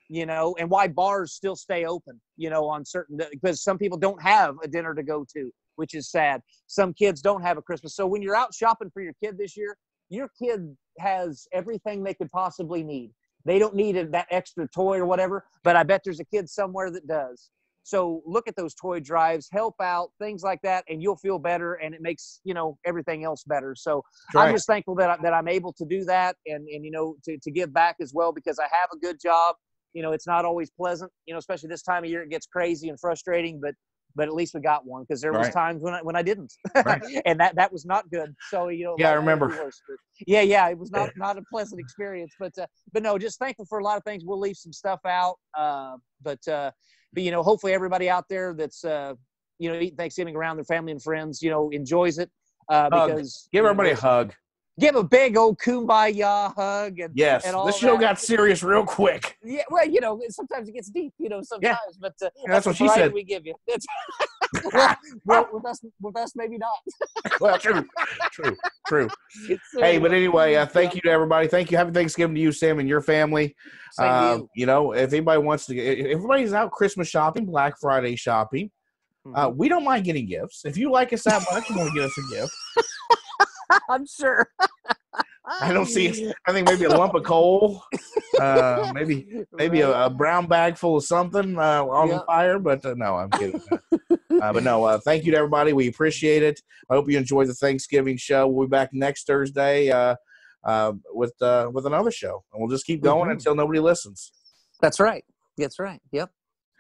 And why bars still stay open, on certain, because some people don't have a dinner to go to, which is sad. Some kids don't have a Christmas. So when you're out shopping for your kid this year, your kid has everything they could possibly need. They don't need that extra toy or whatever, but I bet there's a kid somewhere that does. So look at those toy drives, help out, things like that, and you'll feel better, and it makes, everything else better. So I'm just thankful that I'm able to do that and to give back as well, because I have a good job. It's not always pleasant, especially this time of year. It gets crazy and frustrating, but at least we got one, because there was times when I didn't, and that was not good. So I remember. It was not a pleasant experience, but no, just thankful for a lot of things. We'll leave some stuff out, but hopefully everybody out there that's eating Thanksgiving around their family and friends, enjoys it. Because give everybody a hug. Give a big old kumbaya hug. And, yes, and all this show that. Got serious real quick. Yeah, well, sometimes it gets deep, sometimes. But that's what she said. We give you. With us, maybe not. Well, true. Hey, but anyway, thank you to everybody. Thank you. Happy Thanksgiving to you, Sam, and your family. Same to you. If anybody wants to, if everybody's out Christmas shopping, Black Friday shopping, we don't mind getting gifts. If you like us that much, you want to get us a gift. I'm sure. I don't see. I think maybe a lump of coal, maybe a brown bag full of something on the fire. But no, I'm kidding. But no, thank you to everybody. We appreciate it. I hope you enjoyed the Thanksgiving show. We'll be back next Thursday with another show, and we'll just keep going until nobody listens. That's right. That's right. Yep.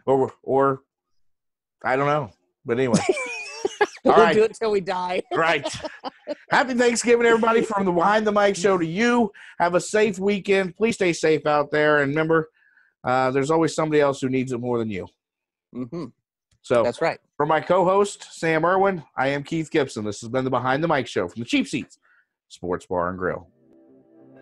Or I don't know. But anyway. We'll do it till we die. Right. Happy Thanksgiving, everybody, from the Behind the Mic show to you. Have a safe weekend. Please stay safe out there. And remember, there's always somebody else who needs it more than you. Mm-hmm. So that's right. For my co-host, Sam Erwin, I am Keith Gibson. This has been the Behind the Mic show from the Cheap Seats Sports Bar and Grill.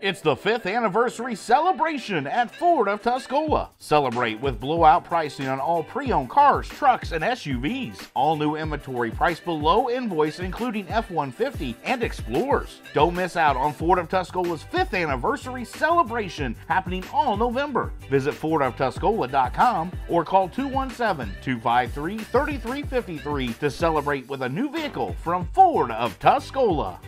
It's the 5th anniversary celebration at Ford of Tuscola. Celebrate with blowout pricing on all pre-owned cars, trucks, and SUVs. All new inventory priced below invoice, including F-150 and Explorers. Don't miss out on Ford of Tuscola's 5th anniversary celebration happening all November. Visit FordofTuscola.com or call 217-253-3353 to celebrate with a new vehicle from Ford of Tuscola.